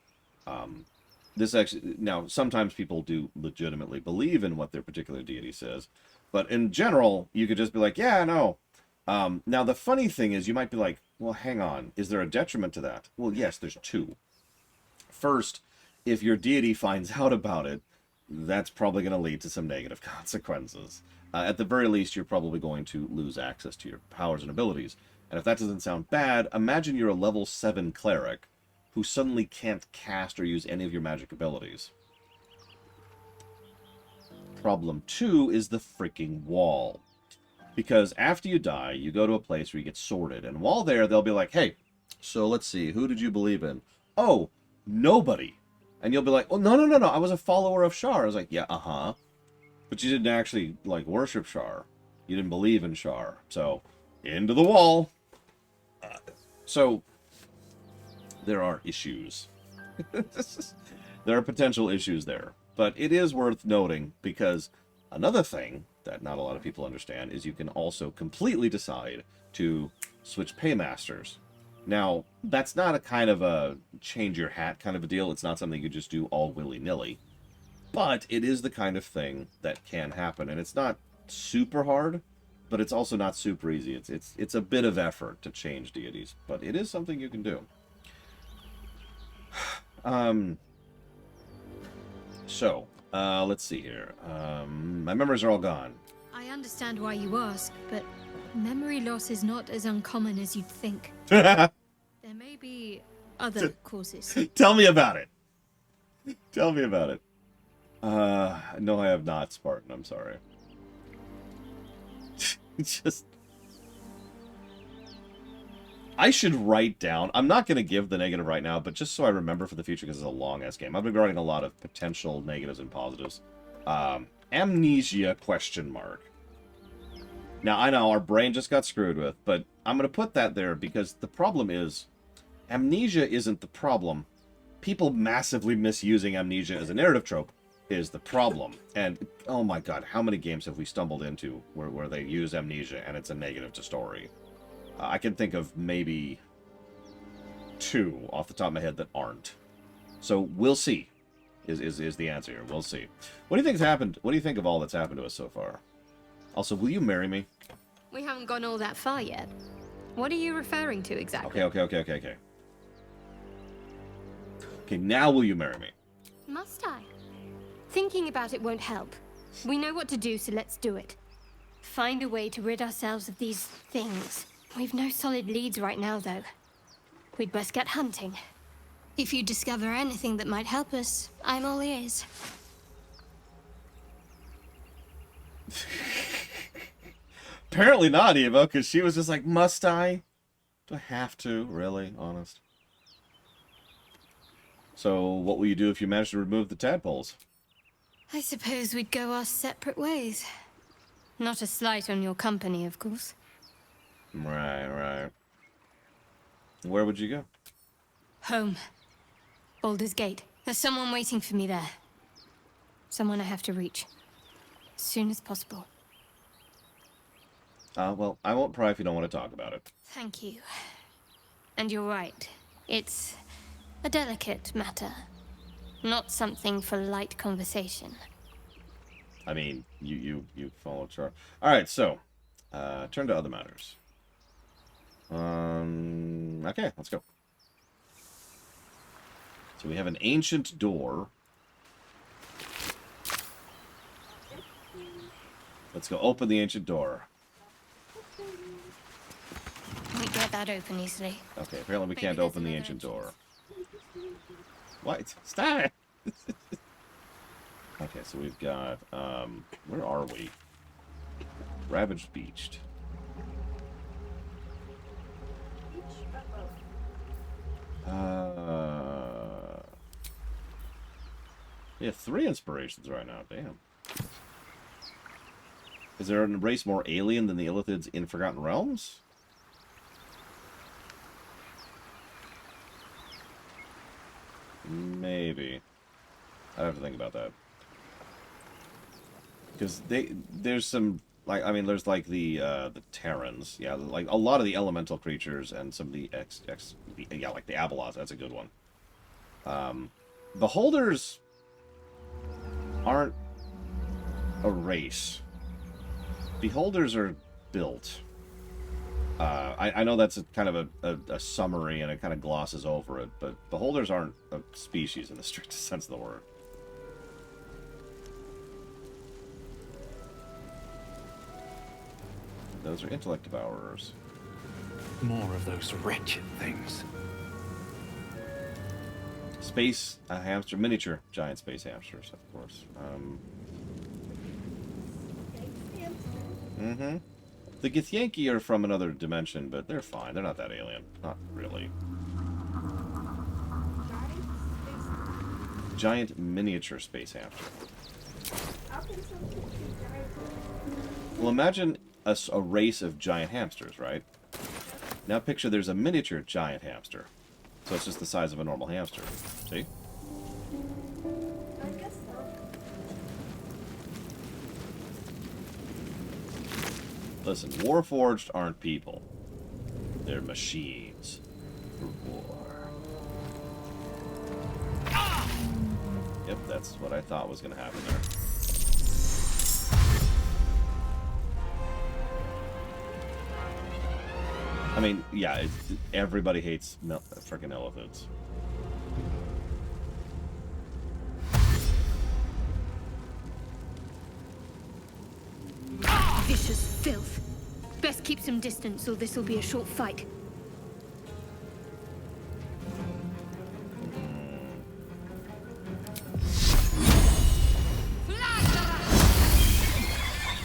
This actually, now, sometimes people do legitimately believe in what their particular deity says, but in general, you could just be like, yeah, no. Now, the funny thing is, you might be like, well, hang on, is there a detriment to that? Well, yes, there's two. First, if your deity finds out about it, that's probably going to lead to some negative consequences. At the very least, you're probably going to lose access to your powers and abilities. And if that doesn't sound bad, imagine you're a level 7 cleric who suddenly can't cast or use any of your magic abilities. Problem 2 is the freaking wall. Because after you die, you go to a place where you get sorted. And while there, they'll be like, hey, so let's see, who did you believe in? Oh, nobody. And you'll be like, oh, no, I was a follower of Shar. I was like, yeah, uh-huh. But you didn't actually, like, worship Shar. You didn't believe in Shar. So, into the wall. So, there are issues. There are potential issues there. But it is worth noting, because another thing that not a lot of people understand is you can also completely decide to switch paymasters. Now, that's not a kind of a change your hat kind of a deal. It's not something you just do all willy-nilly. But it is the kind of thing that can happen. And it's not super hard, but it's also not super easy. It's a bit of effort to change deities, but it is something you can do. Let's see here. My memories are all gone. I understand why you ask, but memory loss is not as uncommon as you'd think. There may be other causes. Tell me about it. Tell me about it. No, I have not, Spartan. I'm sorry. Just... I should write down... I'm not going to give the negative right now, but just so I remember for the future, because it's a long-ass game. I've been writing a lot of potential negatives and positives. Amnesia, question mark. Now, I know our brain just got screwed with, but I'm going to put that there because the problem is... Amnesia isn't the problem. People massively misusing amnesia as a narrative trope is the problem. And, oh my god, how many games have we stumbled into where they use amnesia and it's a negative to story? I can think of maybe 2 off the top of my head that aren't. So, we'll see, is the answer here. We'll see. What do you think's happened? What do you think of all that's happened to us so far? Also, will you marry me? We haven't gone all that far yet. What are you referring to exactly? Okay. Okay, now will you marry me? Must I? Thinking about it won't help. We know what to do, so let's do it. Find a way to rid ourselves of these things. We've no solid leads right now, though. We'd best get hunting. If you discover anything that might help us, I'm all ears. Apparently not, Evo, because she was just like, must I? Do I have to? Really? Honest? So, what will you do if you manage to remove the tadpoles? I suppose we'd go our separate ways. Not a slight on your company, of course. Right. Where would you go? Home. Baldur's Gate. There's someone waiting for me there. Someone I have to reach. As soon as possible. Well, I won't pry if you don't want to talk about it. Thank you. And you're right. It's a delicate matter. Not something for light conversation. I mean, you followed Char. Alright, so, turn to other matters. Okay, let's go. So we have an ancient door. Let's go open the ancient door. We get that open easily. Okay, apparently we can't open the ancient door. What? Stop it! Okay, so we've got, where are we? Ravaged Beached. Yeah, 3 inspirations right now, damn. Is there a race more alien than the Illithids in Forgotten Realms? Maybe. I'd have to think about that. Because there's some, like, I mean, there's like the Terrans, yeah, like a lot of the elemental creatures and some of the yeah, like the Abeloth, that's a good one. Beholders aren't a race. Beholders are built. I know that's kind of a summary and it kind of glosses over it, but Beholders aren't a species in the strictest sense of the word. Those are intellect devourers. More of those wretched things. Space hamster, miniature giant space hamsters, of course. The Githyanki are from another dimension, but they're fine. They're not that alien. Not really. Giant miniature space hamster. Well, imagine a race of giant hamsters, right? Now picture there's a miniature giant hamster. So it's just the size of a normal hamster. See? I guess so. Listen, Warforged aren't people. They're machines for war. Yep, that's what I thought was going to happen there. I mean, yeah, everybody hates freaking elephants. Vicious filth. Best keep some distance, or this will be a short fight.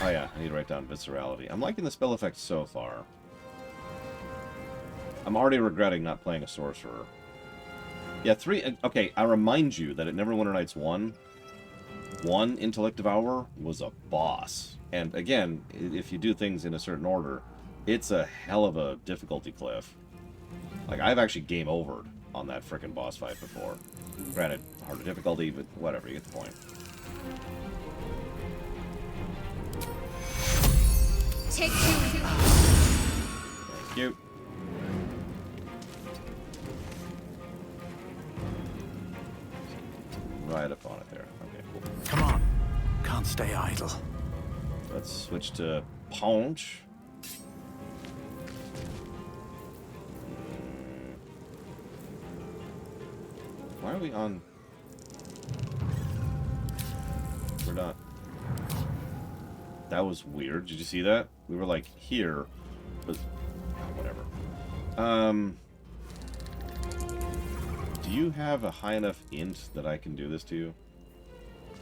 Oh yeah, I need to write down viscerality. I'm liking the spell effect so far. I'm already regretting not playing a sorcerer. Yeah, 3... Okay, I remind you that at Neverwinter Nights 1, Intellect Devourer was a boss. And again, if you do things in a certain order, it's a hell of a difficulty cliff. Like, I've actually game overed on that frickin' boss fight before. Granted, harder difficulty, but whatever, you get the point. Take two. Thank you. Right up on it there. Okay, cool. Come on. Can't stay idle. Let's switch to Punch. Why are we on... We're not... That was weird. Did you see that? We were like here, but whatever. Do you have a high enough int that I can do this to you?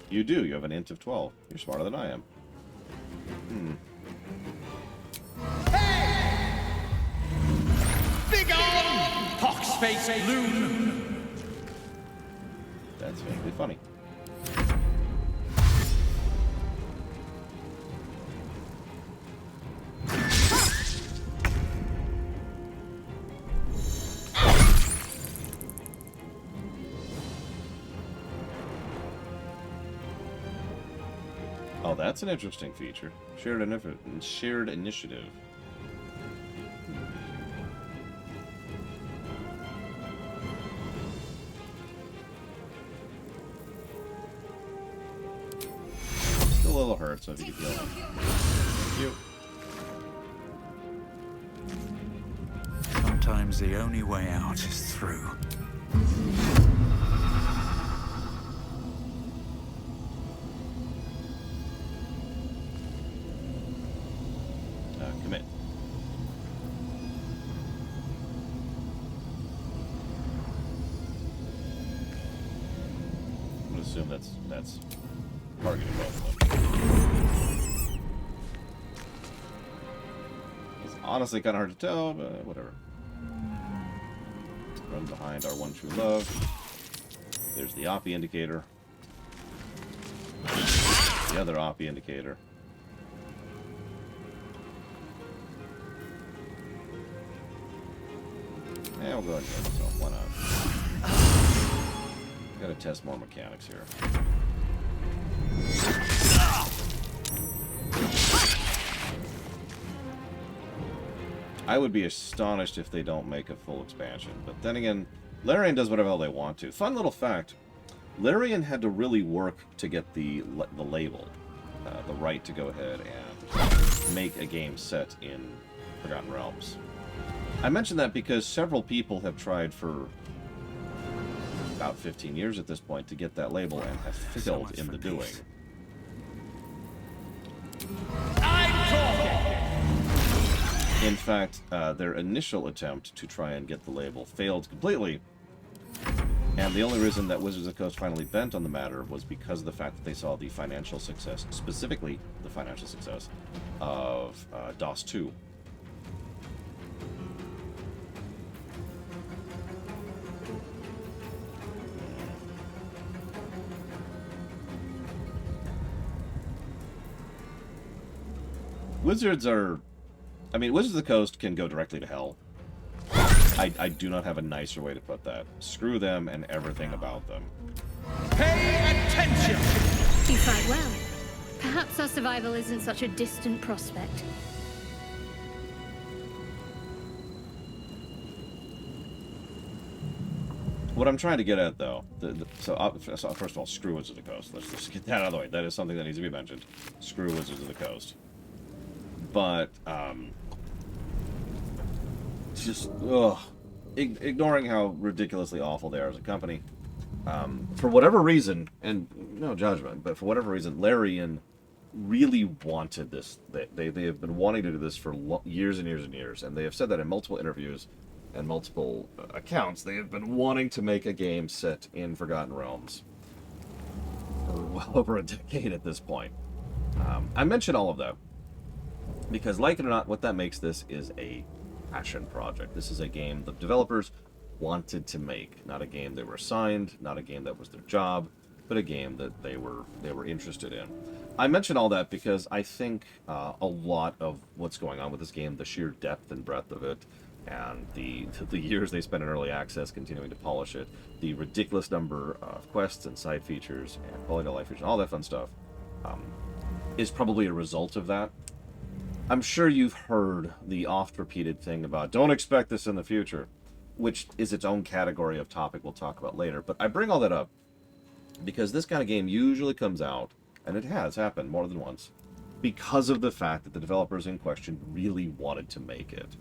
You do. You have an int of 12. You're smarter than I am. Big on! Pox-faced loon! That's vaguely funny. Oh, that's an interesting feature. Shared initiative. Still a little hurt, so if you could heal. Thank you. Sometimes the only way out is through. assume that's targeting both of them. It's honestly kind of hard to tell, but whatever. Run behind our one true love. There's the Oppie indicator. The other Oppie indicator. Yeah, we'll go ahead and do it, so why not? Gotta test more mechanics here. I would be astonished if they don't make a full expansion. But then again, Larian does whatever they want to. Fun little fact. Larian had to really work to get the label. The right to go ahead and make a game set in Forgotten Realms. I mention that because several people have tried for about 15 years at this point to get that label and have failed in the doing. In fact, their initial attempt to try and get the label failed completely, and the only reason that Wizards of the Coast finally bent on the matter was because of the fact that they saw the financial success, specifically the financial success, of DOS 2. Wizards are... I mean, Wizards of the Coast can go directly to hell. I do not have a nicer way to put that. Screw them and everything about them. Pay attention! You fight well. Perhaps our survival isn't such a distant prospect. What I'm trying to get at, though, so first of all, screw Wizards of the Coast. Let's just get that out of the way. That is something that needs to be mentioned. Screw Wizards of the Coast. But, just, ignoring how ridiculously awful they are as a company. For whatever reason, and no judgment, but for whatever reason, Larian really wanted this. They have been wanting to do this for years and years and years, and they have said that in multiple interviews and multiple accounts. They have been wanting to make a game set in Forgotten Realms for well over a decade at this point. I mention all of that because, like it or not, what that makes this is a passion project. This is a game the developers wanted to make, not a game they were assigned, not a game that was their job, but a game that they were interested in. I mention all that because I think a lot of what's going on with this game, the sheer depth and breadth of it, and the years they spent in early access continuing to polish it, the ridiculous number of quests and side features and quality of life features and all that fun stuff, is probably a result of that. I'm sure you've heard the oft-repeated thing about don't expect this in the future, which is its own category of topic we'll talk about later. But I bring all that up because this kind of game usually comes out, and it has happened more than once, because of the fact that the developers in question really wanted to make it.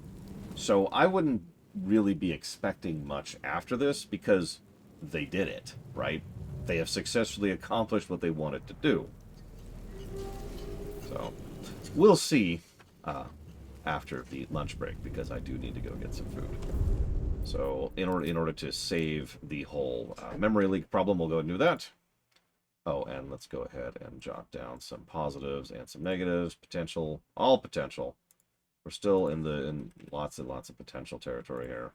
So I wouldn't really be expecting much after this because they did it, right? They have successfully accomplished what they wanted to do. So we'll see after the lunch break, because I do need to go get some food. So in order to save the whole memory leak problem, we'll go ahead and do that. Oh, and let's go ahead and jot down some positives and some negatives, potential, all potential. We're still in lots and lots of potential territory here.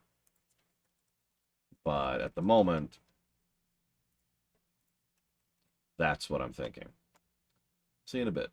But at the moment, that's what I'm thinking. See you in a bit.